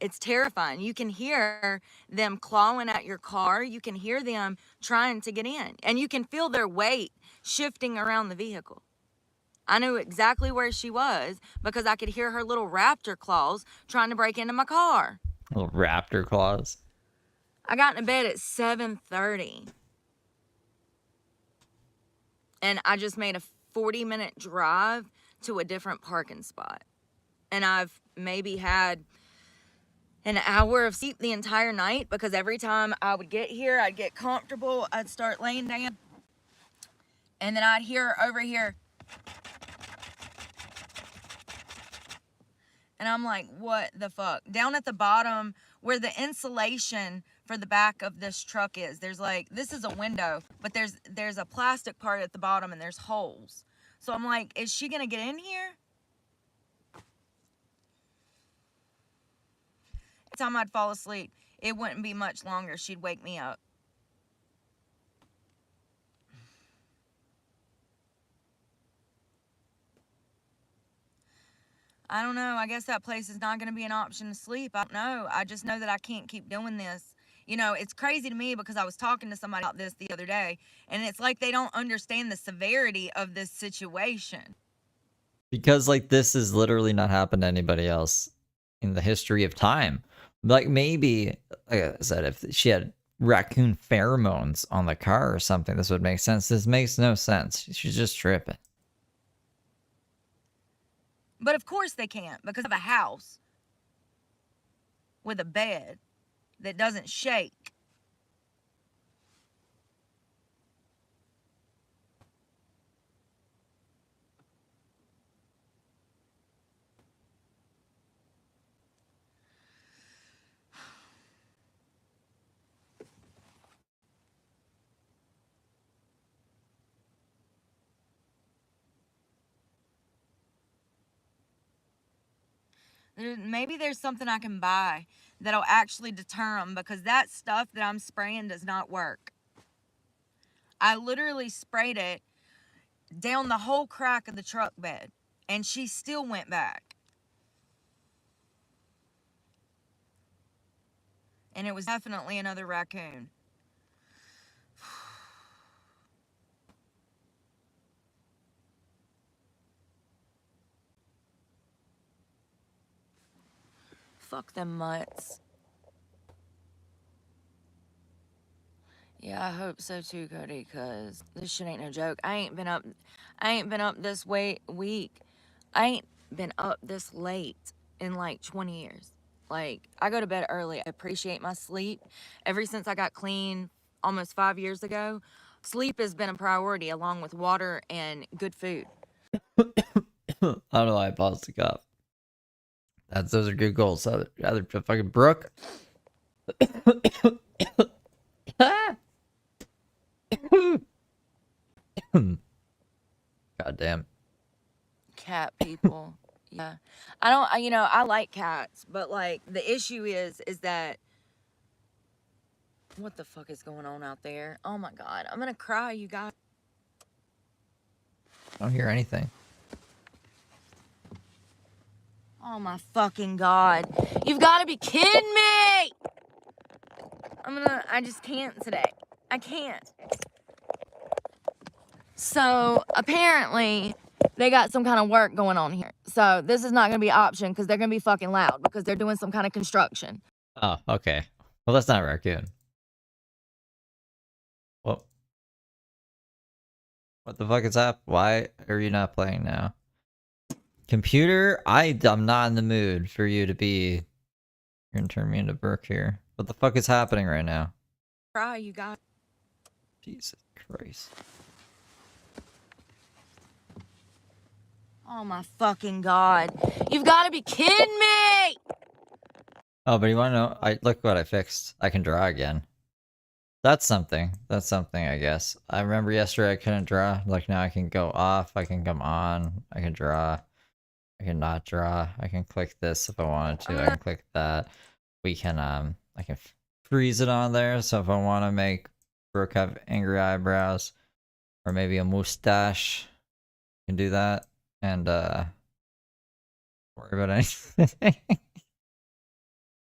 [SPEAKER 7] It's terrifying. You can hear them clawing at your car. You can hear them trying to get in, and you can feel their weight shifting around the vehicle. I knew exactly where she was because I could hear her little raptor claws trying to break into my car.
[SPEAKER 1] Little raptor claws.
[SPEAKER 7] I got into bed at 7:30, and I just made a 40-minute drive to a different parking spot. And I've maybe had an hour of sleep the entire night because every time I would get here, I'd get comfortable, I'd start laying down, and then I'd hear her over here. And I'm like, what the fuck? Down at the bottom where the insulation for the back of this truck is, there's like, this is a window, but there's a plastic part at the bottom and there's holes. So I'm like, is she gonna get in here? Every time I'd fall asleep, it wouldn't be much longer. She'd wake me up. I don't know. I guess that place is not going to be an option to sleep. I don't know. I just know that I can't keep doing this. You know, it's crazy to me because I was talking to somebody about this the other day, and it's like they don't understand the severity of this situation.
[SPEAKER 1] Because, like, this has literally not happened to anybody else in the history of time. Like, maybe, like I said, if she had raccoon pheromones on the car or something, this would make sense. This makes no sense. She's just tripping.
[SPEAKER 7] But of course they can't because of a house with a bed that doesn't shake. Maybe there's something I can buy that'll actually deter them, because that stuff that I'm spraying does not work. I literally sprayed it down the whole crack of the truck bed, and she still went back. And it was definitely another raccoon. Fuck them mutts. Yeah, I hope so too, Cody, cause this shit ain't no joke. I ain't been up this week. I ain't been up this late in like 20 years. Like, I go to bed early. I appreciate my sleep. Ever since I got clean almost 5 years ago, sleep has been a priority along with water and good food.
[SPEAKER 1] I don't know why I paused the cough. Those are good goals. Other fucking Brooke. God damn.
[SPEAKER 7] Cat people. Yeah. I like cats, but like the issue is that what the fuck is going on out there? Oh my God. I'm gonna cry, you guys.
[SPEAKER 1] I don't hear anything.
[SPEAKER 7] Oh my fucking God. You've got to be kidding me. I just can't today. I can't. So apparently they got some kind of work going on here. So this is not going to be an option because they're going to be fucking loud because they're doing some kind of construction.
[SPEAKER 1] Oh, okay. Well, that's not a raccoon. Well, what the fuck is up? Why are you not playing now? Computer, I'm not in the mood for you to be... You're gonna turn me into Brooke here. What the fuck is happening right now?
[SPEAKER 7] Cry, you guys.
[SPEAKER 1] Jesus Christ.
[SPEAKER 7] Oh my fucking God. You've got to be kidding me.
[SPEAKER 1] Oh, but you wanna know? Look what I fixed. I can draw again. That's something. That's something, I guess. I remember yesterday I couldn't draw. Like, now I can go off, I can come on, I can draw. I can not draw. I can click this if I wanted to. I can click that. We can, I can freeze it on there. So if I want to make Brooke have angry eyebrows or maybe a mustache, I can do that. And, worry about anything.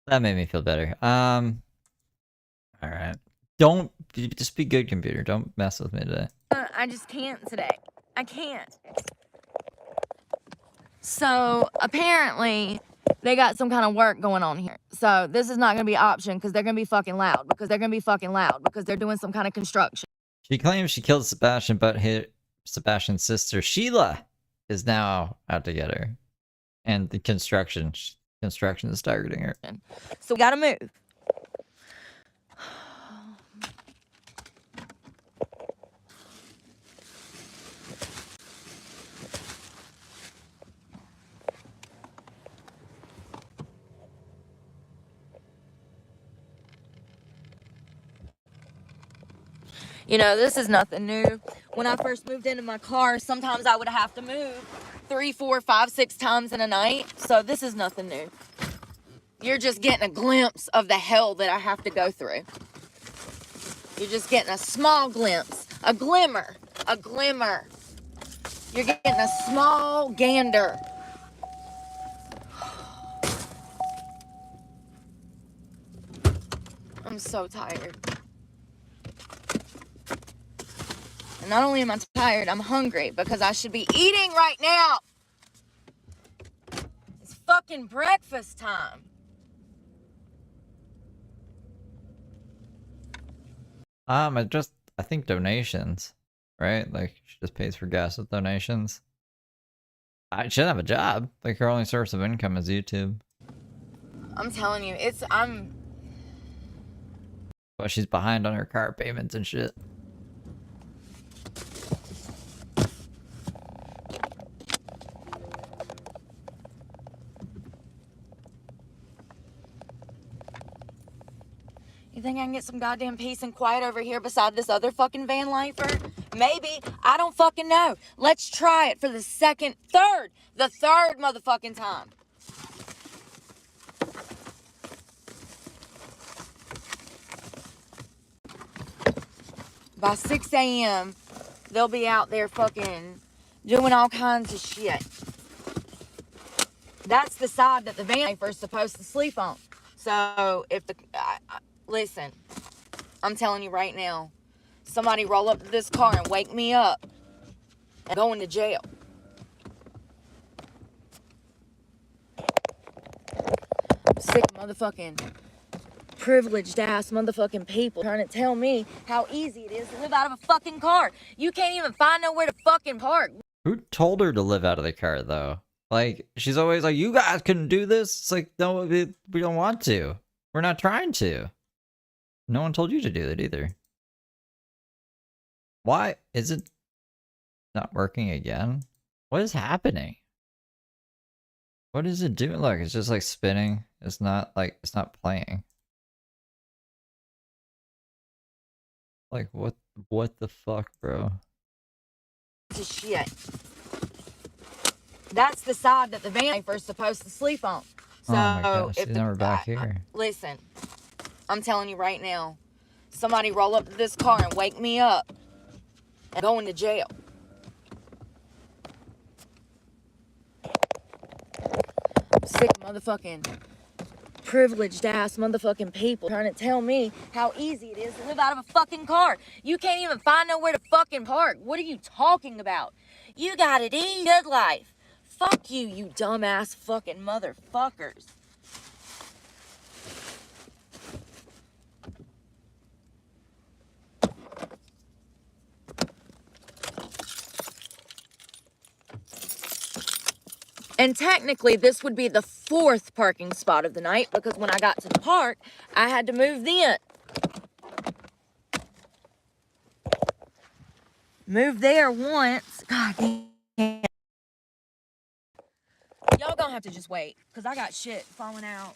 [SPEAKER 1] That made me feel better. Alright. Just be good, computer. Don't mess with me today.
[SPEAKER 7] I just can't today. I can't. So apparently they got some kind of work going on here. So this is not going to be an option because they're going to be fucking loud because they're doing some kind of construction.
[SPEAKER 1] She claims she killed Sebastain, but Sebastian's sister Sheila is now out to get her. And the construction is targeting her.
[SPEAKER 7] So we got to move. You know, this is nothing new. When I first moved into my car, sometimes I would have to move 3, 4, 5, 6 times in a night. So this is nothing new. You're just getting a glimpse of the hell that I have to go through. You're just getting a small glimpse, a glimmer. You're getting a small gander. I'm so tired. And not only am I tired, I'm hungry because I should be eating right now. It's fucking breakfast time.
[SPEAKER 1] I think donations, right? Like, she just pays for gas with donations. I should have a job. Like, her only source of income is YouTube.
[SPEAKER 7] I'm telling you,
[SPEAKER 1] But she's behind on her car payments and shit.
[SPEAKER 7] You think I can get some goddamn peace and quiet over here beside this other fucking van lifer? Maybe. I don't fucking know. Let's try it for the third motherfucking time. By 6 a.m., they'll be out there fucking doing all kinds of shit. That's the side that the van is supposed to sleep on. So if the listen, I'm telling you right now, somebody roll up to this car and wake me up and going to jail. Sick motherfucking privileged ass motherfucking people trying to tell me how easy it is to live out of a fucking car. You can't even find nowhere to fucking park.
[SPEAKER 1] Who told her to live out of the car, though? Like, she's always like, you guys couldn't do this. It's like, no, we don't want to. We're not trying to. No one told you to do it either. Why is it not working again? What is happening? What is it doing? Look, it's just like spinning. It's not like, it's not playing. Like, what the fuck, bro?
[SPEAKER 7] Shit. That's the side that the van is supposed to sleep on. So
[SPEAKER 1] oh my gosh,
[SPEAKER 7] if
[SPEAKER 1] now we're back here.
[SPEAKER 7] Listen, I'm telling you right now, somebody roll up to this car and wake me up and going to jail. Sick motherfucking privileged ass motherfucking people trying to tell me how easy it is to live out of a fucking car. You can't even find nowhere to fucking park. What are you talking about? You got it easy, good life. Fuck you, you dumbass fucking motherfuckers. And technically, this would be the 4th parking spot of the night because when I got to the park, I had to move then. Move there once. God damn. Y'all gonna have to just wait because I got shit falling out.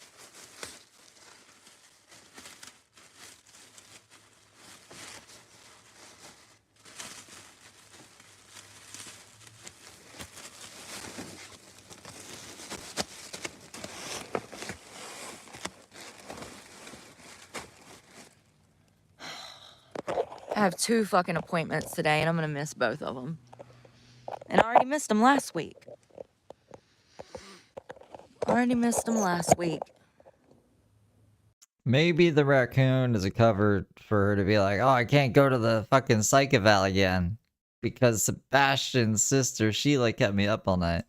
[SPEAKER 7] I have 2 fucking appointments today, and I'm gonna miss both of them. And I already missed them last week.
[SPEAKER 1] Maybe the raccoon is a cover for her to be like, oh, I can't go to the fucking psych eval again because Sebastian's sister Sheila kept me up all night.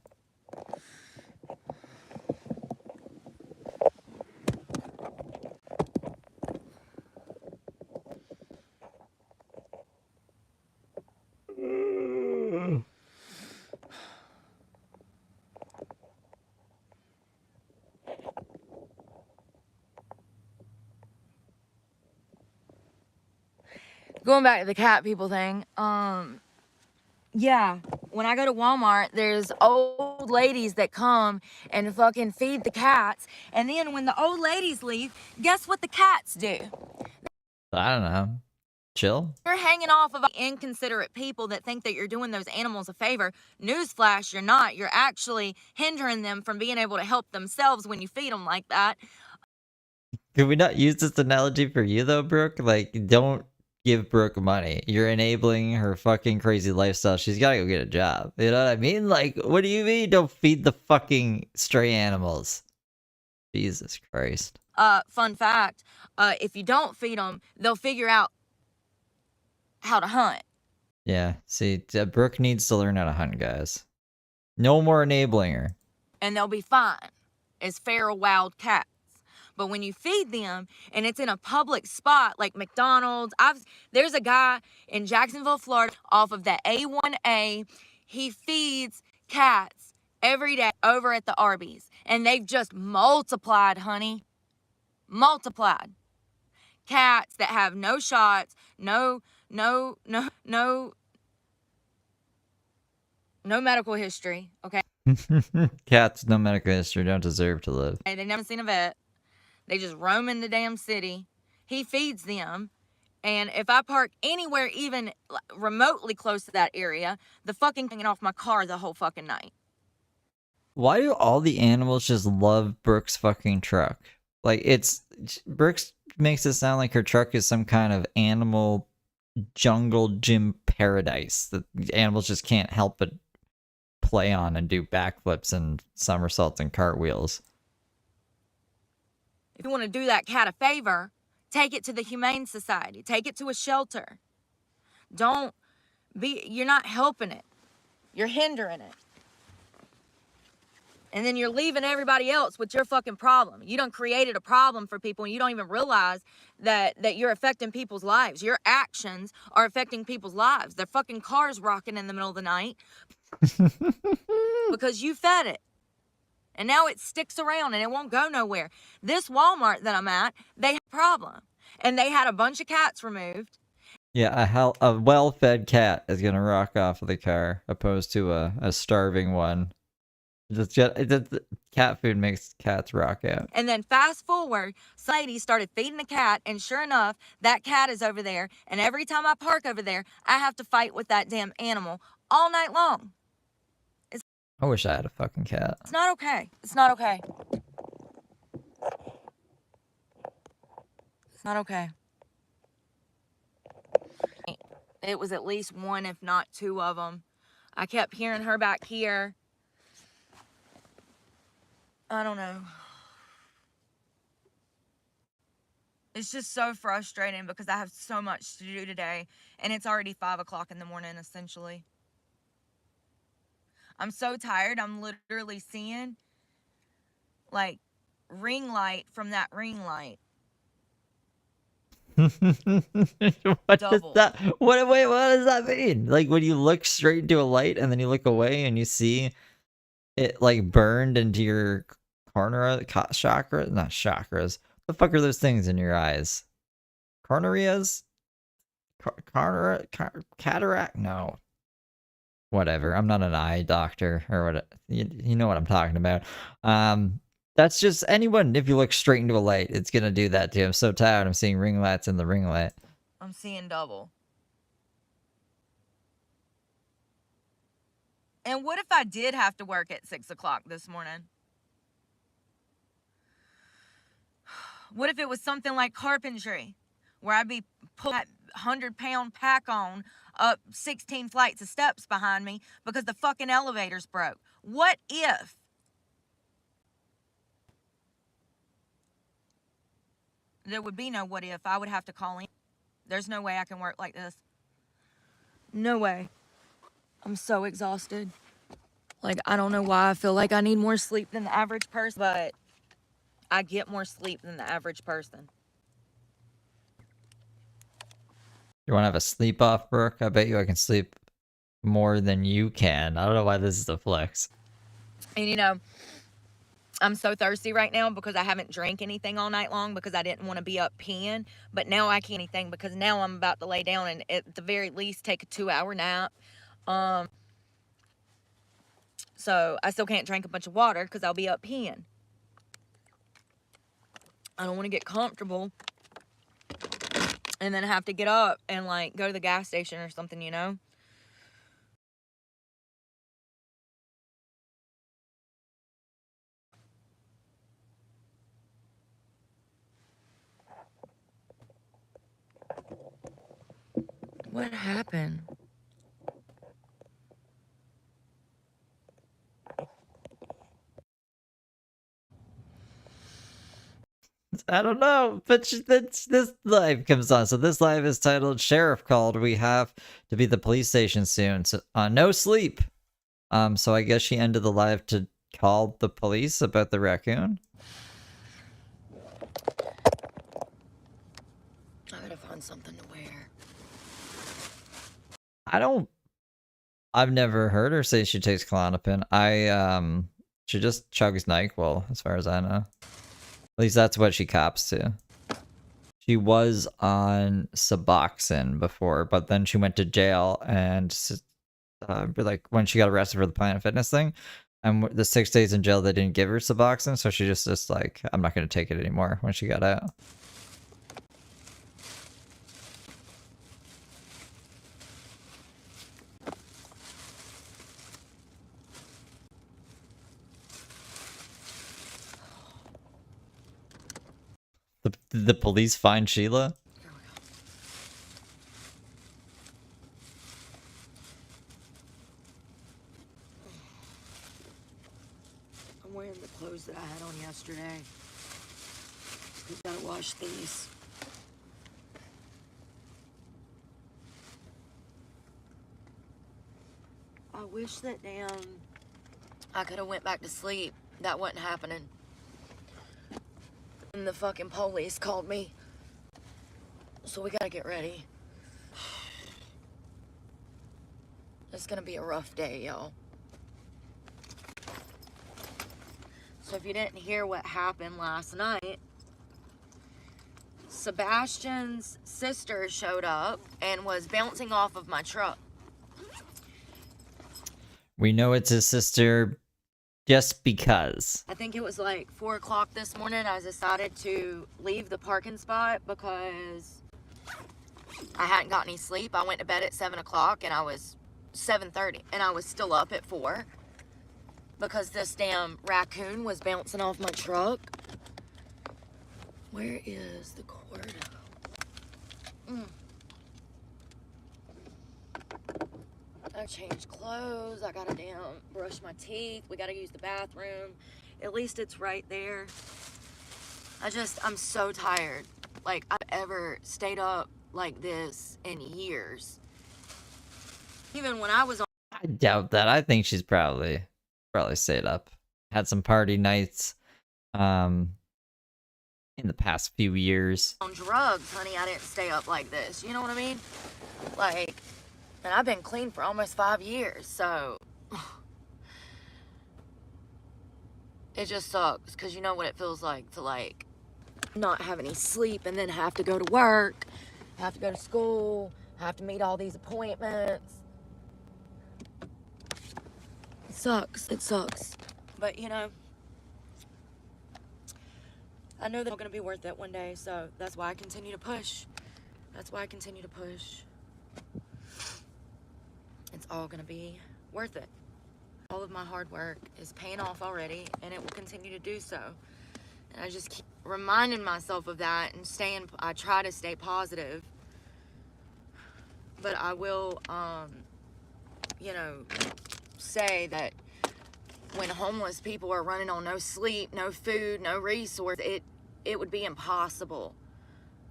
[SPEAKER 7] Going back to the cat people thing, yeah, when I go to Walmart, there's old ladies that come and fucking feed the cats, and then when the old ladies leave, guess what the cats do?
[SPEAKER 1] I don't know. Chill?
[SPEAKER 7] You're hanging off of inconsiderate people that think that you're doing those animals a favor. Newsflash, you're not. You're actually hindering them from being able to help themselves when you feed them like that.
[SPEAKER 1] Could we not use this analogy for you, though, Brooke? Like, don't give Brooke money. You're enabling her fucking crazy lifestyle. She's gotta go get a job. You know what I mean? Like, what do you mean don't feed the fucking stray animals? Jesus Christ.
[SPEAKER 7] Fun fact, if you don't feed them, they'll figure out how to hunt.
[SPEAKER 1] Yeah, see, Brooke needs to learn how to hunt, guys. No more enabling her.
[SPEAKER 7] And they'll be fine as feral wild cats. But when you feed them and it's in a public spot like McDonald's, there's a guy in Jacksonville, Florida, off of the A1A. He feeds cats every day over at the Arby's. And they've just multiplied, honey. Multiplied. Cats that have no shots, no medical history, okay?
[SPEAKER 1] Cats, no medical history, don't deserve to live.
[SPEAKER 7] They've never seen a vet. They just roam in the damn city. He feeds them. And if I park anywhere even remotely close to that area, the fucking thing off my car the whole fucking night.
[SPEAKER 1] Why do all the animals just love Brooke's fucking truck? Like, Brooke's makes it sound like her truck is some kind of animal jungle gym paradise that animals just can't help but play on and do backflips and somersaults and cartwheels.
[SPEAKER 7] If you want to do that cat a favor, take it to the Humane Society. Take it to a shelter. You're not helping it. You're hindering it. And then you're leaving everybody else with your fucking problem. You done created a problem for people and you don't even realize that you're affecting people's lives. Your actions are affecting people's lives. Their fucking car's rocking in the middle of the night because you fed it. And now it sticks around and it won't go nowhere. This Walmart that I'm at, they had a problem. And they had a bunch of cats removed.
[SPEAKER 1] Yeah, a well-fed cat is gonna rock off of the car, opposed to a starving one. Cat food makes cats rock out.
[SPEAKER 7] And then fast forward, Sadie started feeding the cat, and sure enough, that cat is over there. And every time I park over there, I have to fight with that damn animal all night long.
[SPEAKER 1] I wish I had a fucking cat.
[SPEAKER 7] It's not okay. It's not okay. It's not okay. It was at least one, if not two of them. I kept hearing her back here. I don't know. It's just so frustrating because I have so much to do today, and it's already 5 o'clock in the morning, essentially. I'm so tired. I'm literally seeing, like, ring light from that ring light.
[SPEAKER 1] What
[SPEAKER 7] Double.
[SPEAKER 1] is that? What does that mean? Like, when you look straight into a light and then you look away and you see it, like, burned into your chakra? Not chakras. The fuck are those things in your eyes? Corneas? Cataract? No. Whatever. I'm not an eye doctor or what. You know what I'm talking about. That's just anyone. If you look straight into a light, it's gonna do that to you. I'm so tired. I'm seeing ring lights in the ring light.
[SPEAKER 7] I'm seeing double. And what if I did have to work at 6 o'clock this morning? What if it was something like carpentry, where I'd be pulling that 100-pound pack on up 16 flights of steps behind me because the fucking elevator's broke? What if? There would be no what if. I would have to call in. There's no way I can work like this. No way. I'm so exhausted. Like, I don't know why I feel like I need more sleep than the average person, but I get more sleep than the average person.
[SPEAKER 1] You want to have a sleep off, Brooke? I bet you I can sleep more than you can. I don't know why this is a flex.
[SPEAKER 7] And you know, I'm so thirsty right now because I haven't drank anything all night long because I didn't want to be up peeing. But now I can't anything because now I'm about to lay down and at the very least take a 2-hour nap. So I still can't drink a bunch of water because I'll be up peeing. I don't want to get comfortable and then have to get up and like go to the gas station or something, you know? What happened?
[SPEAKER 1] I don't know, but this live comes on. So this live is titled "Sheriff Called. We have to be at the police station soon. So no sleep. So I guess she ended the live to call the police about the raccoon.
[SPEAKER 7] I gotta find something to wear.
[SPEAKER 1] I've never heard her say she takes Klonopin. She just chugs NyQuil, as far as I know. At least that's what she cops to. She was on Sebastain before, but then she went to jail and like when she got arrested for the Planet Fitness thing, and the 6 days in jail they didn't give her Sebastain, so she just like, I'm not gonna take it anymore when she got out. The police find Sheila?
[SPEAKER 7] yesterday. We gotta wash these. I wish that damn I could have went back to sleep. That wasn't happening. And the fucking police called me. So we gotta get ready. It's gonna be a rough day, y'all. So if you didn't hear what happened last night, Sebastian's sister showed up and was bouncing off of my truck.
[SPEAKER 1] We know it's his sister just because.
[SPEAKER 7] I think it was like 4 o'clock this morning. I decided to leave the parking spot because I hadn't got any sleep. I went to bed at 7 o'clock and I was 7:30 and I was still up at 4 because this damn raccoon was bouncing off my truck. Where is the cord? I changed clothes. I gotta damn brush my teeth. We gotta use the bathroom. At least it's right there. I'm so tired. Like, I've ever stayed up like this in years. Even when I was on.
[SPEAKER 1] I doubt that. I think she's probably stayed up. Had some party nights in the past few years.
[SPEAKER 7] On drugs, honey, I didn't stay up like this. You know what I mean? Like, and I've been clean for almost 5 years, so it just sucks because you know what it feels like to like not have any sleep and then have to go to work, have to go to school, have to meet all these appointments. It sucks. But you know, I know that it's going to be worth it one day, so that's why I continue to push. It's all going to be worth it. All of my hard work is paying off already, and it will continue to do so. And I just keep reminding myself of that and I try to stay positive. But I will, you know, say that when homeless people are running on no sleep, no food, no resource, it would be impossible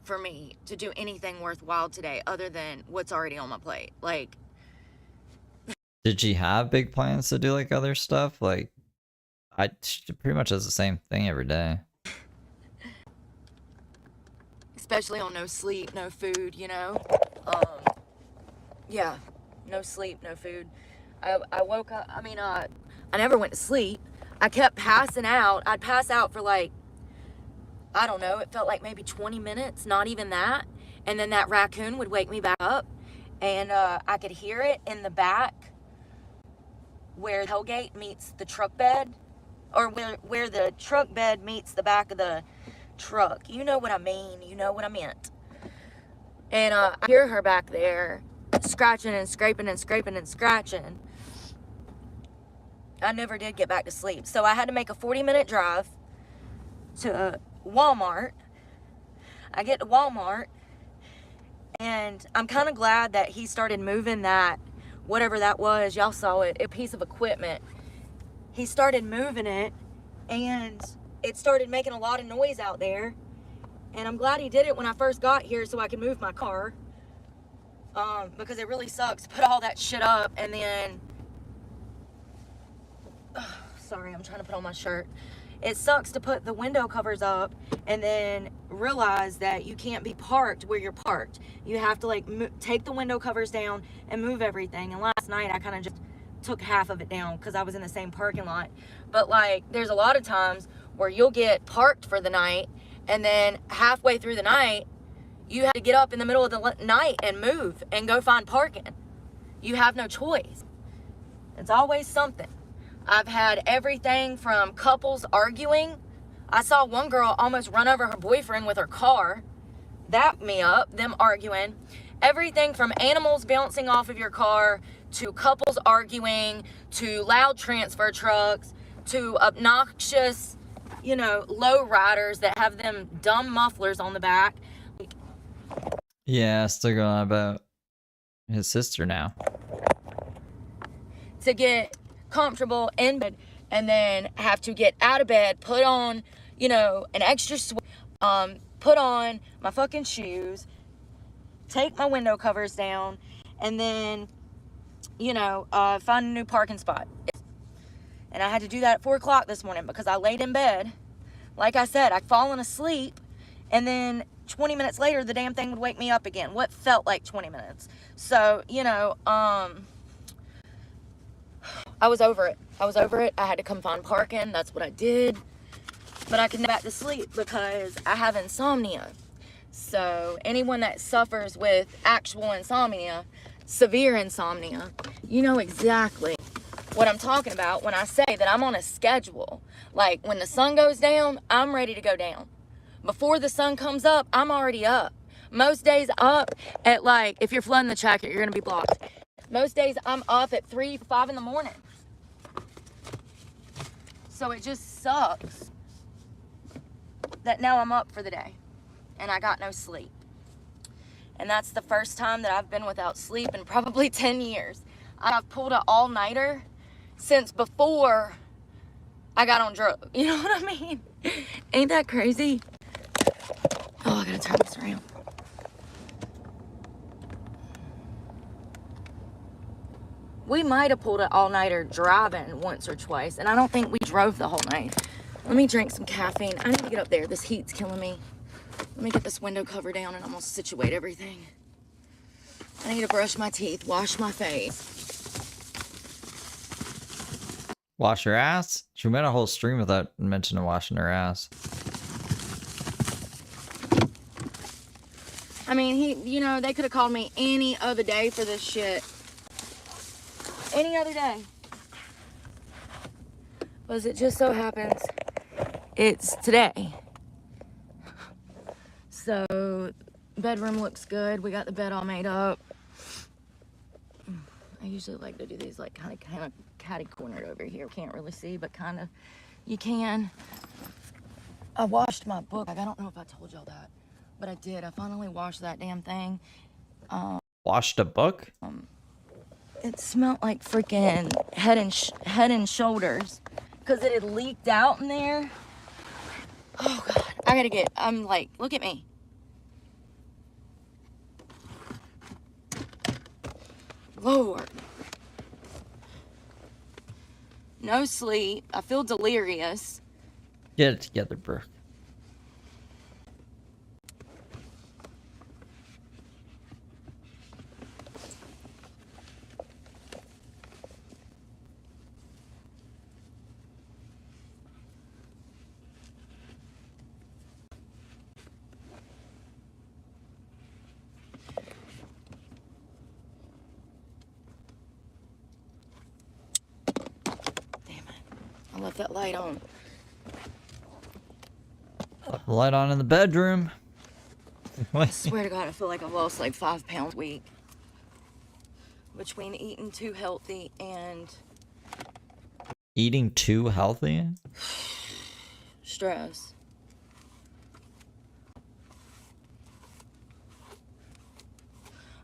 [SPEAKER 7] for me to do anything worthwhile today other than what's already on my plate. Like,
[SPEAKER 1] Did she have big plans to do like other stuff? Like, she pretty much does the same thing every day.
[SPEAKER 7] especially on no sleep, no food, you know? Yeah, no sleep, no food. I woke up, I never went to sleep. I kept passing out. I'd pass out for like, I don't know, it felt like maybe 20 minutes, not even that. And then that raccoon would wake me back up, and I could hear it in the back where the tailgate meets the truck bed, or where the truck bed meets the back of the truck. You know what I mean. You know what I meant. And I hear her back there scratching and scraping and scraping and scratching. I never did get back to sleep. So I had to make a 40-minute drive to Walmart. I get to Walmart, and I'm kind of glad that he started moving that, whatever that was, y'all saw it, a piece of equipment. He started moving it, and it started making a lot of noise out there. And I'm glad he did it when I first got here so I could move my car. Because it really sucks to put all that shit up and then... sorry, I'm trying to put on my shirt. It sucks to put the window covers up and then realize that you can't be parked where you're parked. You have to like take the window covers down and move everything. And last night I kind of just took half of it down because I was in the same parking lot. But like, there's a lot of times where you'll get parked for the night, and then halfway through the night you have to get up in the middle of the night and move and go find parking. You have no choice. It's always something. I've had everything from couples arguing. I saw one girl almost run over her boyfriend with her car. That me up, them arguing. Everything from animals bouncing off of your car, to couples arguing, to loud transfer trucks, to obnoxious, you know, low riders that have them dumb mufflers on the back.
[SPEAKER 1] Yeah, still going on about his sister now.
[SPEAKER 7] To get comfortable in bed and then have to get out of bed, put on, you know, an extra put on my fucking shoes, take my window covers down, and then, you know, find a new parking spot. And I had to do that at 4 o'clock this morning because I laid in bed. Like I said, I'd fallen asleep, and then 20 minutes later, the damn thing would wake me up again. What felt like 20 minutes. So, you know, I was over it. I was over it. I had to come find parking. That's what I did. But I could get back to sleep because I have insomnia. So anyone that suffers with actual insomnia, severe insomnia, you know exactly what I'm talking about when I say that I'm on a schedule. Like, when the sun goes down, I'm ready to go down. Before the sun comes up, I'm already up. Most days up at, like, if you're flooding the chat, you're going to be blocked. Most days I'm up at 3, 5 in the morning. So it just sucks that now I'm up for the day and I got no sleep. And that's the first time that I've been without sleep in probably 10 years. I've pulled an all-nighter since before I got on drugs. You know what I mean? Ain't that crazy? Oh, I gotta turn this around. We might have pulled an all-nighter driving once or twice, and I don't think we drove the whole night. Let me drink some caffeine. I need to get up there. This heat's killing me. Let me get this window cover down and I'm gonna situate everything. I need to brush my teeth, wash my face.
[SPEAKER 1] Wash your ass? She went a whole stream without mentioning washing her ass.
[SPEAKER 7] I mean, you know, they could have called me any other day for this shit. Any other day. But it just so happens it's today. So, bedroom looks good. We got the bed all made up. I usually like to do these like kind of catty cornered over here. Can't really see, but kind of you can. I washed my book. I don't know if I told y'all that, but I did. I finally washed that damn thing.
[SPEAKER 1] Washed a book?
[SPEAKER 7] It smelled like freaking head and shoulders because it had leaked out in there. Oh God, I'm like, look at me. Lord. No sleep. I feel delirious.
[SPEAKER 1] Get it together, Brooke.
[SPEAKER 7] I left that light on.
[SPEAKER 1] Left the light on in the bedroom.
[SPEAKER 7] I swear to God, I feel like I've lost like 5 pounds a week. Between eating too healthy and...
[SPEAKER 1] Eating too healthy?
[SPEAKER 7] stress.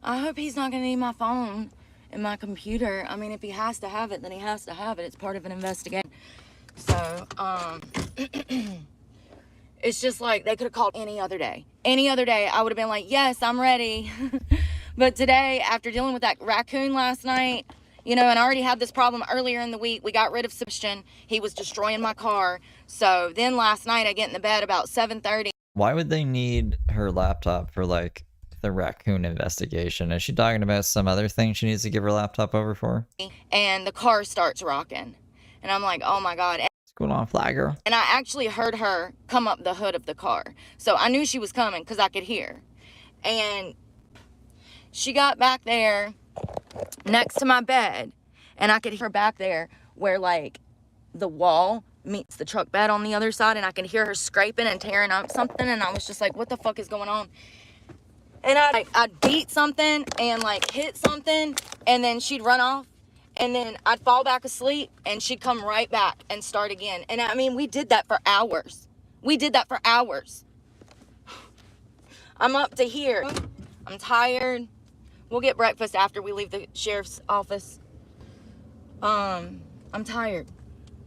[SPEAKER 7] I hope he's not going to need my phone and my computer. I mean, if he has to have it, then he has to have it. It's part of an investigation. So, it's just like they could have called any other day. Any other day, I would have been like, yes, I'm ready. But today, after dealing with that raccoon last night, you know, and I already had this problem earlier in the week. We got rid of Sebastain. He was destroying my car. So then last night, I get in the bed about 7:30.
[SPEAKER 1] Why would they need her laptop for, like, the raccoon investigation? Is she talking about some other thing she needs to give her laptop over for?
[SPEAKER 7] And the car starts rocking. And I'm like, oh my God.
[SPEAKER 1] What's going on, fly girl?
[SPEAKER 7] And I actually heard her come up the hood of the car. So I knew she was coming because I could hear. And she got back there next to my bed. And I could hear her back there where, like, the wall meets the truck bed on the other side. And I could hear her scraping and tearing up something. And I was just like, what the fuck is going on? And I'd beat something and, like, hit something. And then she'd run off. And then I'd fall back asleep and she'd come right back and start again. And I mean, we did that for hours. We did that for hours. I'm up to here. I'm tired. We'll get breakfast after we leave the sheriff's office. I'm tired.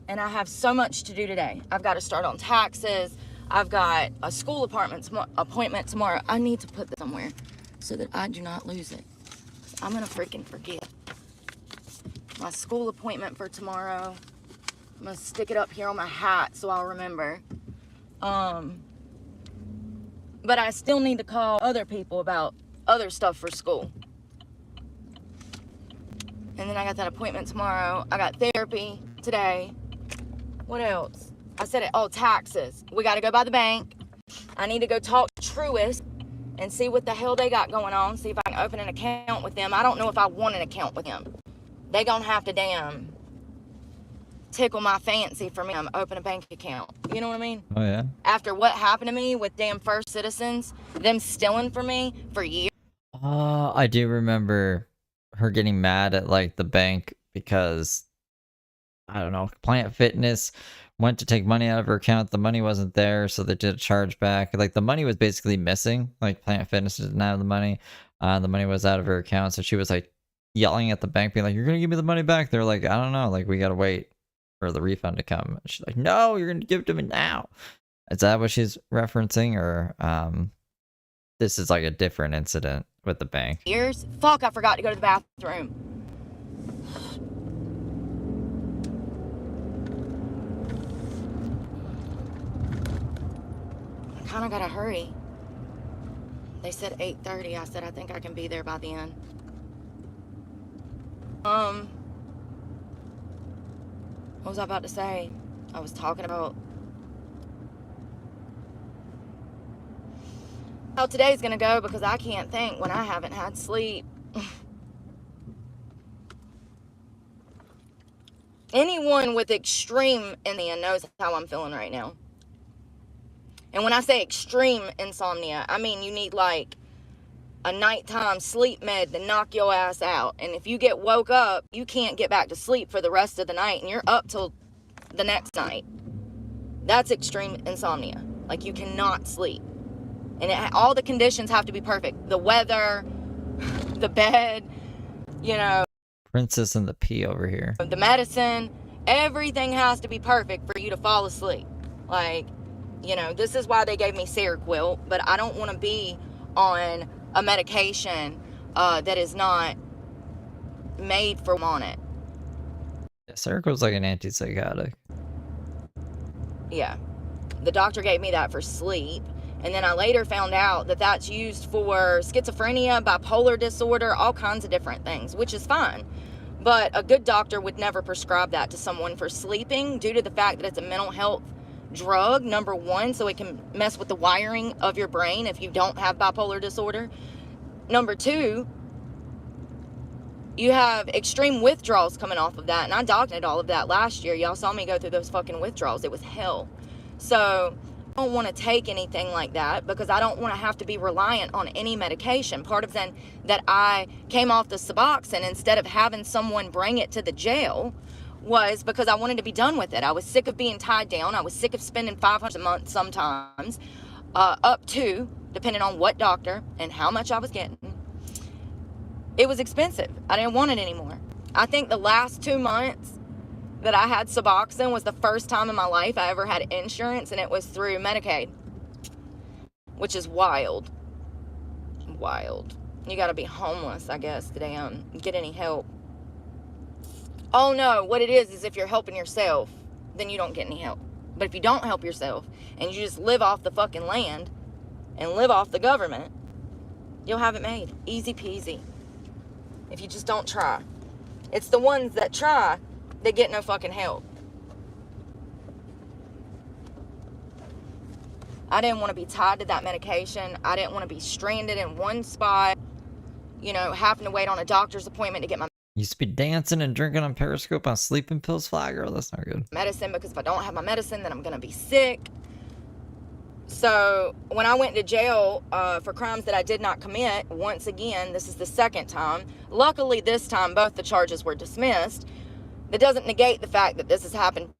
[SPEAKER 7] And I have so much to do today. I've got to start on taxes. I've got a school appointment tomorrow. I need to put this somewhere so that I do not lose it. I'm going to freaking forget. My school appointment for tomorrow. I'm going to stick it up here on my hat so I'll remember. But I still need to call other people about other stuff for school. And then I got that appointment tomorrow. I got therapy today. What else? I said it. Oh, taxes. We got to go by the bank. I need to go talk to Truist and see what the hell they got going on. See if I can open an account with them. I don't know if I want an account with them. They gonna have to damn tickle my fancy for me to open a bank account. You know what I mean?
[SPEAKER 1] Oh, yeah.
[SPEAKER 7] After what happened to me with damn First Citizens, them stealing from me for years.
[SPEAKER 1] I do remember her getting mad at, like, the bank because, I don't know, Planet Fitness went to take money out of her account. The money wasn't there, so they did a chargeback. Like, the money was basically missing. Like, Planet Fitness didn't have the money. The money was out of her account, so she was, like, yelling at the bank, being like, "You're gonna give me the money back." They're like, "I don't know. Like, we gotta wait for the refund to come." And she's like, "No, you're gonna give it to me now." Is that what she's referencing, or this is like a different incident with the bank?
[SPEAKER 7] Years? Fuck, I forgot to go to the bathroom. I kinda gotta hurry. They said 8:30. I said I think I can be there by the end. What was I about to say? I was talking about how today's gonna go because I can't think when I haven't had sleep. Anyone with extreme insomnia knows how I'm feeling right now. And when I say extreme insomnia, I mean you need like a nighttime sleep med to knock your ass out. And if you get woke up, you can't get back to sleep for the rest of the night and you're up till the next night. That's extreme insomnia. Like, you cannot sleep. And all the conditions have to be perfect. The weather, the bed, you know.
[SPEAKER 1] Princess and the P over here.
[SPEAKER 7] The medicine, everything has to be perfect for you to fall asleep. Like, you know, this is why they gave me Seroquel, but I don't want to be on a medication that is not made for on it.
[SPEAKER 1] Yeah, Seroquel's like an antipsychotic.
[SPEAKER 7] Yeah. The doctor gave me that for sleep. And then I later found out that that's used for schizophrenia, bipolar disorder, all kinds of different things, which is fine. But a good doctor would never prescribe that to someone for sleeping due to the fact that it's a mental health drug, number one, so it can mess with the wiring of your brain if you don't have bipolar disorder. Number two, you have extreme withdrawals coming off of that, and I documented all of that last year. Y'all saw me go through those fucking withdrawals. It was hell. So I don't want to take anything like that because I don't want to have to be reliant on any medication. Part of then that I came off the Sebastain instead of having someone bring it to the jail was because I wanted to be done with it. I was sick of being tied down. I was sick of spending $500 a month sometimes, up to, depending on what doctor and how much I was getting. It was expensive. I didn't want it anymore. I think the last 2 months that I had Sebastain was the first time in my life I ever had insurance, and it was through Medicaid, which is wild. Wild. You gotta be homeless, I guess, to get any help. Oh no, what it is if you're helping yourself, then you don't get any help. But if you don't help yourself and you just live off the fucking land and live off the government, you'll have it made. Easy peasy. If you just don't try. It's the ones that try that get no fucking help. I didn't want to be tied to that medication. I didn't want to be stranded in one spot, you know, having to wait on a doctor's appointment to get my
[SPEAKER 1] Used to be dancing and drinking on Periscope on sleeping pills. Fly girl, that's not good.
[SPEAKER 7] medicine, because if I don't have my medicine, then I'm going to be sick. So when I went to jail for crimes that I did not commit, once again, this is the second time. Luckily, this time, both the charges were dismissed. That doesn't negate the fact that this has happened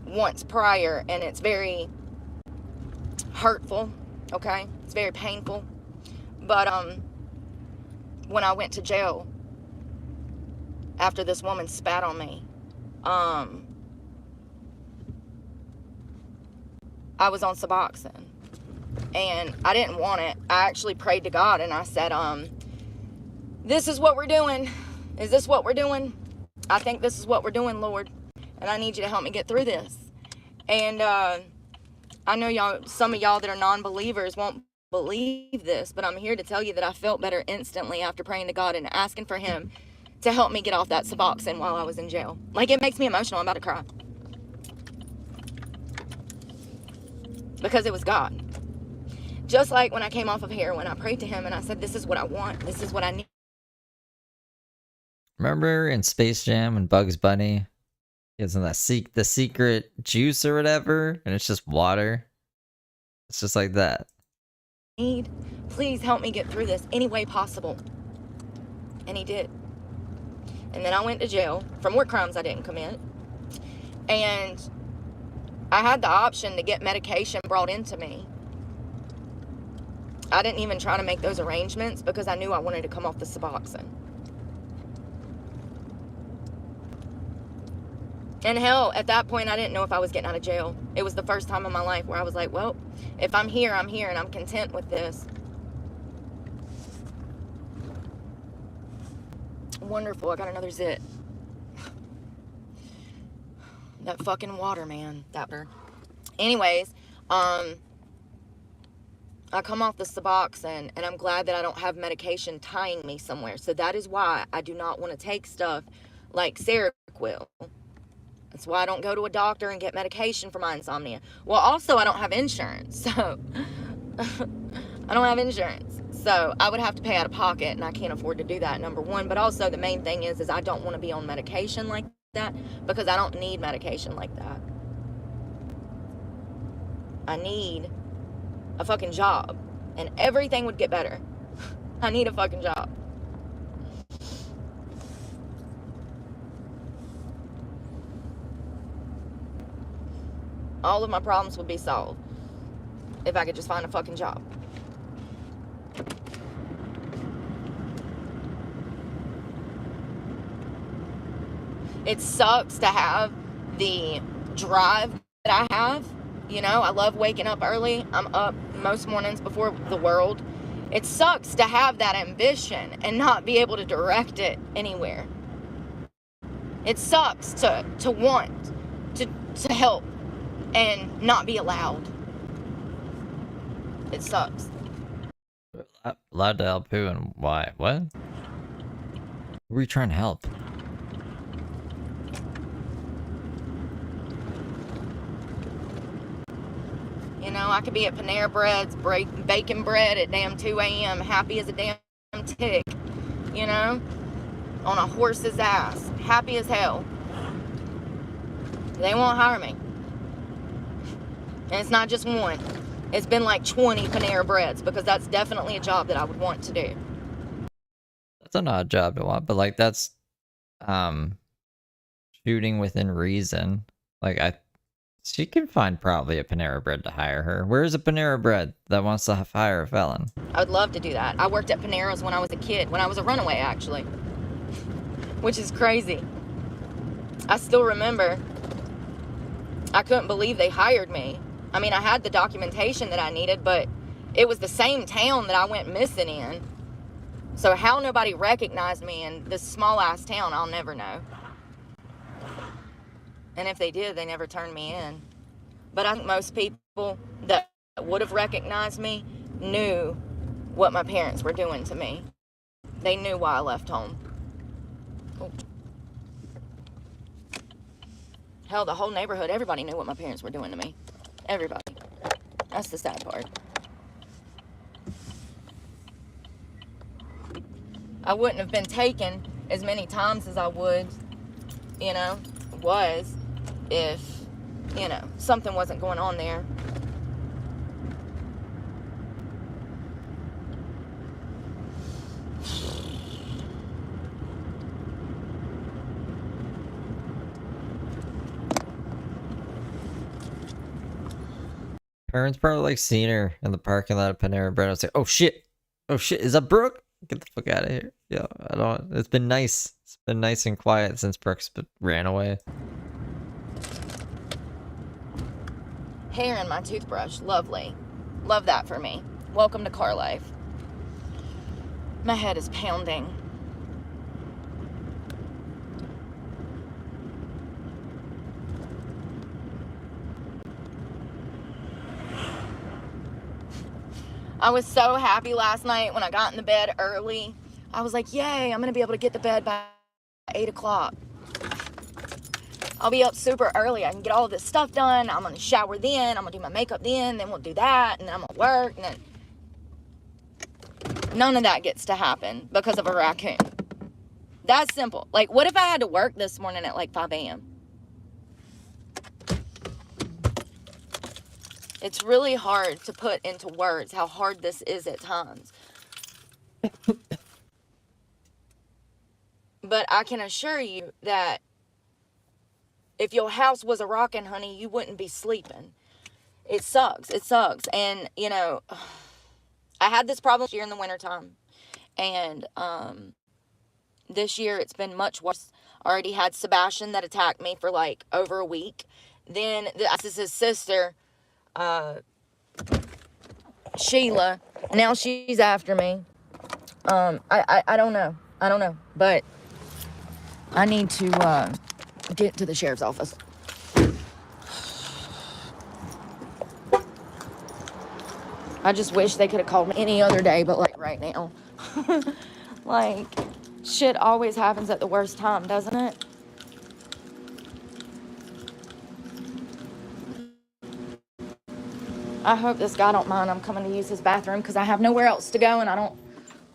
[SPEAKER 7] once prior, and it's very hurtful, okay? It's very painful. But when I went to jail, after this woman spat on me, I was on Sebastain. And I didn't want it. I actually prayed to God and I said, this is what we're doing. Is this what we're doing? I think this is what we're doing, Lord. And I need you to help me get through this. And I know y'all, some of y'all that are non-believers won't believe this, but I'm here to tell you that I felt better instantly after praying to God and asking for him to help me get off that Sebastain while I was in jail. Like, it makes me emotional. I'm about to cry. Because it was God. Just like when I came off of heroin, I prayed to him and I said, this is what I want. This is what I need.
[SPEAKER 1] Remember in Space Jam and Bugs Bunny? Isn't that the secret juice or whatever? And it's just water. It's just like that.
[SPEAKER 7] Please help me get through this any way possible. And he did. And then I went to jail for more crimes I didn't commit. And I had the option to get medication brought into me. I didn't even try to make those arrangements because I knew I wanted to come off the Sebastain. And hell, at that point, I didn't know if I was getting out of jail. It was the first time in my life where I was like, well, if I'm here, I'm here, and I'm content with this. Wonderful, I got another zit. That fucking water, man. Anyways, I come off the Sebastain, and I'm glad that I don't have medication tying me somewhere. So that is why I do not want to take stuff like Seroquel. That's why I don't go to a doctor and get medication for my insomnia. Well, also, I don't have insurance, so I don't have insurance. So I would have to pay out of pocket, and I can't afford to do that, number one. But also, the main thing is I don't want to be on medication like that because I don't need medication like that. I need a fucking job, and everything would get better. I need a fucking job. All of my problems would be solved if I could just find a fucking job. It sucks to have the drive that I have. You know, I love waking up early. I'm up most mornings before the world. It sucks to have that ambition and not be able to direct it anywhere. It sucks to want to help and not be allowed. It sucks.
[SPEAKER 1] Allowed to help who and why? What? Who are you trying to help?
[SPEAKER 7] You know, I could be at Panera Bread's baking bread at damn 2 a.m. happy as a damn tick. You know? On a horse's ass. Happy as hell. They won't hire me. And it's not just one. It's been like 20 Panera Breads because that's definitely a job that I would want to do.
[SPEAKER 1] That's an odd job to want, but like that's shooting within reason. Like she can find probably a Panera Bread to hire her. Where's a Panera Bread that wants to hire a felon?
[SPEAKER 7] I would love to do that. I worked at Panera's when I was a kid, when I was a runaway actually. Which is crazy. I still remember I couldn't believe they hired me. I mean, I had the documentation that I needed, but it was the same town that I went missing in. So how nobody recognized me in this small-ass town, I'll never know. And if they did, they never turned me in. But I think most people that would have recognized me knew what my parents were doing to me. They knew why I left home. Oh. Hell, the whole neighborhood, everybody knew what my parents were doing to me. Everybody. That's the sad part. I wouldn't have been taken as many times as I would, you know, was if, you know, something wasn't going on there.
[SPEAKER 1] Parents probably like seeing her in the parking lot of Panera Bread. I was like, oh shit, is that Brooke? Get the fuck out of here. Yeah, I don't. It's been nice. It's been nice and quiet since Brooks ran away.
[SPEAKER 7] hair in my toothbrush. Lovely. Love that for me. Welcome to car life. My head is pounding. I was so happy last night when I got in the bed early. I was like, yay, I'm going to be able to get to bed by 8 o'clock. I'll be up super early. I can get all of this stuff done. I'm going to shower then. I'm going to do my makeup then we'll do that. And then I'm going to work. And then none of that gets to happen because of a raccoon. That's simple. Like, what if I had to work this morning at like 5 a.m.? It's really hard to put into words how hard this is at times. But I can assure you that if your house was a rockin', honey, you wouldn't be sleeping. It sucks. It sucks. And, you know, I had this problem here in the wintertime. And this year it's been much worse. I already had Sebastain that attacked me for like over a week. Then this is his sister, Sheila. Now she's after me. I don't know. I don't know. But I need to get to the sheriff's office. I just wish they could have called me any other day, but like right now. Like, shit always happens at the worst time, doesn't it? I hope this guy don't mind I'm coming to use his bathroom because I have nowhere else to go and I don't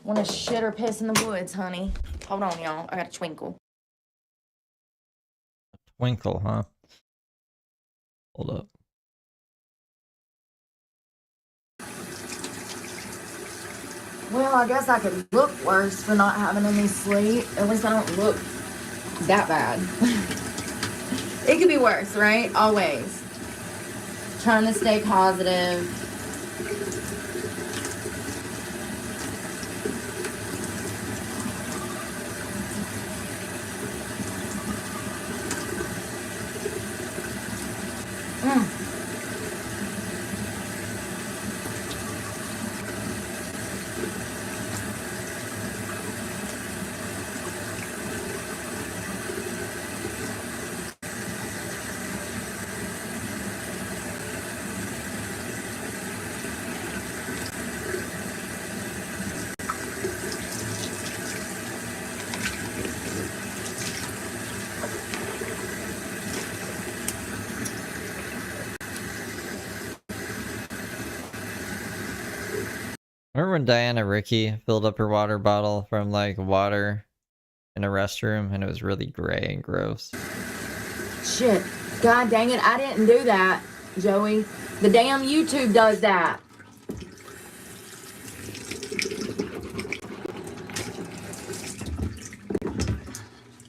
[SPEAKER 7] want to shit or piss in the woods, honey. Hold on, y'all. I got a twinkle.
[SPEAKER 1] Twinkle, huh? Hold up.
[SPEAKER 7] Well, I guess I could look worse for not having any sleep. At least I don't look that bad. It could be worse, right? Always. Trying to stay positive.
[SPEAKER 1] Remember when Diana Ricky filled up her water bottle from like water in a restroom and it was really gray and gross?
[SPEAKER 7] Shit. God dang it. I didn't do that, Joey. The damn YouTube does that.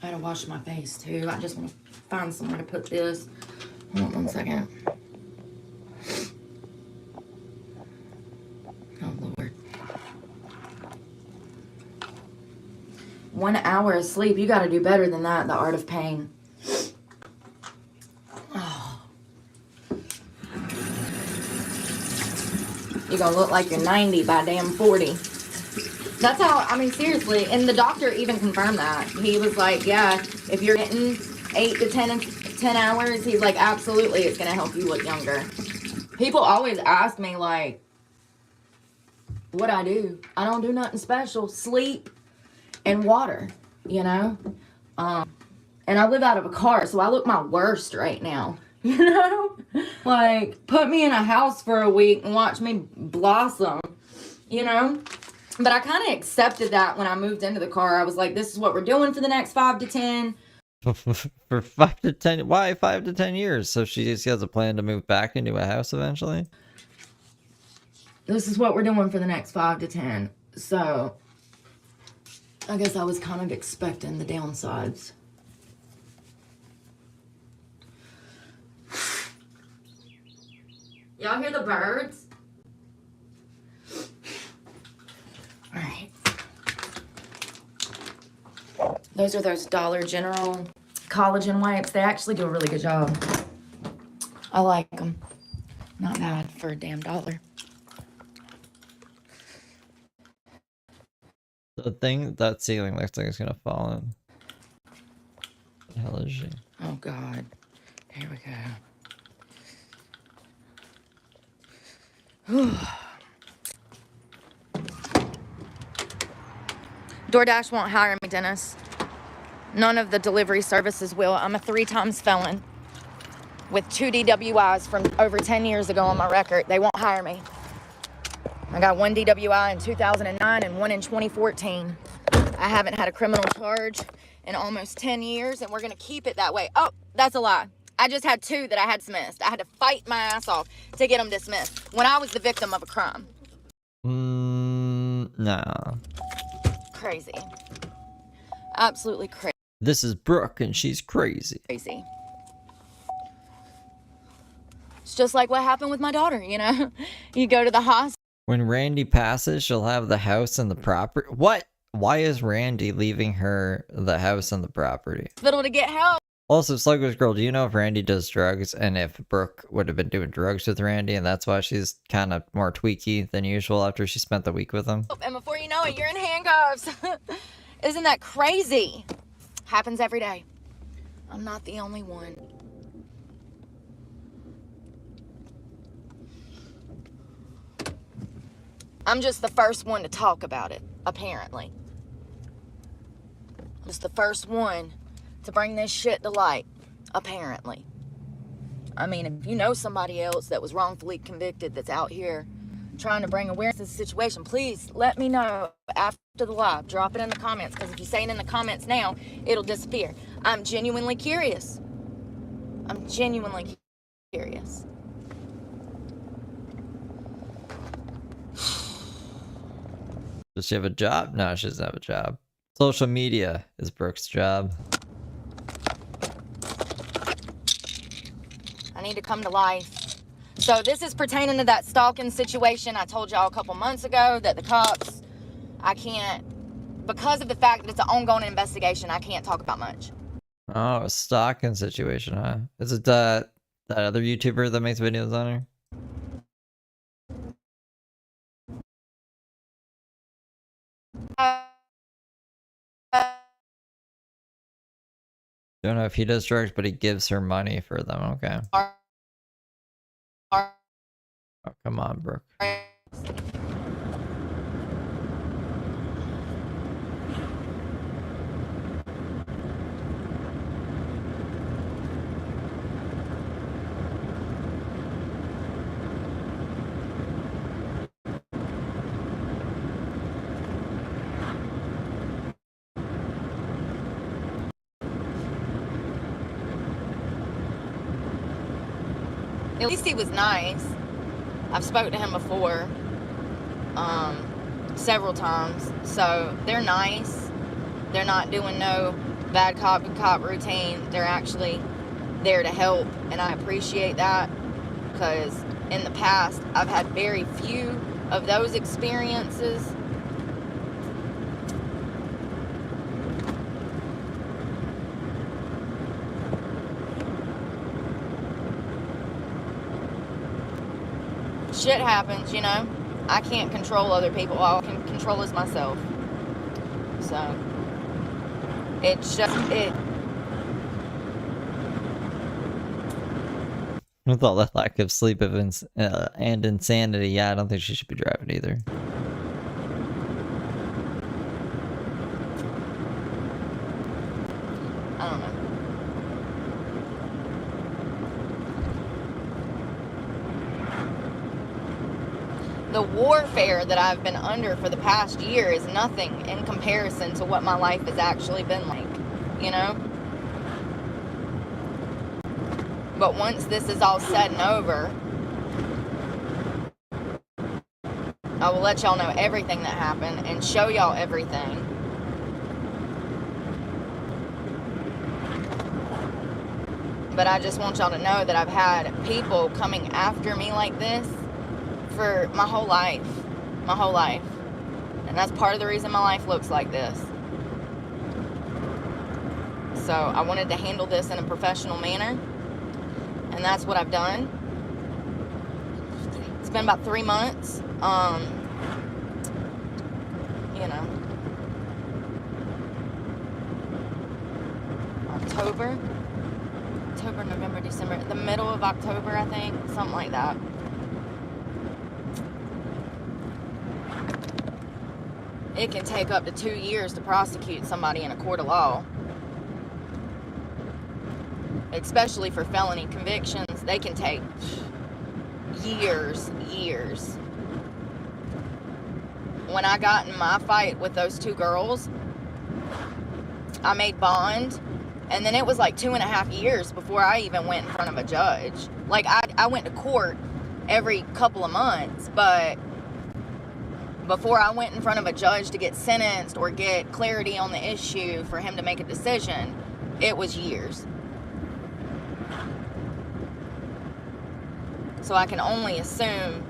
[SPEAKER 7] I gotta wash my face too. I just want to find somewhere to put this. Hold on 1 second. Oh, Lord. 1 hour of sleep. You gotta do better than that. The art of pain. Oh. You're gonna look like you're 90 by damn 40. That's how, I mean, seriously. And the doctor even confirmed that. He was like, yeah, if you're getting 8 to 10 hours, he's like, absolutely, it's gonna help you look younger. People always ask me, like, what I do. I don't do nothing special. Sleep and water, you know? And I live out of a car, so I look my worst right now. You know? Like, put me in a house for a week and watch me blossom, you know? But I kind of accepted that when I moved into the car. I was like, this is what we're doing for the next 5 to 10.
[SPEAKER 1] For 5 to 10? Why 5 to 10 years? So she just has a plan to move back into a house eventually?
[SPEAKER 7] This is what we're doing for the next 5 to 10. So, I guess I was kind of expecting the downsides. Y'all hear the birds? All right. Those are those Dollar General collagen wipes. They actually do a really good job. I like them. Not bad for a damn dollar.
[SPEAKER 1] The thing, that ceiling looks like it's gonna fall in. What the hell is she?
[SPEAKER 7] Oh God. Here we go. DoorDash won't hire me, Dennis. None of the delivery services will. I'm a 3-time felon with 2 DWIs from over 10 years ago on my record. They won't hire me. I got 1 DWI in 2009 and 1 in 2014. I haven't had a criminal charge in almost 10 years, and we're gonna keep it that way. Oh, that's a lie. I just had 2 that I had dismissed. I had to fight my ass off to get them dismissed when I was the victim of a crime.
[SPEAKER 1] Nah.
[SPEAKER 7] Crazy. Absolutely crazy.
[SPEAKER 1] This is Brooke, and she's crazy.
[SPEAKER 7] Crazy. It's just like what happened with my daughter, you know? You go to the hospital.
[SPEAKER 1] When Randy passes, she'll have the house and the property. What? Why is Randy leaving her the house and the property?
[SPEAKER 7] To get help.
[SPEAKER 1] Also, Slugger's Girl, do you know if Randy does drugs and if Brooke would have been doing drugs with Randy and that's why she's kind of more tweaky than usual after she spent the week with him?
[SPEAKER 7] And before you know it, you're in handcuffs. Isn't that crazy? Happens every day. I'm not the only one. I'm just the first one to talk about it, apparently. I'm just the first one to bring this shit to light, apparently. I mean, if you know somebody else that was wrongfully convicted that's out here trying to bring awareness to the situation, please let me know after the live. Drop it in the comments, because if you say it in the comments now, it'll disappear. I'm genuinely curious. I'm genuinely curious.
[SPEAKER 1] Does she have a job? No, she doesn't have a job. Social media is Brooke's job.
[SPEAKER 7] I need to come to life. So this is pertaining to that stalking situation I told y'all a couple months ago that the cops, I can't, because of the fact that it's an ongoing investigation, I can't talk about much.
[SPEAKER 1] Oh, a stalking situation, huh? Is it that other YouTuber that makes videos on her? Don't know if he does drugs, but he gives her money for them. Okay. Oh, come on, Brooke.
[SPEAKER 7] At least he was nice. I've spoke to him before, several times. So they're nice. They're not doing no bad cop and cop routine. They're actually there to help, and I appreciate that, because in the past I've had very few of those experiences. Shit happens, you know. I can't control other people. All I can control is myself. So it's just it.
[SPEAKER 1] With all that lack of sleep and insanity, yeah, I don't think she should be driving either.
[SPEAKER 7] I don't know. The warfare that I've been under for the past year is nothing in comparison to what my life has actually been like, you know? But once this is all said and over, I will let y'all know everything that happened and show y'all everything. But I just want y'all to know that I've had people coming after me like this for my whole life. My whole life. And that's part of the reason my life looks like this. So I wanted to handle this in a professional manner. And that's what I've done. been about 3 months. You know, October, November, December, the middle of October, I think, something like that. It can take up to 2 years to prosecute somebody in a court of law. Especially for felony convictions, they can take years. When I got in my fight with those 2 girls, I made bond, and then it was like 2.5 years before I even went in front of a judge. Like, I went to court every couple of months, but before I went in front of a judge to get sentenced or get clarity on the issue for him to make a decision, it was years. So I can only assume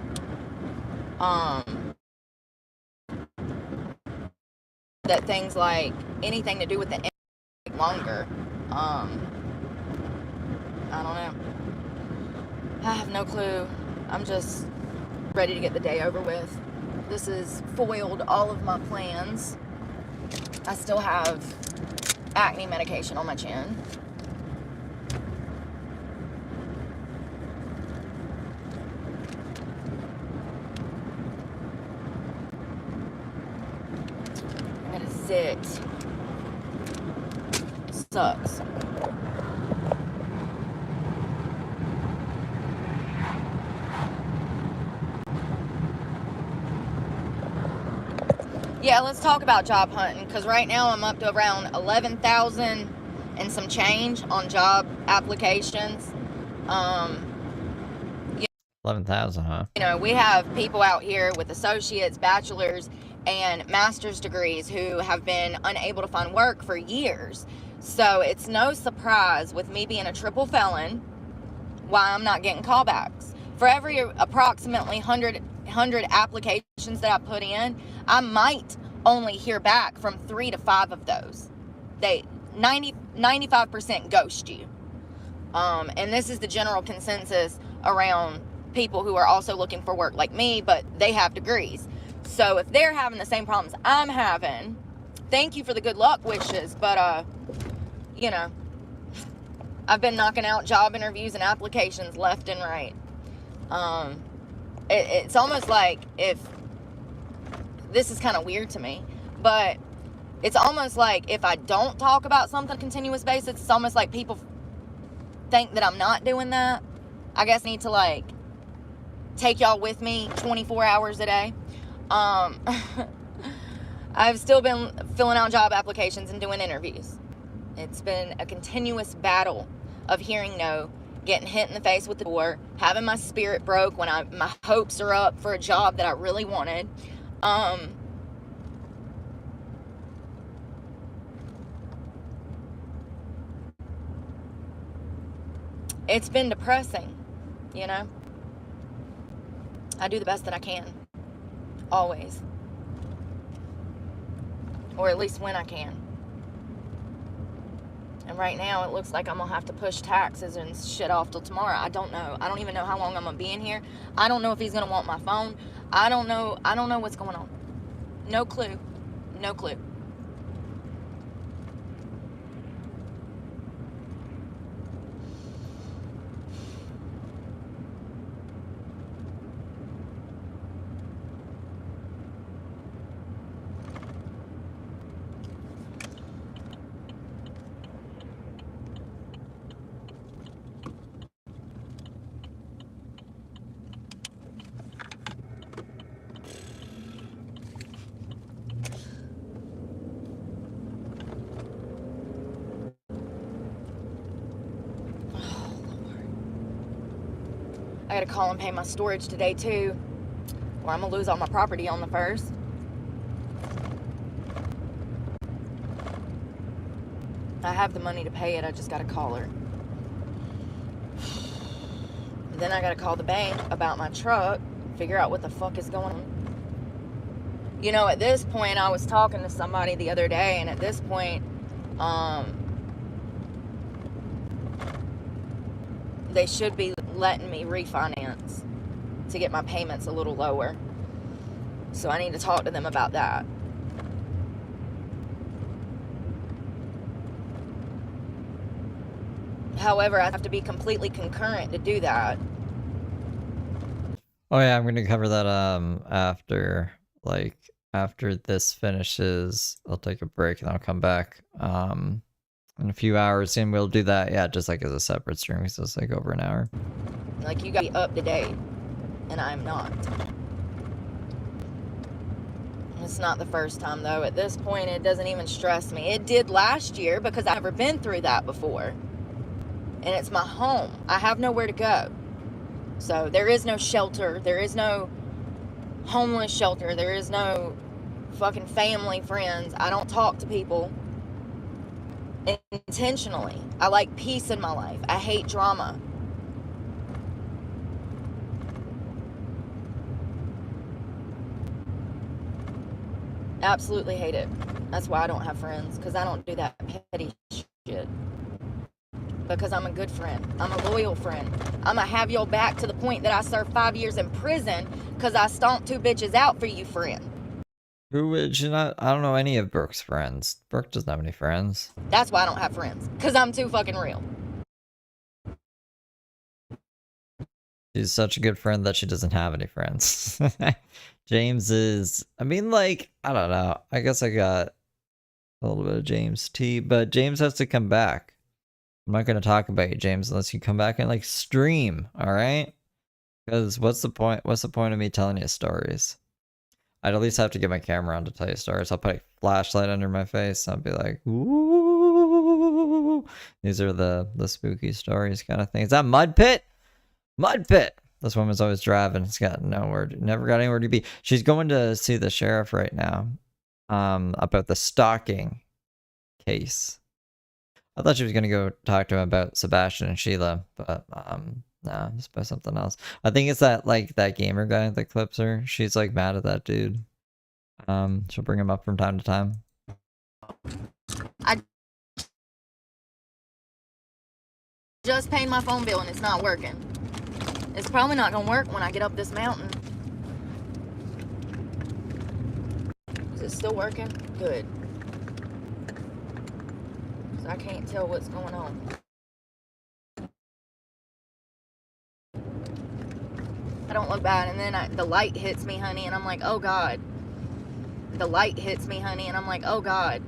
[SPEAKER 7] that things like anything to do with the take longer. I don't know. I have no clue. I'm just ready to get the day over with. This has foiled all of my plans. I still have acne medication on my chin. It sucks. Yeah, let's talk about job hunting, because right now I'm up to around 11,000 and some change on job applications.
[SPEAKER 1] 11,000, huh?
[SPEAKER 7] You know, we have people out here with associates, bachelors, and master's degrees who have been unable to find work for years. So it's no surprise with me being a triple felon why I'm not getting callbacks. For every approximately 100 applications that I put in, I might only hear back from 3 to 5 of those. 95% ghost you. And this is the general consensus around people who are also looking for work like me, but they have degrees. So if they're having the same problems I'm having, thank you for the good luck wishes, but, you know, I've been knocking out job interviews and applications left and right. It's almost like if, this is kind of weird to me, but it's almost like if I don't talk about something on a continuous basis, it's almost like people think that I'm not doing that. I guess I need to, like, take y'all with me 24 hours a day. I've still been filling out job applications and doing interviews. It's been a continuous battle of hearing no, getting hit in the face with the door, having my spirit broke when my hopes are up for a job that I really wanted. It's been depressing, you know? I do the best that I can. Always. Or at least when I can. And right now, it looks like I'm going to have to push taxes and shit off till tomorrow. I don't know. I don't even know how long I'm going to be in here. I don't know if he's going to want my phone. I don't know what's going on. No clue. No clue. I gotta call and pay my storage today too, or I'm gonna lose all my property on the 1st. I have the money to pay it, I just gotta call her. Then I gotta call the bank about my truck, figure out what the fuck is going on. You know, at this point, I was talking to somebody the other day, and at this point, they should be letting me refinance to get my payments a little lower. So I need to talk to them about that. However, I have to be completely concurrent to do that.
[SPEAKER 1] Oh yeah, I'm gonna cover that after after this finishes. I'll take a break and I'll come back in a few hours and we'll do that, yeah, just like as a separate stream because it's like over an hour.
[SPEAKER 7] Like, you gotta be up to date, and I'm not. It's not the first time though. At this point, it doesn't even stress me. It did last year because I've never been through that before. And it's my home. I have nowhere to go. So there is no shelter. There is no homeless shelter. There is no fucking family, friends. I don't talk to people intentionally. I like peace in my life. I hate drama. Absolutely hate it. That's why I don't have friends, because I don't do that petty shit. Because I'm a good friend. I'm a loyal friend. I'm gonna have your back to the point that I serve 5 years in prison because I stomped 2 bitches out for you, friend.
[SPEAKER 1] Who would you not? I don't know any of Brooke's friends. Brooke doesn't have any friends.
[SPEAKER 7] That's why I don't have friends, because I'm too fucking real.
[SPEAKER 1] She's such a good friend that she doesn't have any friends. James is, I mean, like, I don't know. I guess I got a little bit of James tea, but James has to come back. I'm not going to talk about you, James, unless you come back and like stream, all right? Because what's the point? What's the point of me telling you stories? I'd at least have to get my camera on to tell you stories. I'll put a flashlight under my face. I'll be like, ooh. These are the spooky stories kind of thing. Is that Mud Pit? Mud Pit. This woman's always driving. It's got nowhere, never got anywhere to be. She's going to see the sheriff right now, about the stalking case. I thought she was gonna go talk to him about Sebastain and Sheila, but no, it's about something else. I think it's that that gamer guy that clips her. She's like mad at that dude. She'll bring him up from time to time.
[SPEAKER 7] I just paid my phone bill and it's not working. It's probably not gonna work when I get up this mountain. Is it still working? Good. So I can't tell what's going on. I don't look bad, and then the light hits me, honey, and I'm like, oh God. The light hits me, honey, and I'm like, oh God.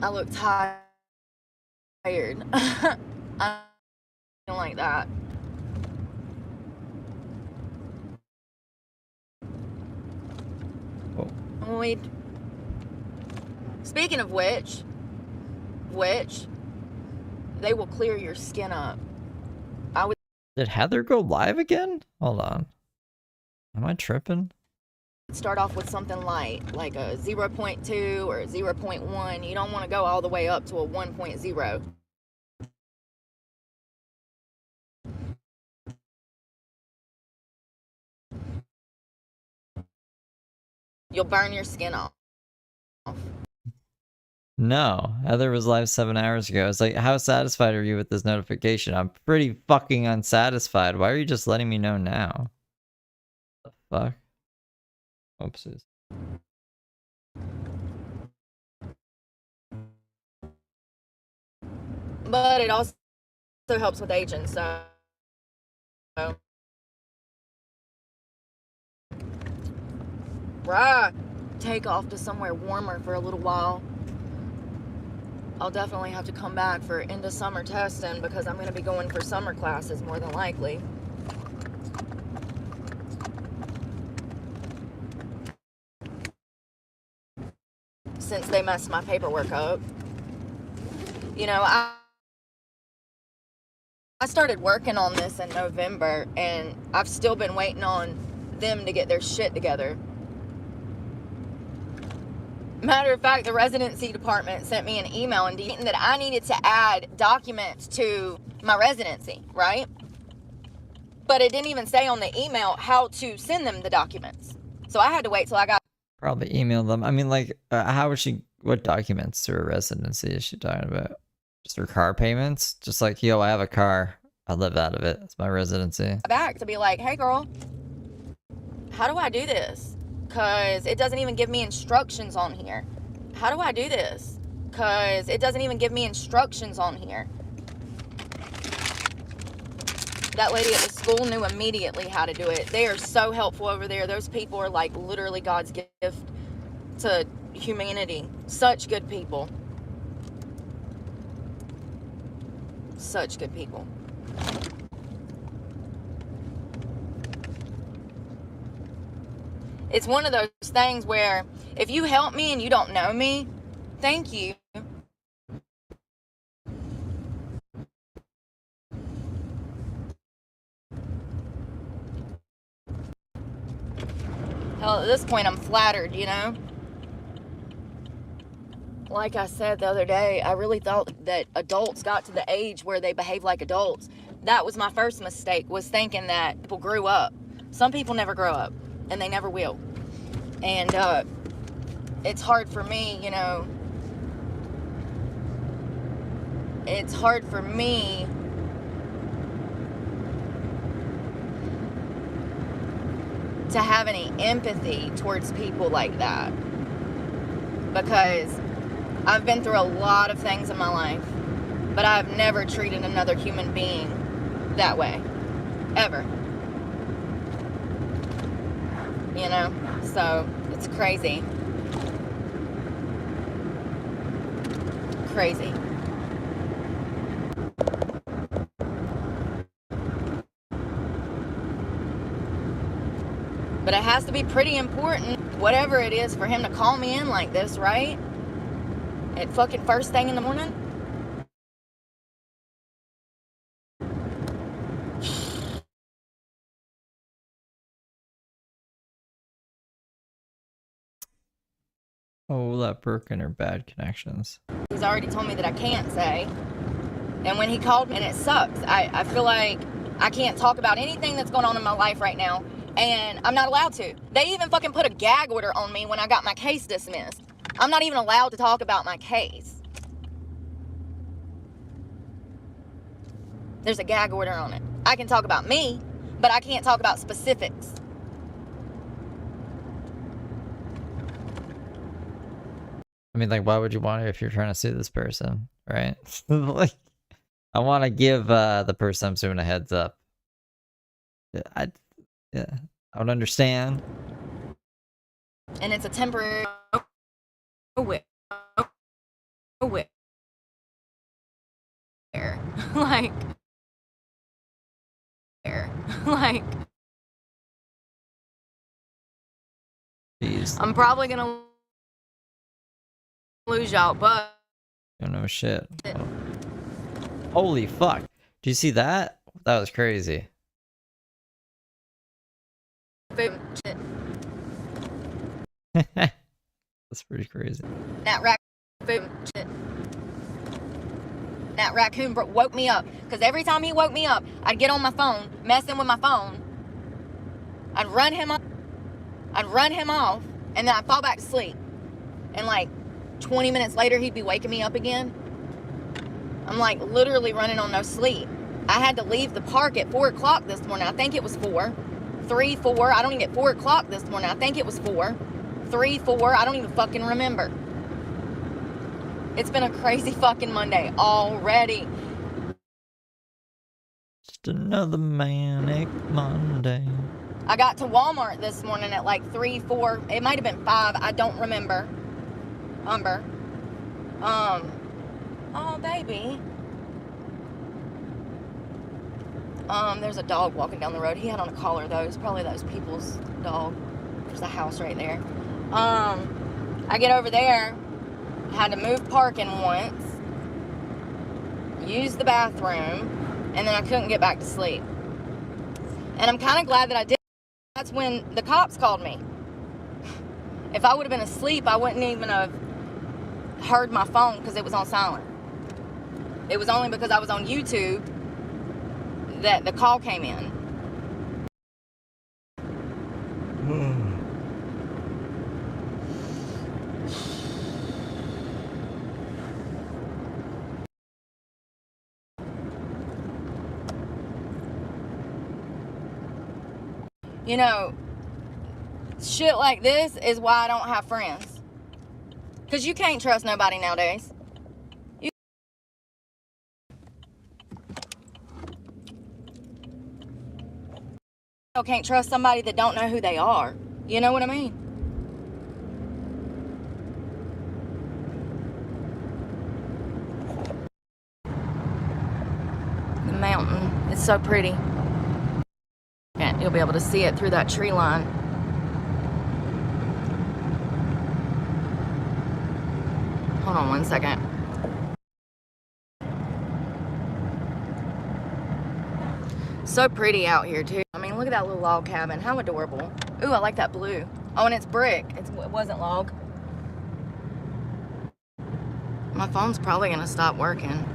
[SPEAKER 7] I look tired. I don't like that.
[SPEAKER 1] Oh.
[SPEAKER 7] Wait. Speaking of which, they will clear your skin up.
[SPEAKER 1] Did Heather go live again? Hold on. Am I tripping?
[SPEAKER 7] Start off with something light, like a 0.2 or 0.1. You don't want to go all the way up to a 1.0. You'll burn your skin off.
[SPEAKER 1] No, Heather was live 7 hours ago. It's like, how satisfied are you with this notification? I'm pretty fucking unsatisfied. Why are you just letting me know now? The fuck? Oopsies.
[SPEAKER 7] But it also helps with aging, so right. Take off to somewhere warmer for a little while. I'll definitely have to come back for end of summer testing because I'm going to be going for summer classes more than likely. Since they messed my paperwork up. You know, I started working on this in November and I've still been waiting on them to get their shit together. Matter of fact, the residency department sent me an email indicating that I needed to add documents to my residency, right? But it didn't even say on the email how to send them the documents. So I had to wait till I got...
[SPEAKER 1] Probably email them. I mean, like, how is she... What documents to her residency is she talking about? Just her car payments? Just like, yo, I have a car. I live out of it. It's my residency.
[SPEAKER 7] Back to be like, hey girl, how do I do this? Because it doesn't even give me instructions on here. How do I do this? Because it doesn't even give me instructions on here. That lady at the school knew immediately how to do it. They are so helpful over there. Those people are like literally God's gift to humanity. Such good people. Such good people. It's one of those things where if you help me and you don't know me, thank you. Hell, at this point, I'm flattered, you know? Like I said the other day, I really thought that adults got to the age where they behave like adults. That was my first mistake, was thinking that people grew up. Some people never grow up, and they never will. And it's hard for me, you know, it's hard for me to have any empathy towards people like that, because I've been through a lot of things in my life, but I've never treated another human being that way, ever. You know, so it's crazy. Crazy. But it has to be pretty important, whatever it is, for him to call me in like this, right? At fucking first thing in the morning?
[SPEAKER 1] Oh, that Brooke and her bad connections.
[SPEAKER 7] He's already told me that I can't say. And when he called me, and it sucks. I feel like I can't talk about anything that's going on in my life right now, and I'm not allowed to. They even fucking put a gag order on me when I got my case dismissed. I'm not even allowed to talk about my case. There's a gag order on it. I can talk about me, but I can't talk about specifics.
[SPEAKER 1] I mean, like, why would you want to if you're trying to sue this person, right? Like, I want to give the person I'm suing a heads up. I would understand.
[SPEAKER 7] And it's a temporary like
[SPEAKER 1] Jeez.
[SPEAKER 7] I'm probably gonna lose y'all, but
[SPEAKER 1] Don't know shit. Oh. Holy fuck. Did you see that? That was crazy.
[SPEAKER 7] That's
[SPEAKER 1] pretty crazy.
[SPEAKER 7] That raccoon woke me up, because every time he woke me up, I'd get on my phone, messing with my phone. I'd run him off, and then I'd fall back to sleep. And like 20 minutes later, he'd be waking me up again. I'm like literally running on no sleep. I had to leave the park at 4 o'clock this morning. I think it was 4. 3, 4. I don't even get 4 o'clock this morning. I think it was 4. 3, 4. I don't even fucking remember. It's been a crazy fucking Monday already.
[SPEAKER 1] Just another manic Monday.
[SPEAKER 7] I got to Walmart this morning at like 3, 4. It might have been 5. I don't remember. Oh, baby. There's a dog walking down the road. He had on a collar, though. It's probably those people's dog. There's a house right there. I get over there. Had to move parking once. Use the bathroom. And then I couldn't get back to sleep. And I'm kind of glad that I did. That's when the cops called me. If I would have been asleep, I wouldn't even have heard my phone because it was on silent. It was only because I was on YouTube that the call came in. You know, shit like this is why I don't have friends. Because you can't trust nobody nowadays. You can't trust somebody that don't know who they are. You know what I mean? The mountain. It's so pretty. And you'll be able to see it through that tree line. Hold on one second. So pretty out here too. I mean, look at that little log cabin. How adorable. Ooh, I like that blue. Oh, and it's brick. It wasn't log. My phone's probably gonna stop working.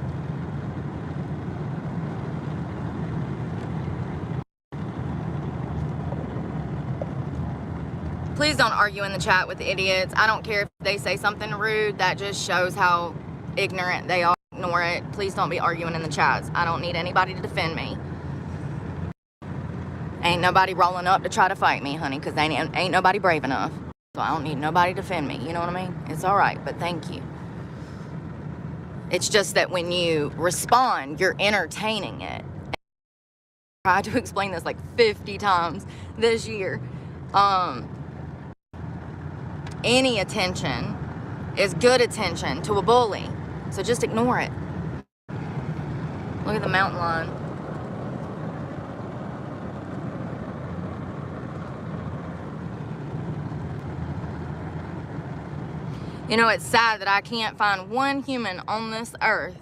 [SPEAKER 7] Please don't argue in the chat with idiots. I don't care if they say something rude. That just shows how ignorant they are. Ignore it. Please don't be arguing in the chats. I don't need anybody to defend me. Ain't nobody rolling up to try to fight me, honey, because ain't nobody brave enough. So I don't need nobody to defend me. You know what I mean? It's all right, but thank you. It's just that when you respond, you're entertaining it. I tried to explain this like 50 times this year. Any attention is good attention to a bully. So just ignore it. Look at the mountain line. You know, it's sad that I can't find one human on this earth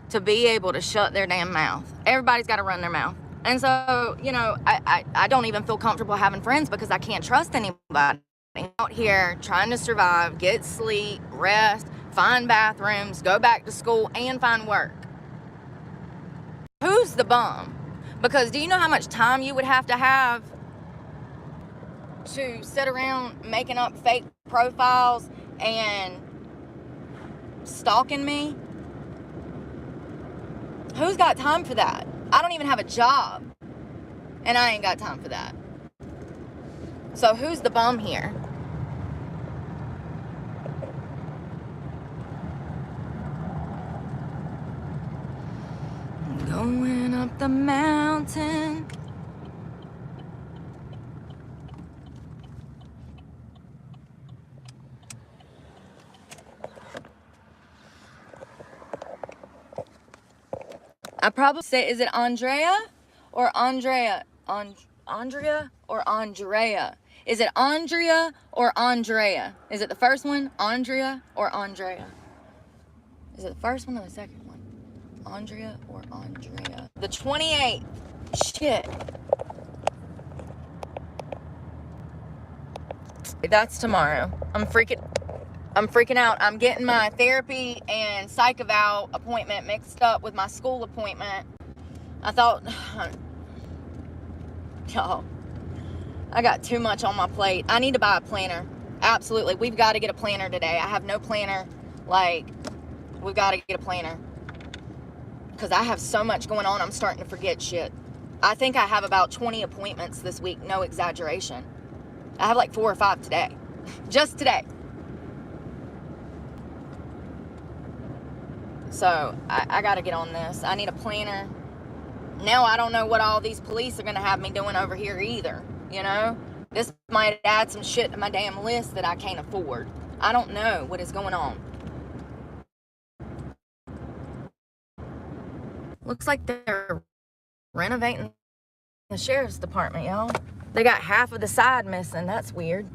[SPEAKER 7] to be able to shut their damn mouth. Everybody's got to run their mouth. And so, you know, I don't even feel comfortable having friends because I can't trust anybody. Out here trying to survive, get sleep, rest, find bathrooms, go back to school, and find work. Who's the bum? Because do you know how much time you would have to sit around making up fake profiles and stalking me? Who's got time for that? I don't even have a job, and I ain't got time for that. So who's the bum here? Going up the mountain. I probably say, is it Andrea or Andrea? Andrea or Andrea? Is it Andrea or Andrea? Is it the first one, Andrea or Andrea? Is it the first one or the second one? Andrea or Andrea? The 28th. Shit. That's tomorrow. I'm freaking out. I'm getting my therapy and psych eval appointment mixed up with my school appointment. I thought, y'all, I got too much on my plate. I need to buy a planner. Absolutely. We've got to get a planner today. I have no planner. Like, we've got to get a planner. Because I have so much going on, I'm starting to forget shit. I think I have about 20 appointments this week. No exaggeration. I have like 4 or 5 today. Just today. So, I got to get on this. I need a planner. Now I don't know what all these police are going to have me doing over here either. You know? This might add some shit to my damn list that I can't afford. I don't know what is going on. Looks like they're renovating the sheriff's department, y'all. They got half of the side missing. That's weird.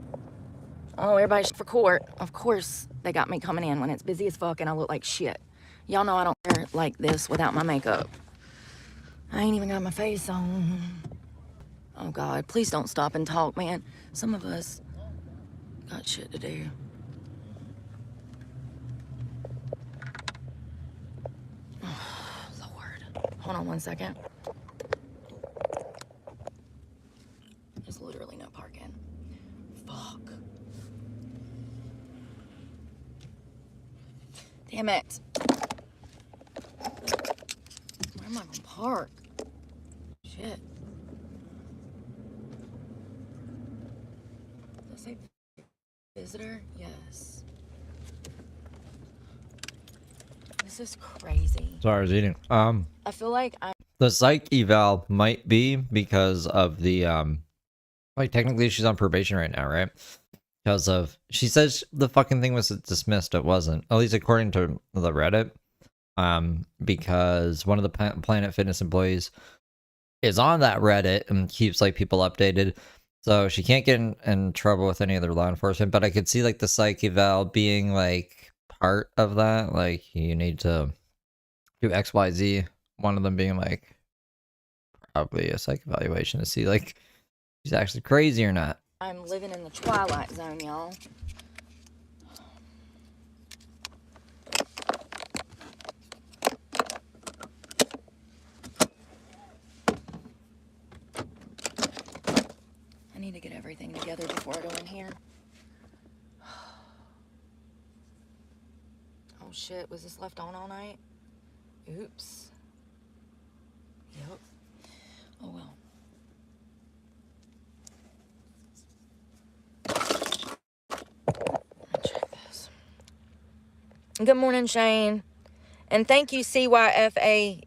[SPEAKER 7] Oh, everybody's for court. Of course they got me coming in when it's busy as fuck and I look like shit. Y'all know I don't wear like this without my makeup. I ain't even got my face on. Oh, God. Please don't stop and talk, man. Some of us got shit to do. Oh, Lord. Hold on one second. There's literally no parking. Fuck. Damn it. Where am I gonna park? Shit. say visitor? Yes. This is crazy.
[SPEAKER 1] Sorry, I was eating.
[SPEAKER 7] I feel like I'm
[SPEAKER 1] The psych eval might be because of the like technically she's on probation right now, right? Because of she says the fucking thing was dismissed. It wasn't, at least according to the Reddit. Because one of the Planet Fitness employees is on that Reddit and keeps like people updated, so she can't get in trouble with any other law enforcement. But I could see like the psych eval being like part of that. Like you need to do XYZ. One of them being like probably a psych evaluation to see like she's actually crazy or not.
[SPEAKER 7] living in the twilight zone, y'all. I need to get everything together before I go in here. Oh shit, was this left on all night? Oops. Yep. Oh well. Check this. Good morning, Shane. And thank you, CYFAH8.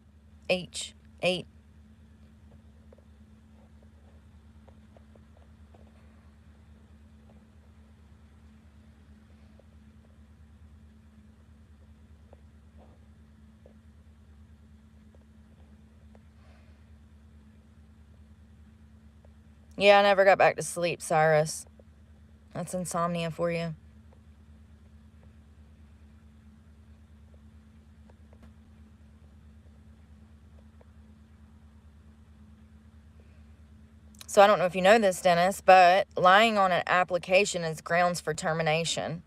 [SPEAKER 7] Yeah, I never got back to sleep, Cyrus. That's insomnia for you. So I don't know if you know this, Dennis, but lying on an application is grounds for termination.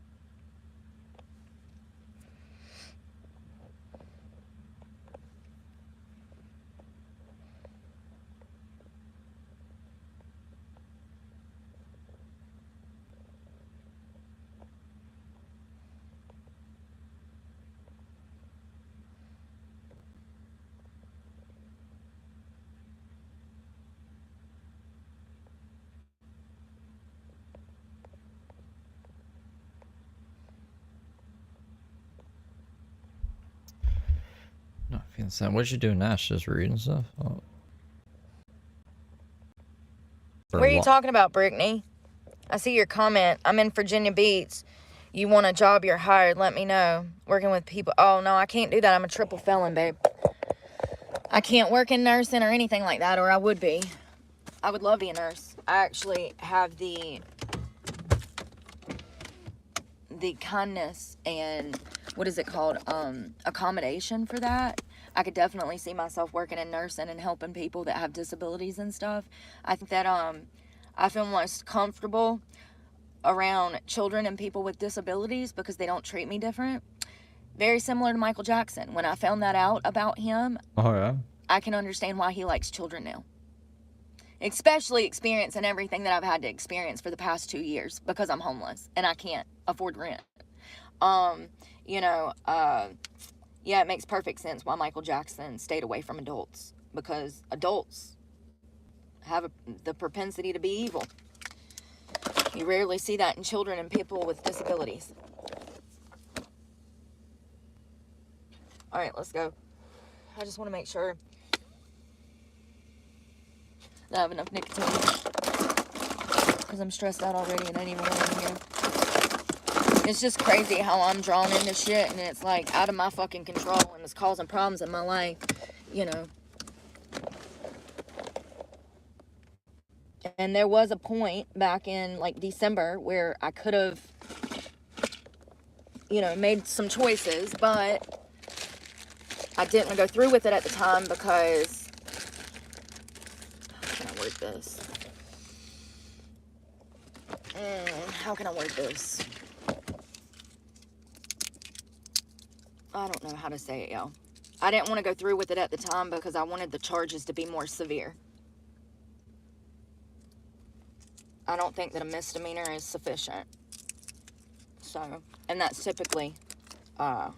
[SPEAKER 1] Not feeling sad. What you doing, Nash? Just reading stuff? Oh.
[SPEAKER 7] What are you talking about, Brittany? I see your comment. I'm in Virginia Beach. You want a job, you're hired. Let me know. Working with people. Oh, no, I can't do that. I'm a triple felon, babe. I can't work in nursing or anything like that, or I would be. I would love to be a nurse. I actually have the kindness and what is it called? Accommodation for that. I could definitely see myself working in nursing and helping people that have disabilities and stuff. I think that I feel most comfortable around children and people with disabilities because they don't treat me different. Very similar to Michael Jackson. When I found that out about him,
[SPEAKER 1] Oh yeah.
[SPEAKER 7] I can understand why he likes children now. Especially experiencing everything that I've had to experience for the past 2 years because I'm homeless and I can't afford rent. Yeah, it makes perfect sense why Michael Jackson stayed away from adults, because adults have the propensity to be evil. You rarely see that in children and people with disabilities. All right, let's go. I just want to make sure that I have enough nicotine because I'm stressed out already and I didn't even want in here. It's just crazy how I'm drawn into shit and it's like out of my fucking control and it's causing problems in my life, you know. And there was a point back in like December where I could have, you know, made some choices, but I didn't go through with it at the time because, how can I word this? How can I word this? I don't know how to say it, y'all. I didn't want to go through with it at the time because I wanted the charges to be more severe. I don't think that a misdemeanor is sufficient. So, and that's typically yeah,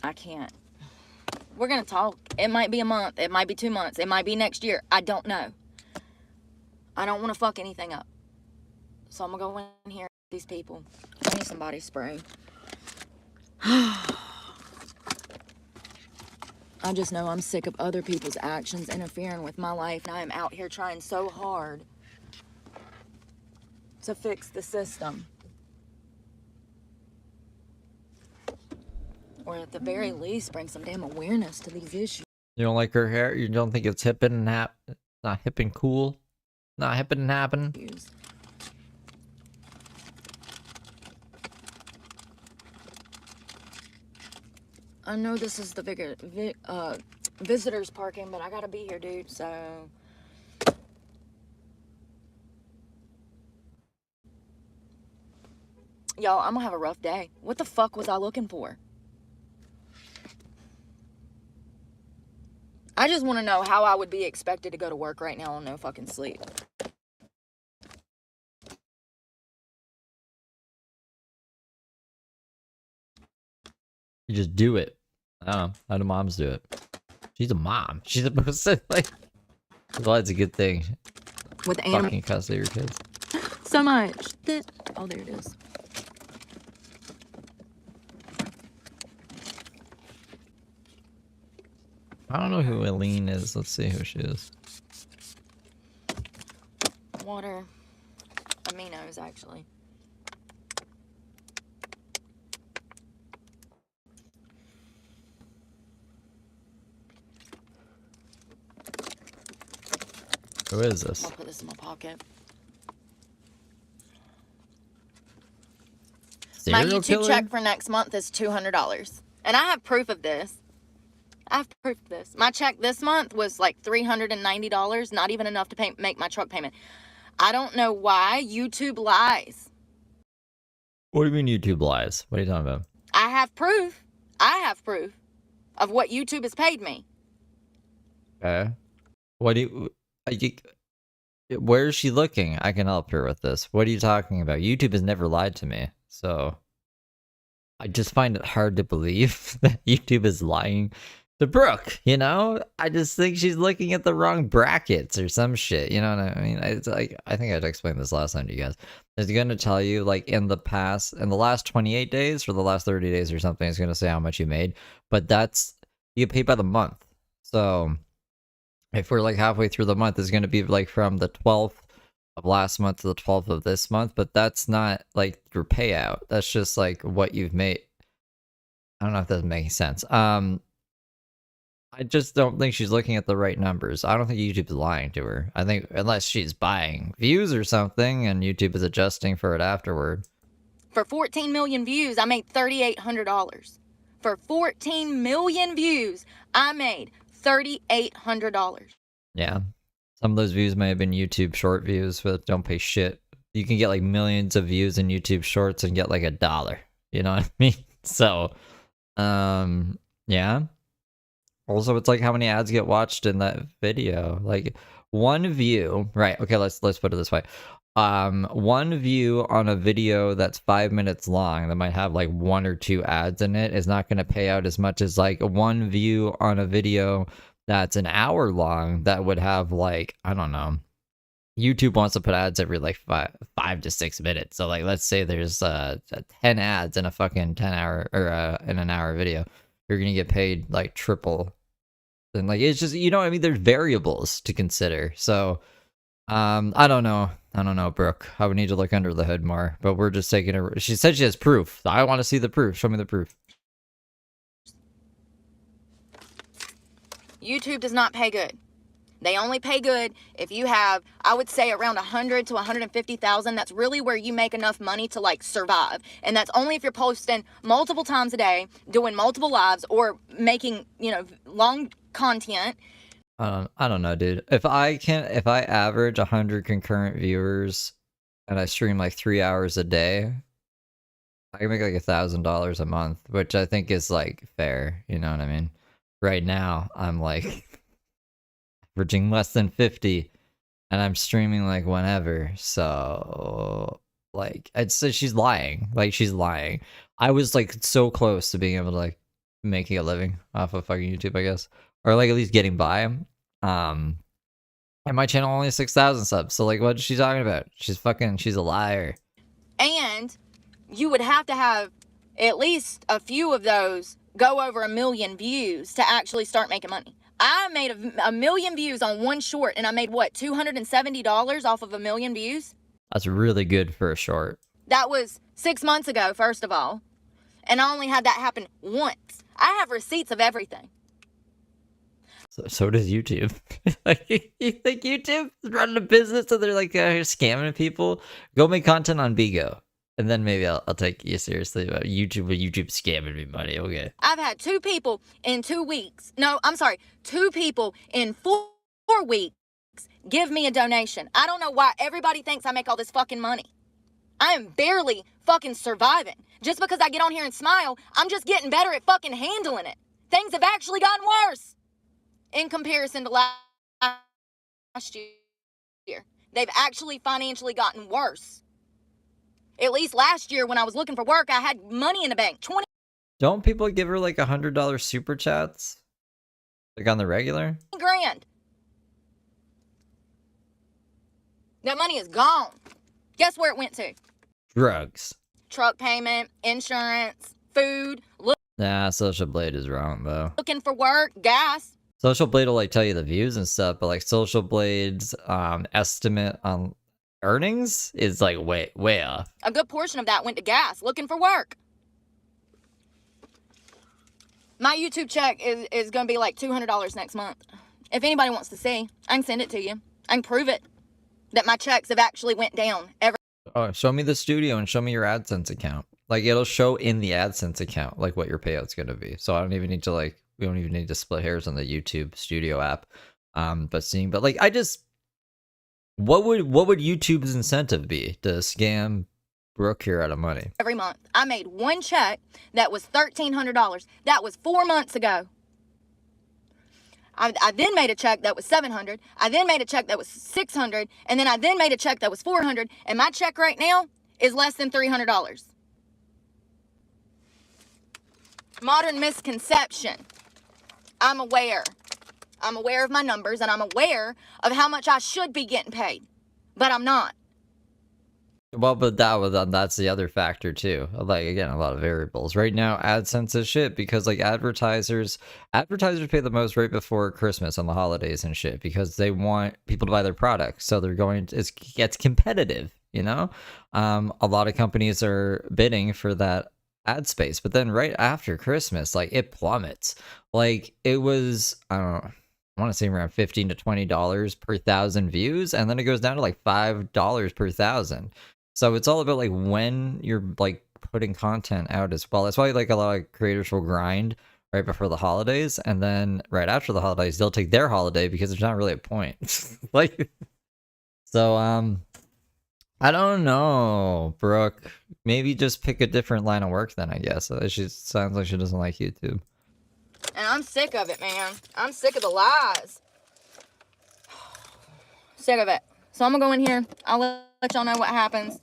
[SPEAKER 7] I can't. We're going to talk. It might be a month. It might be 2 months. It might be next year. I don't know. I don't want to fuck anything up. So I'm gonna go in here with these people. I need some body spray. I just know I'm sick of other people's actions interfering with my life, and I am out here trying so hard to fix the system. Or at the very least, bring some damn awareness to these issues.
[SPEAKER 1] You don't like her hair? You don't think it's hip and not hip and cool? Not hip and happen?
[SPEAKER 7] I know this is the visitors parking, but I gotta be here, dude, so... Y'all, I'm gonna have a rough day. What the fuck was I looking for? I just want to know how I would be expected to go to work right now on no fucking sleep.
[SPEAKER 1] You just do it. I don't know. How do moms do it? She's a mom. She's supposed to, like... Well, it's a good thing.
[SPEAKER 7] With
[SPEAKER 1] Fucking custody of your kids.
[SPEAKER 7] so much that... Oh, there it is.
[SPEAKER 1] I don't know who Eileen is. Let's see who she is.
[SPEAKER 7] Water. Aminos, actually.
[SPEAKER 1] Who is this?
[SPEAKER 7] I'll put this in my pocket. My
[SPEAKER 1] Serial
[SPEAKER 7] YouTube
[SPEAKER 1] killer?
[SPEAKER 7] check for next month is $200. And I have proof of this. My check this month was like $390, not even enough to make my truck payment. I don't know why YouTube lies.
[SPEAKER 1] What do you mean YouTube lies? What are you talking about?
[SPEAKER 7] I have proof of what YouTube has paid me.
[SPEAKER 1] Okay. What do where is she looking? I can help her with this. What are you talking about? YouTube has never lied to me, so I just find it hard to believe that YouTube is lying to Brooke, you know? I just think she's looking at the wrong brackets or some shit, you know what I mean? It's like, I think I'd explained this last time to you guys. It's going to tell you, like, in the last 28 days or the last 30 days or something, it's going to say how much you made, but you get paid by the month. So if we're like halfway through the month, it's going to be like from the 12th of last month to the 12th of this month, but that's not like your payout. That's just like what you've made. I don't know if that makes sense. I just don't think she's looking at the right numbers. I don't think YouTube's lying to her. I think unless she's buying views or something and YouTube is adjusting for it afterward.
[SPEAKER 7] For 14 million views, I made $3,800. For 14 million views, I made $3,800.
[SPEAKER 1] Yeah. Some of those views may have been YouTube short views, but don't pay shit. You can get like millions of views in YouTube shorts and get like $1. You know what I mean? So, yeah. Also, it's like how many ads get watched in that video. Like one view, right? Okay, let's put it this way. One view on a video that's 5 minutes long that might have like 1 or 2 ads in it is not going to pay out as much as like one view on a video that's an hour long that would have like, I don't know. YouTube wants to put ads every like 5 to 6 minutes. So like, let's say there's 10 ads in a fucking 10 hour or in an hour video. You're going to get paid like triple. And like, it's just, you know what I mean? There's variables to consider. So, I don't know, Brooke. I would need to look under the hood more, but we're just taking her. She said she has proof. I want to see the proof. Show me the proof.
[SPEAKER 7] YouTube does not pay good. They only pay good if you have, I would say, around 100 to 150,000. That's really where you make enough money to like survive. And that's only if you're posting multiple times a day, doing multiple lives, or making, long content.
[SPEAKER 1] I don't know, dude. If I average 100 concurrent viewers and I stream like 3 hours a day, I can make like $1,000 a month, which I think is like fair. You know what I mean? Right now, I'm like averaging less than 50, and I'm streaming like whenever. So, like, I'd say she's lying. Like, she's lying. I was like so close to being able to like making a living off of fucking YouTube, I guess, or like at least getting by. And my channel only 6,000 subs. So like, what is she talking about? She's a liar.
[SPEAKER 7] And you would have to have at least a few of those go over 1 million views to actually start making money. I made a million views on one short, and I made what, $270 off of 1 million views?
[SPEAKER 1] That's really good for a short.
[SPEAKER 7] That was 6 months ago, first of all. And I only had that happen once. I have receipts of everything.
[SPEAKER 1] So does YouTube. Like, you think YouTube is running a business so they're like scamming people? Go make content on Bigo. And then maybe I'll take you seriously about YouTube, but YouTube scamming me money. Okay.
[SPEAKER 7] I've had 2 people in 2 weeks. No, I'm sorry. 2 people in 4 weeks give me a donation. I don't know why everybody thinks I make all this fucking money. I am barely fucking surviving. Just because I get on here and smile, I'm just getting better at fucking handling it. Things have actually gotten worse in comparison to last year. They've actually financially gotten worse. At least last year when I was looking for work, I had money in the bank. 20
[SPEAKER 1] Don't people give her like $100 super chats? Like on the regular?
[SPEAKER 7] grand. That money is gone. Guess where it went to?
[SPEAKER 1] Drugs.
[SPEAKER 7] Truck payment, insurance, food,
[SPEAKER 1] Nah, Social Blade is wrong though.
[SPEAKER 7] looking for work, gas.
[SPEAKER 1] Social Blade will like tell you the views and stuff, but like Social Blade's estimate on earnings is like way off.
[SPEAKER 7] A good portion of that went to gas, looking for work. My YouTube check is going to be like $200 next month. If anybody wants to see, I can send it to you. I can prove it, that my checks have actually went down every.
[SPEAKER 1] Oh, show me the studio and show me your AdSense account. Like it'll show in the AdSense account like what your payout's going to be. So I don't even need to we don't even need to split hairs on the YouTube studio app. But like what would YouTube's incentive be to scam Brooke here out of money?
[SPEAKER 7] Every month. I made one check that was $1,300. That was 4 months ago. I then made a check that was $700. I then made a check that was $600. And then I then made a check that was $400. And my check right now is less than $300. Modern misconception. I'm aware. I'm aware of my numbers, and I'm aware of how much I should be getting paid. But I'm not.
[SPEAKER 1] Well, but that's the other factor too. Like again, a lot of variables. Right now, AdSense is shit because like advertisers pay the most right before Christmas and the holidays and shit because they want people to buy their products. So they're it gets competitive, you know? A lot of companies are bidding for that ad space, but then right after Christmas, like it plummets. Like it was, I don't know, I want to say around $15 to $20 per 1,000 views, and then it goes down to like $5 per 1,000. So it's all about like when you're like putting content out as well. That's why like a lot of creators will grind right before the holidays, and then right after the holidays they'll take their holiday because there's not really a point. Like, so I don't know, Brooke. Maybe just pick a different line of work then, I guess. She sounds like she doesn't like YouTube.
[SPEAKER 7] And I'm sick of it, man. I'm sick of the lies. Sick of it. So I'm gonna go in here. I'll let y'all know what happens.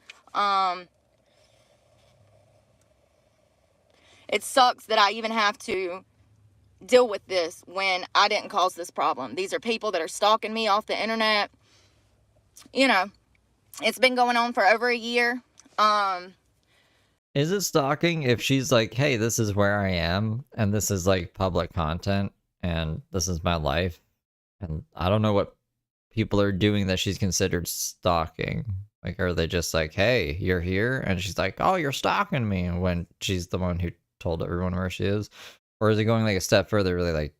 [SPEAKER 7] It sucks that I even have to deal with this when I didn't cause this problem. These are people that are stalking me off the internet. You know, it's been going on for over a year.
[SPEAKER 1] Is it stalking if she's like, hey, this is where I am, and this is like public content, and this is my life, and I don't know what people are doing that she's considered stalking? Like, are they just like, hey, you're here, and she's like, oh, you're stalking me, when she's the one who told everyone where she is? Or is it going like a step further, really like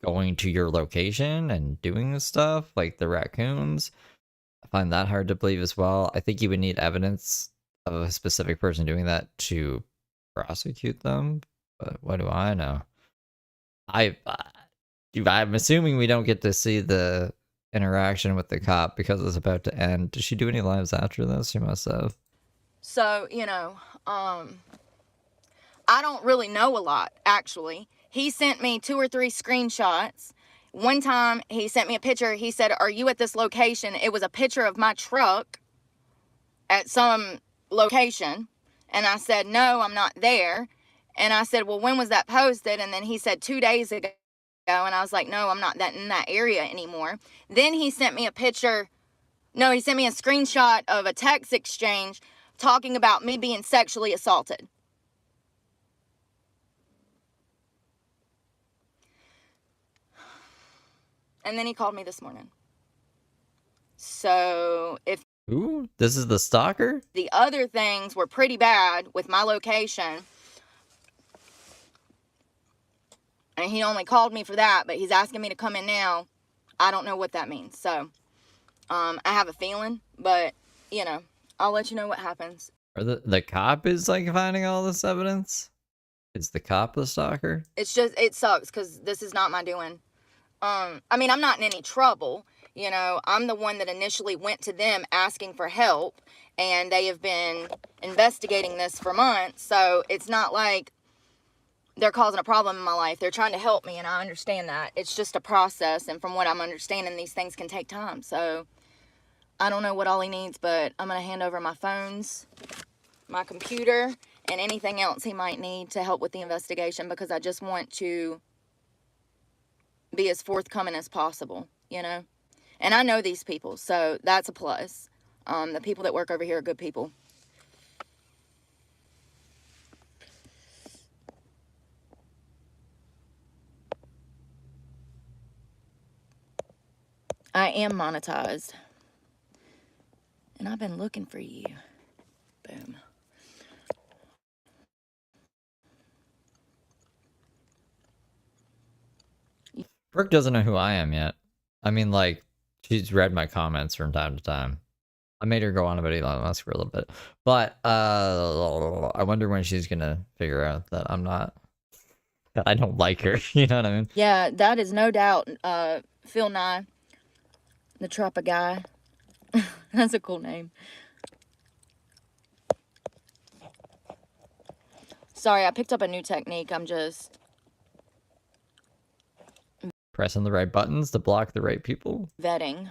[SPEAKER 1] going to your location and doing this stuff, like the raccoons? I find that hard to believe as well. I think you would need evidence of a specific person doing that to prosecute them, but what do I know? I'm assuming we don't get to see the interaction with the cop because it's about to end. Did she do any lives after this? She must have.
[SPEAKER 7] So, you know, I don't really know a lot, actually. He sent me 2 or 3 screenshots. One time, he sent me a picture. He said, are you at this location? It was a picture of my truck at some location. And I said, no, I'm not there. And I said, well, when was that posted? And then he said 2 days ago. And I was like, no, I'm not in that area anymore. Then he sent me a picture. No, he sent me a screenshot of a text exchange talking about me being sexually assaulted. And then he called me this morning. So if
[SPEAKER 1] Ooh, this is the stalker?
[SPEAKER 7] the other things were pretty bad with my location, and he only called me for that, but he's asking me to come in now, I don't know what that means. So I have a feeling, but you know, I'll let you know what happens.
[SPEAKER 1] Or the cop is like finding all this evidence? Is the cop the stalker?
[SPEAKER 7] It's just, it sucks because this is not my doing. I mean, I'm not in any trouble. You know, I'm the one that initially went to them asking for help, and they have been investigating this for months. So it's not like they're causing a problem in my life. They're trying to help me, and I understand that. It's just a process, and from what I'm understanding, these things can take time. So I don't know what all he needs, but I'm going to hand over my phones, my computer, and anything else he might need to help with the investigation, because I just want to be as forthcoming as possible, you know? And I know these people, so that's a plus. The people that work over here are good people. I am monetized. And I've been looking for you. Boom.
[SPEAKER 1] Brooke doesn't know who I am yet. I mean, like, she's read my comments from time to time. I made her go on about Elon Musk for a little bit. But I wonder when she's gonna figure out that I don't like her. You know what I mean?
[SPEAKER 7] Yeah, that is no doubt Phil Nye, the Trapper guy. That's a cool name. Sorry, I picked up a new technique. I'm just
[SPEAKER 1] Pressing the right buttons to block the right people.
[SPEAKER 7] vetting.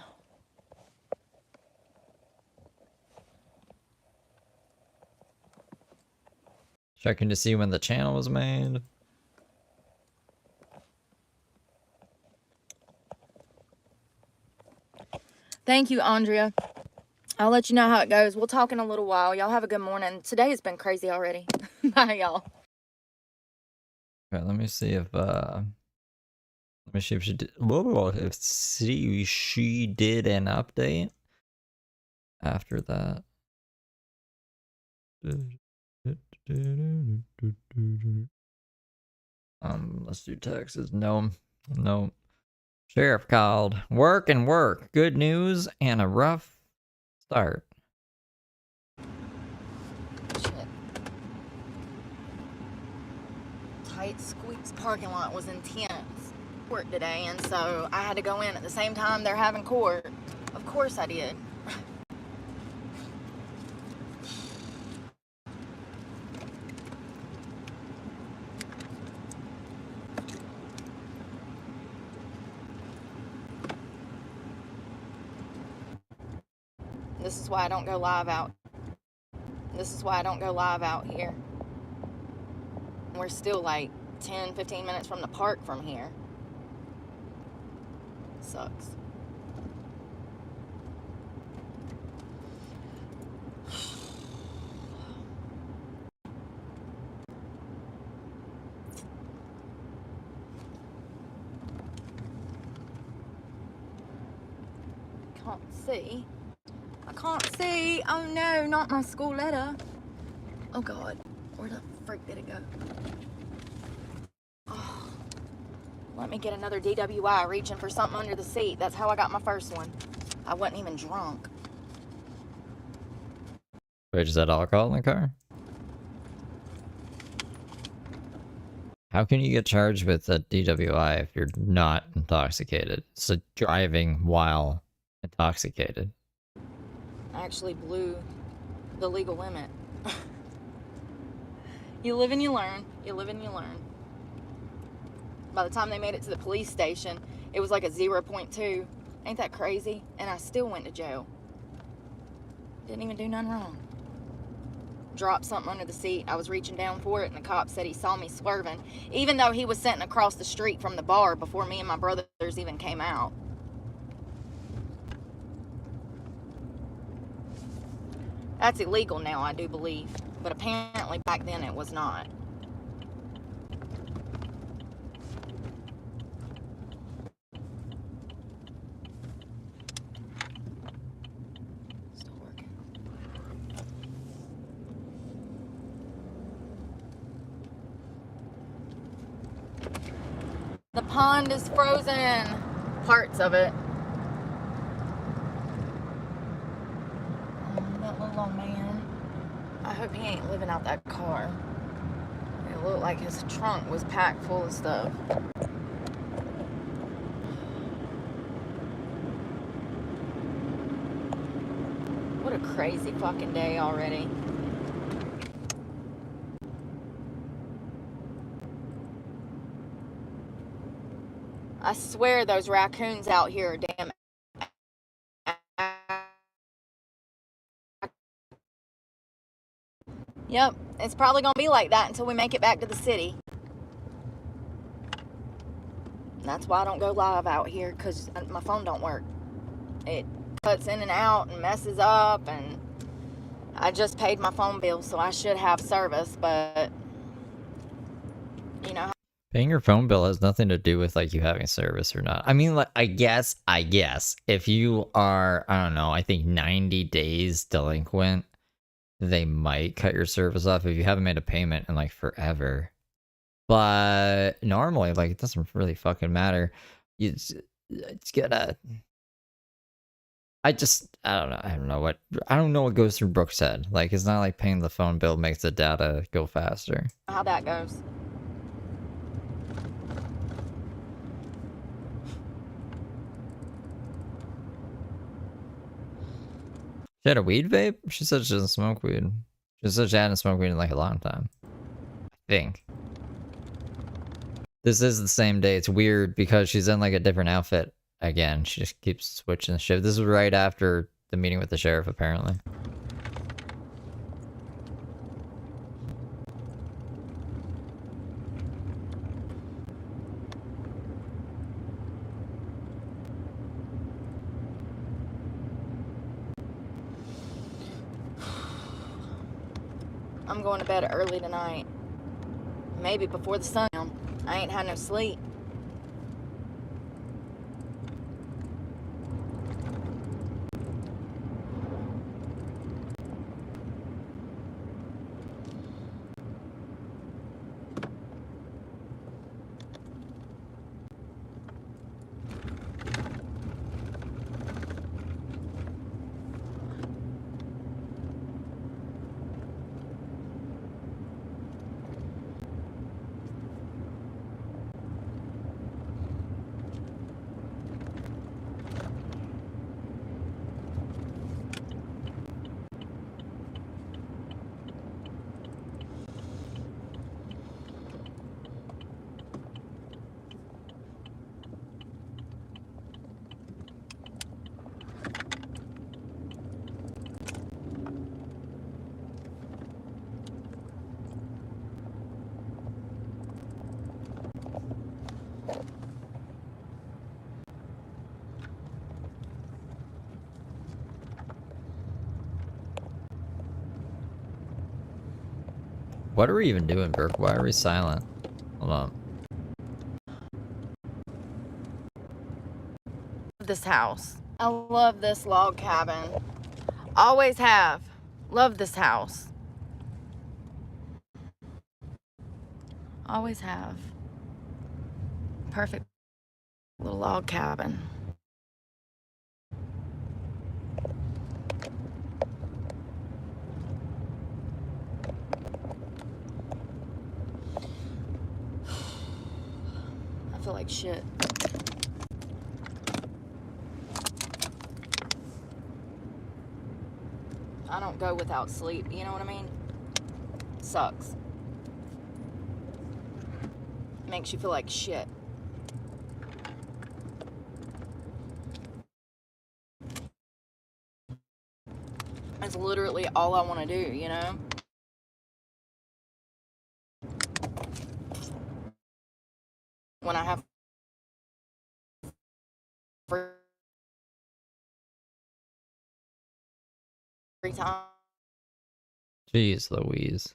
[SPEAKER 1] Checking to see when the channel was made.
[SPEAKER 7] Thank you, Andrea. I'll let you know how it goes. We'll talk in a little while. Y'all have a good morning. Today has been crazy already. Bye, y'all.
[SPEAKER 1] Okay, let me see if let me see if she did. Whoa, if she did an update after that. Let's do Texas. No. Sheriff called. Work and work. Good news and a rough start.
[SPEAKER 7] Shit. Tight squeaks parking lot was intense. Court today, and so I had to go in at the same time they're having court. Of course I did. This is why I don't go live out. This is why I don't go live out here. We're still like 10, 15 minutes from the park from here. Sucks. Can't see. I can't see. Oh no, not my school letter. Oh God, where the freak did it go? Oh, let me get another DWI reaching for something under the seat. That's how I got my first one. I wasn't even drunk.
[SPEAKER 1] Wait, is that alcohol in the car? How can you get charged with a DWI if you're not intoxicated? So driving while intoxicated.
[SPEAKER 7] I actually blew the legal limit. You live and you learn. You live and you learn. By the time they made it to the police station, it was like a 0.2. Ain't that crazy? And I still went to jail. Didn't even do nothing wrong. dropped something under the seat. I was reaching down for it, and the cop said he saw me swerving, even though he was sitting across the street from the bar before me and my brothers even came out. That's illegal now, I do believe, but apparently back then it was not. Still working. The pond is frozen. Parts of it. Oh, that little old man. I hope he ain't living out that car. It looked like his trunk was packed full of stuff. What a crazy fucking day already. I swear those raccoons out here are damn. Yep, it's probably gonna be like that until we make it back to the city. That's why I don't go live out here, because my phone don't work. It cuts in and out and messes up, and I just paid my phone bill, so I should have service, but you know.
[SPEAKER 1] Paying your phone bill has nothing to do with like you having service or not. I mean, like, I guess if you are, I don't know, I think 90 days delinquent, they might cut your service off if you haven't made a payment in like forever. But normally, like, it doesn't really fucking matter. It's gonna. I don't know what goes through Brooke's head. Like, it's not like paying the phone bill makes the data go faster.
[SPEAKER 7] How that goes.
[SPEAKER 1] She had a weed vape? She said she doesn't smoke weed. She said she hadn't smoked weed in like a long time. I think. This is the same day. It's weird because she's in like a different outfit again. She just keeps switching the shift. This was right after the meeting with the sheriff, apparently.
[SPEAKER 7] I'm going to bed early tonight. Maybe before the sun. I ain't had no sleep.
[SPEAKER 1] What are we even doing, Brooke? Why are we silent? Hold on.
[SPEAKER 7] This house. I love this log cabin. Always have. Love this house. Always have. Perfect little log cabin. I feel like shit. I don't go without sleep, you know what I mean? Sucks. Makes you feel like shit. That's literally all I want to do, you know? when I have free time,
[SPEAKER 1] Jeez Louise.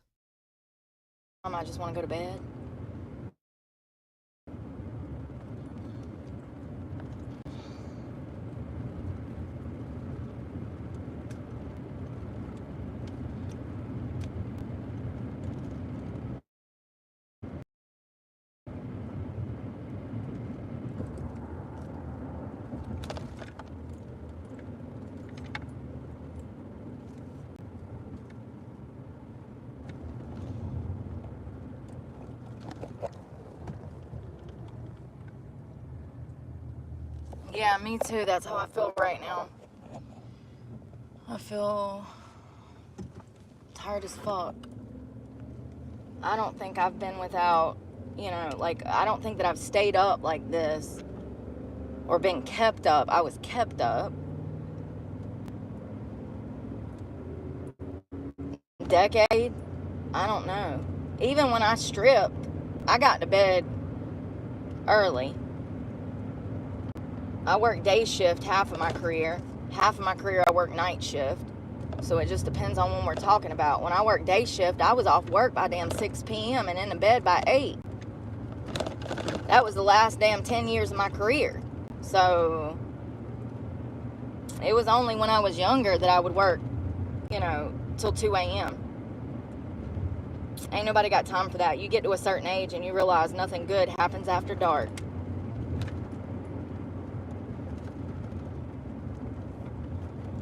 [SPEAKER 7] I just want to go to bed. Yeah, me too. That's how I feel right now. I feel tired as fuck. I don't think I've been without, like, I don't think that I've stayed up like this or been kept up. I was kept up. Decade? I don't know. Even when I stripped, I got to bed early. I worked day shift half of my career. Half of my career I worked night shift. So it just depends on when we're talking about. When I worked day shift, I was off work by damn 6 p.m. and in the bed by 8. That was the last damn 10 years of my career. So it was only when I was younger that I would work, till 2 a.m. Ain't nobody got time for that. You get to a certain age and you realize nothing good happens after dark.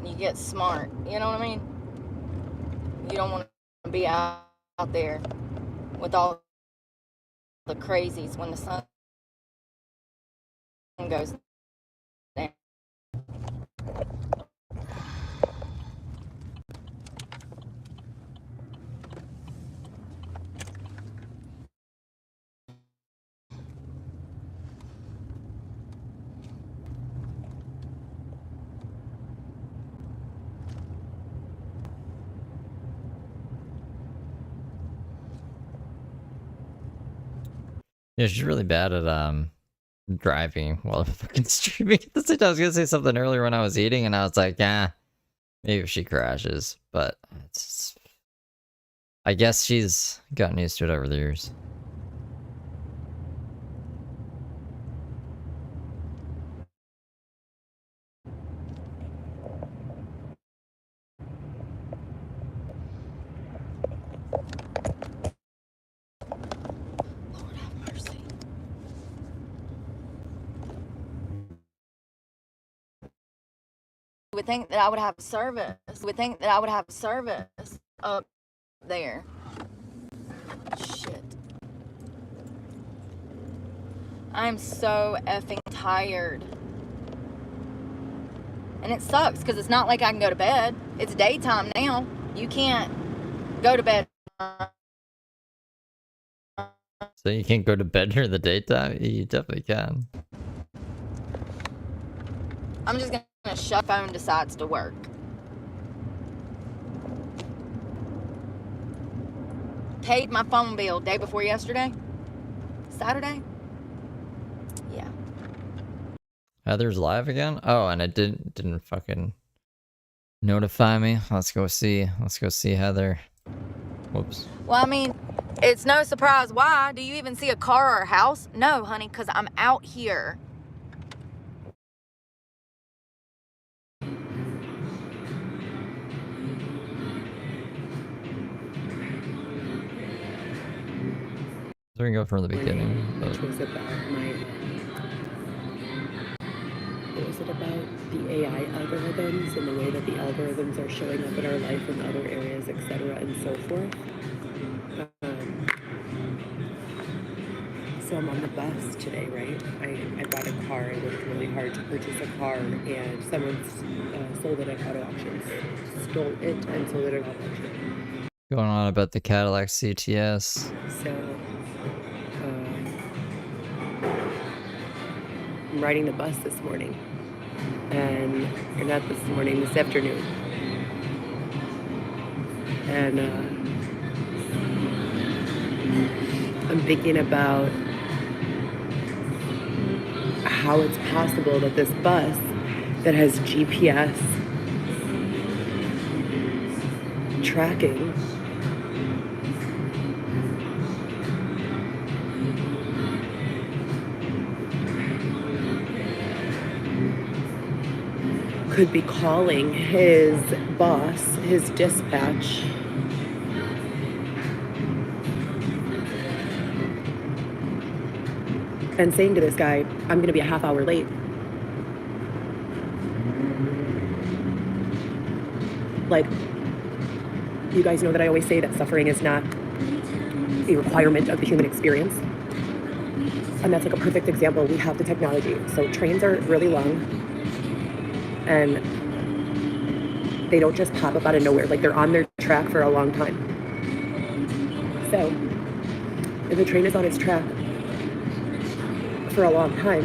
[SPEAKER 7] You get smart, you know what I mean? You don't want to be out there with all the crazies when the sun goes down.
[SPEAKER 1] Yeah, she's really bad at driving while fucking streaming at the same time. I was gonna say something earlier when I was eating, and I was like, yeah, maybe if she crashes, but I guess she's gotten used to it over the years.
[SPEAKER 7] Lord have mercy. You would think that I would have service. You would think that I would have service up there. Shit. I'm so effing tired. And it sucks because it's not like I can go to bed. It's daytime now. You can't go to bed.
[SPEAKER 1] So you can't go to bed during the daytime? You definitely can.
[SPEAKER 7] I'm just gonna shut phone decides to work. Paid my phone bill day before yesterday. Saturday? Yeah.
[SPEAKER 1] Heather's live again? Oh, and it didn't fucking notify me. Let's go see Heather. Whoops.
[SPEAKER 7] Well, I mean, it's no surprise why. Do you even see a car or a house? No, honey, because I'm out here.
[SPEAKER 1] So we can go from the beginning.
[SPEAKER 8] Which was about what was it about? The AI algorithms and the way that the algorithms are showing up in our life in other areas, etc., and so forth. So I'm on the bus today, right? I bought a car. I worked really hard to purchase a car, and someone sold it at auto auctions. Stole it and sold it at auto auction.
[SPEAKER 1] Going on about the Cadillac CTS.
[SPEAKER 8] So I'm riding the bus this morning, and or not this morning, this afternoon, and I'm thinking about how it's possible that this bus that has GPS tracking could be calling his boss, his dispatch, and saying to this guy, I'm going to be a half hour late. Like, you guys know that I always say that suffering is not a requirement of the human experience. And that's like a perfect example. We have the technology. So trains are really long and they don't just pop up out of nowhere. Like, they're on their track for a long time. So if a train is on its track for a long time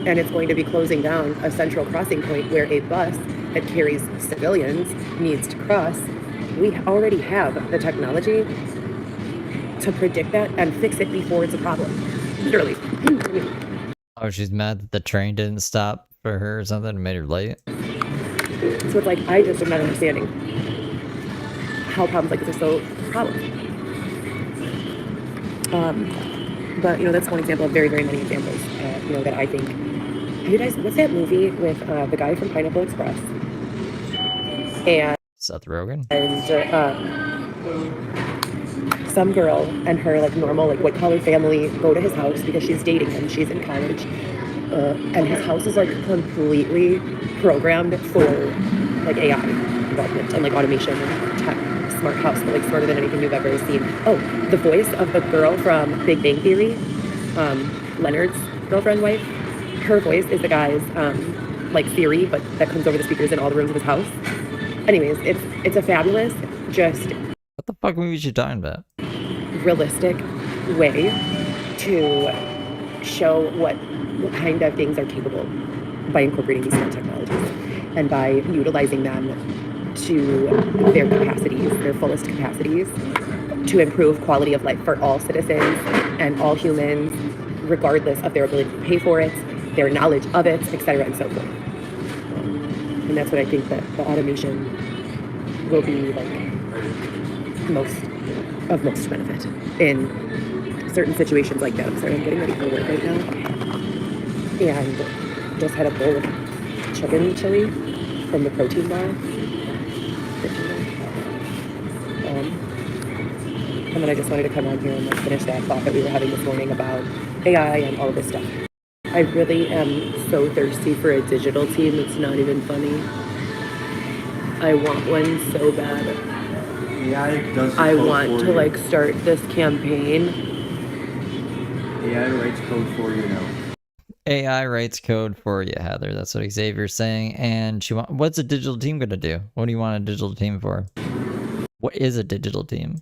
[SPEAKER 8] and it's going to be closing down a central crossing point where a bus that carries civilians needs to cross, we already have the technology to predict that and fix it before it's a problem. Literally.
[SPEAKER 1] Oh, she's mad that the train didn't stop for her or something and made her late?
[SPEAKER 8] So it's like, I just am not understanding how problems like this are so problems. But, you know, that's one example of very, very many examples, you know, that I think. You guys, what's that movie with the guy from Pineapple Express? And
[SPEAKER 1] Seth Rogen?
[SPEAKER 8] Some girl and her like normal like white collar family go to his house because she's dating him. She's in college, and his house is like completely programmed for like AI development and like automation and tech. Smart house, but like smarter than anything you've ever seen. Oh, the voice of the girl from Big Bang Theory, Leonard's girlfriend, wife. Her voice is the guy's like Siri, but that comes over the speakers in all the rooms of his house. Anyways, it's a fabulous, just
[SPEAKER 1] What the fuck movie is she talking about?
[SPEAKER 8] realistic way to show what kind of things are capable by incorporating these smart technologies and by utilizing them to their capacities, their fullest capacities, to improve quality of life for all citizens and all humans, regardless of their ability to pay for it, their knowledge of it, etc., and so forth. And that's what I think that the automation will be like most benefit in certain situations like that. So I'm getting ready for work right now and just had a bowl of chicken chili from the protein bar. And then I just wanted to come on here and like finish that thought that we were having this morning about AI and all of this stuff. I really am so thirsty for a digital team. It's not even funny. I want one so bad.
[SPEAKER 9] AI does.
[SPEAKER 8] I want to like start this campaign.
[SPEAKER 9] AI writes code for you now.
[SPEAKER 1] AI writes code for you, Heather. That's what Xavier's saying. And what's a digital team gonna do? What do you want a digital team for? What is a digital team?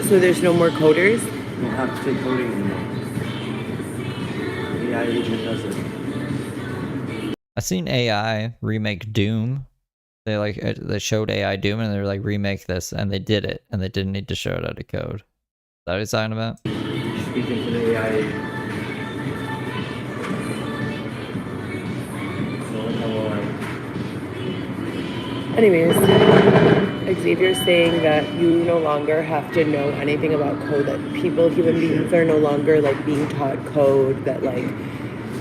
[SPEAKER 8] So there's no more coders?
[SPEAKER 9] You don't have to take coding anymore. AI agent does it.
[SPEAKER 1] I've seen AI remake Doom. They showed AI Doom and they were like, remake this, and they did it, and they didn't need to show it out of code. Is that what he's talking about?
[SPEAKER 9] Speaking to the AI agent.
[SPEAKER 8] Anyways, Xavier's saying that you no longer have to know anything about code, that human beings are no longer like being taught code, that like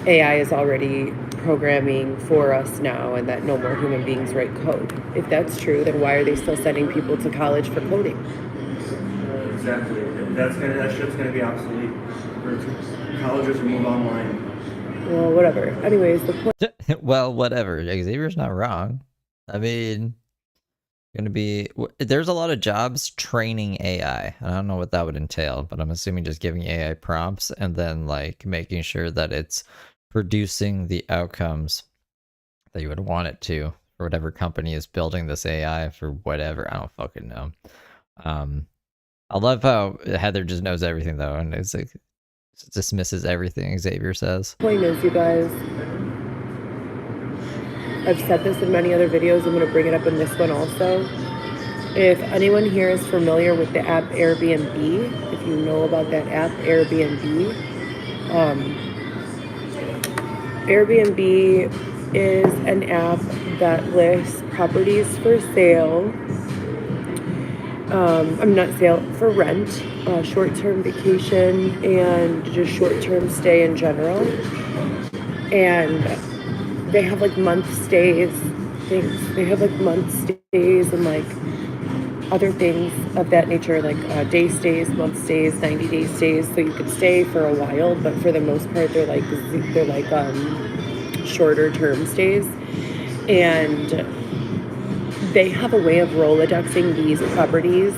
[SPEAKER 8] AI is already programming for us now and that no more human beings write code. If that's true, then why are they still sending people to college for coding?
[SPEAKER 9] Exactly. That shit's gonna be obsolete. Colleges will move online.
[SPEAKER 8] Well, whatever. Anyways, the point.
[SPEAKER 1] Well, whatever. Xavier's not wrong. I mean, there's a lot of jobs training AI. I don't know what that would entail, but I'm assuming just giving AI prompts and then like making sure that it's producing the outcomes that you would want it to for whatever company is building this AI for whatever. I don't fucking know. I love how Heather just knows everything though, and it's like dismisses everything Xavier says.
[SPEAKER 8] Point is, you guys, I've said this in many other videos. I'm going to bring it up in this one also. If anyone here is familiar with the app Airbnb, if you know about that app Airbnb, Airbnb is an app that lists properties for sale. I'm not sale for rent, short-term vacation, and just short-term stay in general. And they have like month stays, things. They have like month stays and like other things of that nature, like day stays, month stays, 90-day stays. So you could stay for a while, but for the most part, they're like shorter term stays. And they have a way of Rolodexing these properties.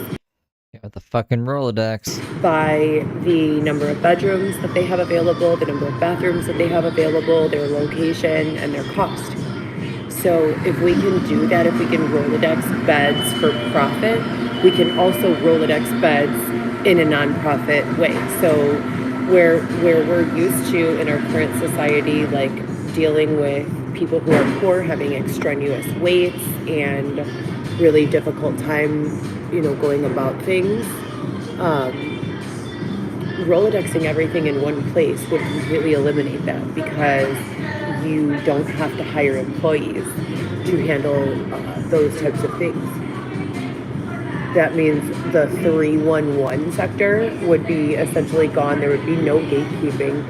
[SPEAKER 1] With the fucking Rolodex.
[SPEAKER 8] By the number of bedrooms that they have available, the number of bathrooms that they have available, their location, and their cost. So if we can do that, if we can Rolodex beds for profit, we can also Rolodex beds in a nonprofit way. So where we're used to in our current society, like dealing with people who are poor, having extraneous waits and really difficult time, going about things, Rolodexing everything in one place would completely eliminate that, because you don't have to hire employees to handle those types of things. That means the 311 sector would be essentially gone. There would be no gatekeeping.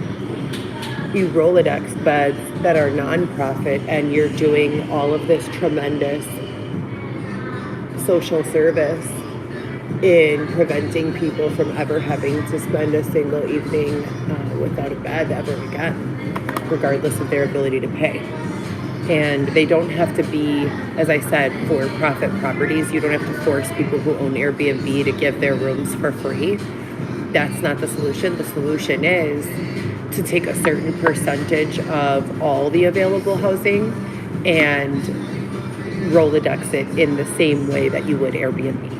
[SPEAKER 8] You Rolodex beds that are nonprofit, and you're doing all of this tremendous social service in preventing people from ever having to spend a single evening without a bed ever again, regardless of their ability to pay. And they don't have to be, as I said, for-profit properties. You don't have to force people who own Airbnb to give their rooms for free. That's not the solution. The solution is to take a certain percentage of all the available housing and Rolodex it in the same way that you would Airbnb.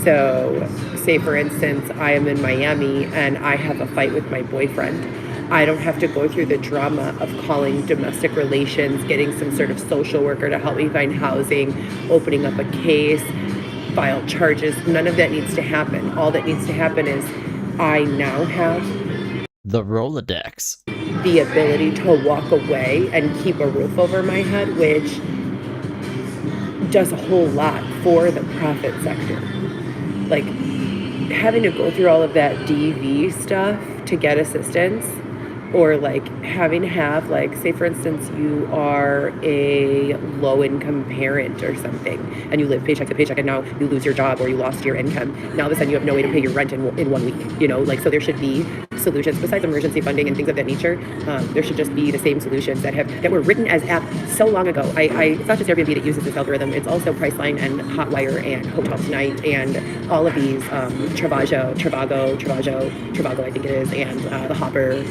[SPEAKER 8] So, say for instance, I am in Miami and I have a fight with my boyfriend. I don't have to go through the drama of calling domestic relations, getting some sort of social worker to help me find housing, opening up a case, file charges. None of that needs to happen. All that needs to happen is I now have
[SPEAKER 1] the Rolodex,
[SPEAKER 8] the ability to walk away and keep a roof over my head, which does a whole lot for the profit sector. Like, having to go through all of that DV stuff to get assistance, or like having to have, like, say for instance, you are a low-income parent or something, and you live paycheck to paycheck, and now you lose your job or you lost your income. Now all of a sudden you have no way to pay your rent in 1 week, like, so there should be solutions besides emergency funding and things of that nature. There should just be the same solutions that were written as apps so long ago. It's not just Airbnb that uses this algorithm. It's also Priceline and Hotwire and Hotel Tonight and all of these Trivago, I think it is, and the Hopper,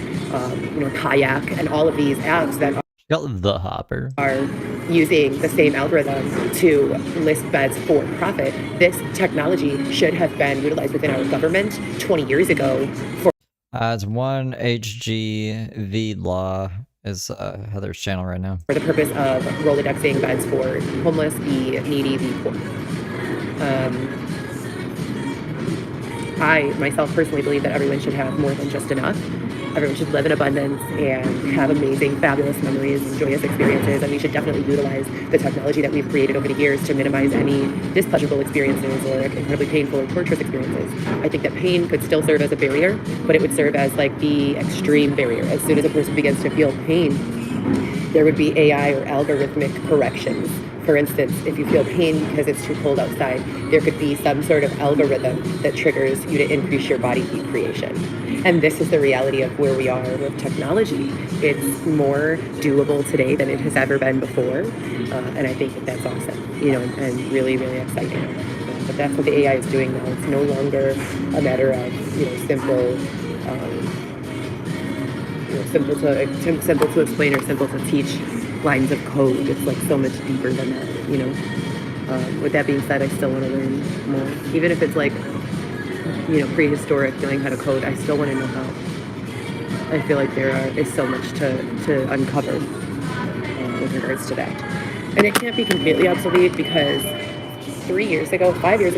[SPEAKER 8] Kayak, and all of these apps that
[SPEAKER 1] the Hopper
[SPEAKER 8] are using the same algorithm to list beds for profit. This technology should have been utilized within our government 20 years ago.
[SPEAKER 1] It's 1HGV Law is Heather's channel right now.
[SPEAKER 8] For the purpose of Rolodexing beds for homeless, the needy, the poor. I myself personally believe that everyone should have more than just enough. Everyone should live in abundance and have amazing, fabulous memories and joyous experiences. And we should definitely utilize the technology that we've created over the years to minimize any displeasurable experiences or incredibly painful or torturous experiences. I think that pain could still serve as a barrier, but it would serve as like the extreme barrier. As soon as a person begins to feel pain, there would be AI or algorithmic corrections. For instance, if you feel pain because it's too cold outside, there could be some sort of algorithm that triggers you to increase your body heat creation. And this is the reality of where we are with technology. It's more doable today than it has ever been before. And I think that that's awesome, and really, really exciting. But that's what the AI is doing now. It's no longer a matter of, simple to explain or simple to teach lines of code. It's like so much deeper than that, With that being said, I still want to learn more. Even if it's like, prehistoric, knowing how to code, I still want to know how. I feel like there is so much to uncover with regards to that. And it can't be completely obsolete because 5 years ago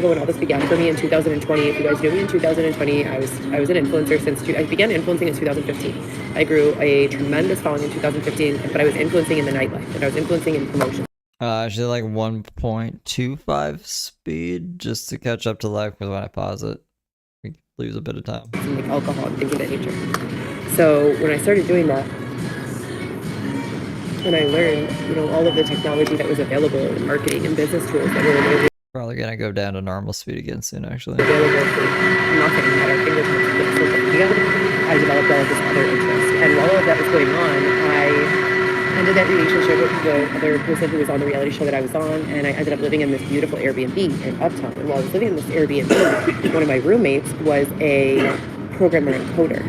[SPEAKER 8] when all this began for me in 2020. If you guys knew me in 2020, I was an influencer I began influencing in 2015. I grew a tremendous following in 2015, but I was influencing in the nightlife and I was influencing in promotion.
[SPEAKER 1] Actually like 1.25 speed just to catch up to life, because when I pause it, we lose a bit of time.
[SPEAKER 8] Like alcohol and things of that nature. So when I started doing that, and I learned, all of the technology that was available in marketing and business tools that were available.
[SPEAKER 1] Probably gonna go down to normal speed again soon, actually.
[SPEAKER 8] Available for nothing at our fingertips with social media. I developed all of this other interest, and while all of that was going on, I ended that relationship with the other person who was on the reality show that I was on, and I ended up living in this beautiful Airbnb in Uptown. And while I was living in this Airbnb, one of my roommates was a programmer and coder,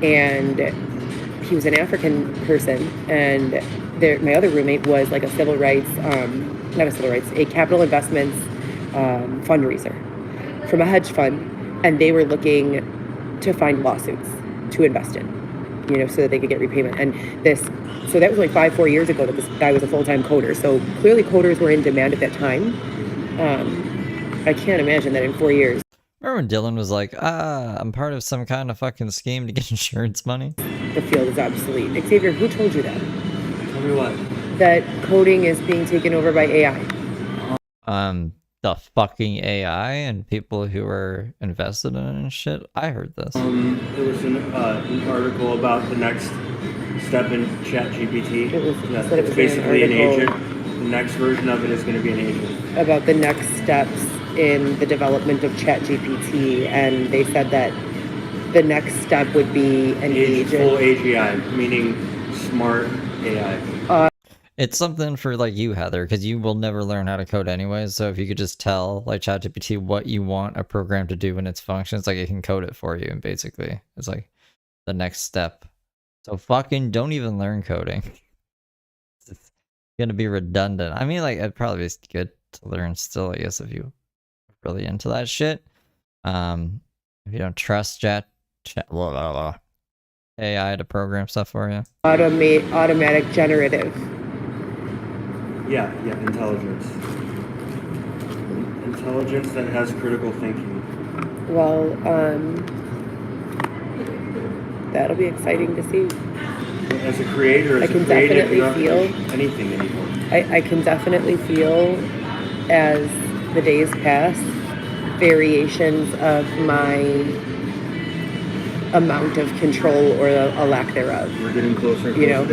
[SPEAKER 8] and he was an African person, and my other roommate was like a capital investments fundraiser from a hedge fund, and they were looking to find lawsuits to invest in, so that they could get repayment. And so that was like 4 years ago that this guy was a full-time coder. So clearly coders were in demand at that time. I can't imagine that in 4 years.
[SPEAKER 1] Remember when Dylan was like, I'm part of some kind of fucking scheme to get insurance money?
[SPEAKER 8] The field is obsolete. Xavier, who told you that?
[SPEAKER 9] Tell me what?
[SPEAKER 8] That coding is being taken over by AI.
[SPEAKER 1] The fucking AI and people who are invested in it and shit. I heard this.
[SPEAKER 9] It was an article about the next step in ChatGPT. It's basically an agent. The next version of it is going to be an agent.
[SPEAKER 8] About the next steps in the development of ChatGPT, and they said that the next step would be an agent.
[SPEAKER 9] Full AGI, meaning smart AI.
[SPEAKER 1] It's something for like you, Heather, because you will never learn how to code anyways. So if you could just tell like ChatGPT what you want a program to do in its functions, like it can code it for you. And basically, it's like the next step. So fucking don't even learn coding. It's gonna be redundant. I mean, like it'd probably be good to learn still, I guess, if you are really into that shit. If you don't trust AI to program stuff for you.
[SPEAKER 8] Automatic generative.
[SPEAKER 9] Yeah, intelligence. Intelligence that has critical thinking.
[SPEAKER 8] Well, that'll be exciting to see.
[SPEAKER 9] As a creator,
[SPEAKER 8] I can definitely feel
[SPEAKER 9] anything anymore.
[SPEAKER 8] I can definitely feel as the days pass variations of my amount of control or a lack thereof.
[SPEAKER 9] We're getting closer.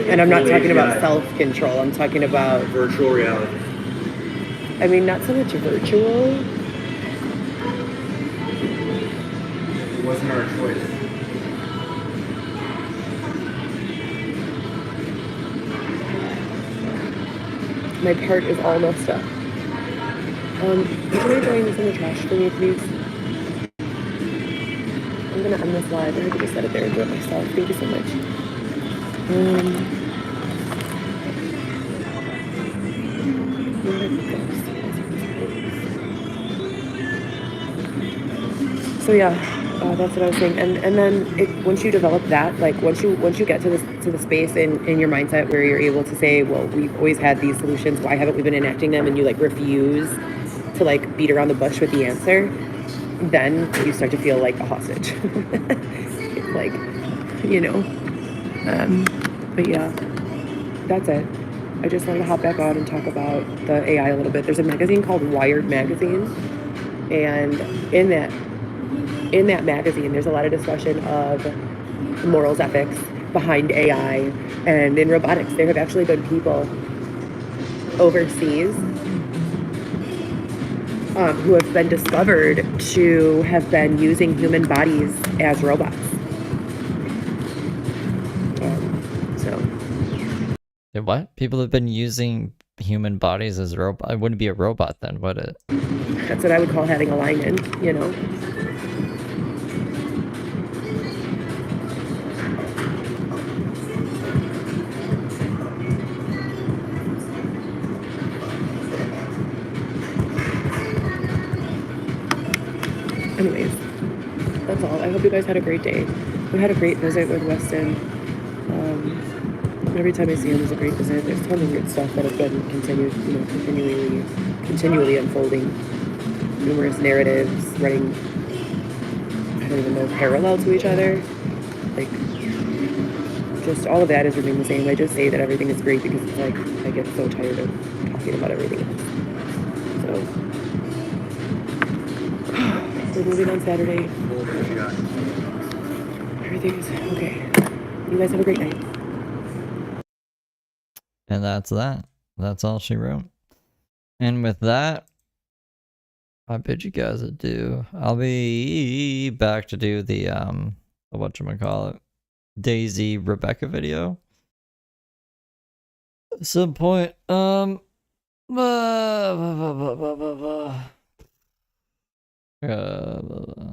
[SPEAKER 8] And I'm not talking about self-control. I'm talking about
[SPEAKER 9] virtual reality.
[SPEAKER 8] I mean, not so much virtual.
[SPEAKER 9] It wasn't our choice.
[SPEAKER 8] My part is all messed up. Would you mind throwing this in the trash for me, please? I'm gonna end this live and I can just set it there and do it myself. Thank you so much. So yeah, that's what I was saying. And then once you develop that, like once you get to the space in your mindset where you're able to say, well, we've always had these solutions, why haven't we been enacting them? And you like refuse to like beat around the bush with the answer, then you start to feel like a hostage. Like, but yeah, that's it. I just wanted to hop back on and talk about the AI a little bit. There's a magazine called Wired Magazine, and in that magazine, there's a lot of discussion of morals, ethics behind AI, and in robotics, there have actually been people overseas who have been discovered to have been using human bodies as robots.
[SPEAKER 1] What? People have been using human bodies as robots? It wouldn't be a robot then, would it?
[SPEAKER 8] That's what I would call having a lion, Anyways, that's all. I hope you guys had a great day. We had a great visit with Weston. Every time I see him, it's a great visit. There's tons of weird stuff that has been continually continually unfolding numerous narratives running, I don't even know, parallel to each other. Like, just all of that is remained the same. I just say that everything is great because it's like I get so tired of talking about everything else. So we're moving on Saturday. Everything's okay. You guys have a great night.
[SPEAKER 1] And that's that. That's all she wrote. And with that, I bid you guys adieu. I'll be back to do the whatchamacallit, Daisy Rebecca video at some point. I don't know.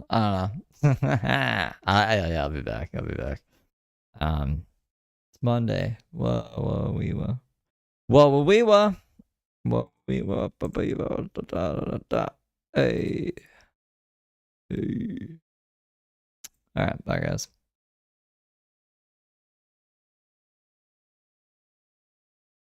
[SPEAKER 1] I'll be back. It's Monday. Hey. All right, bye guys.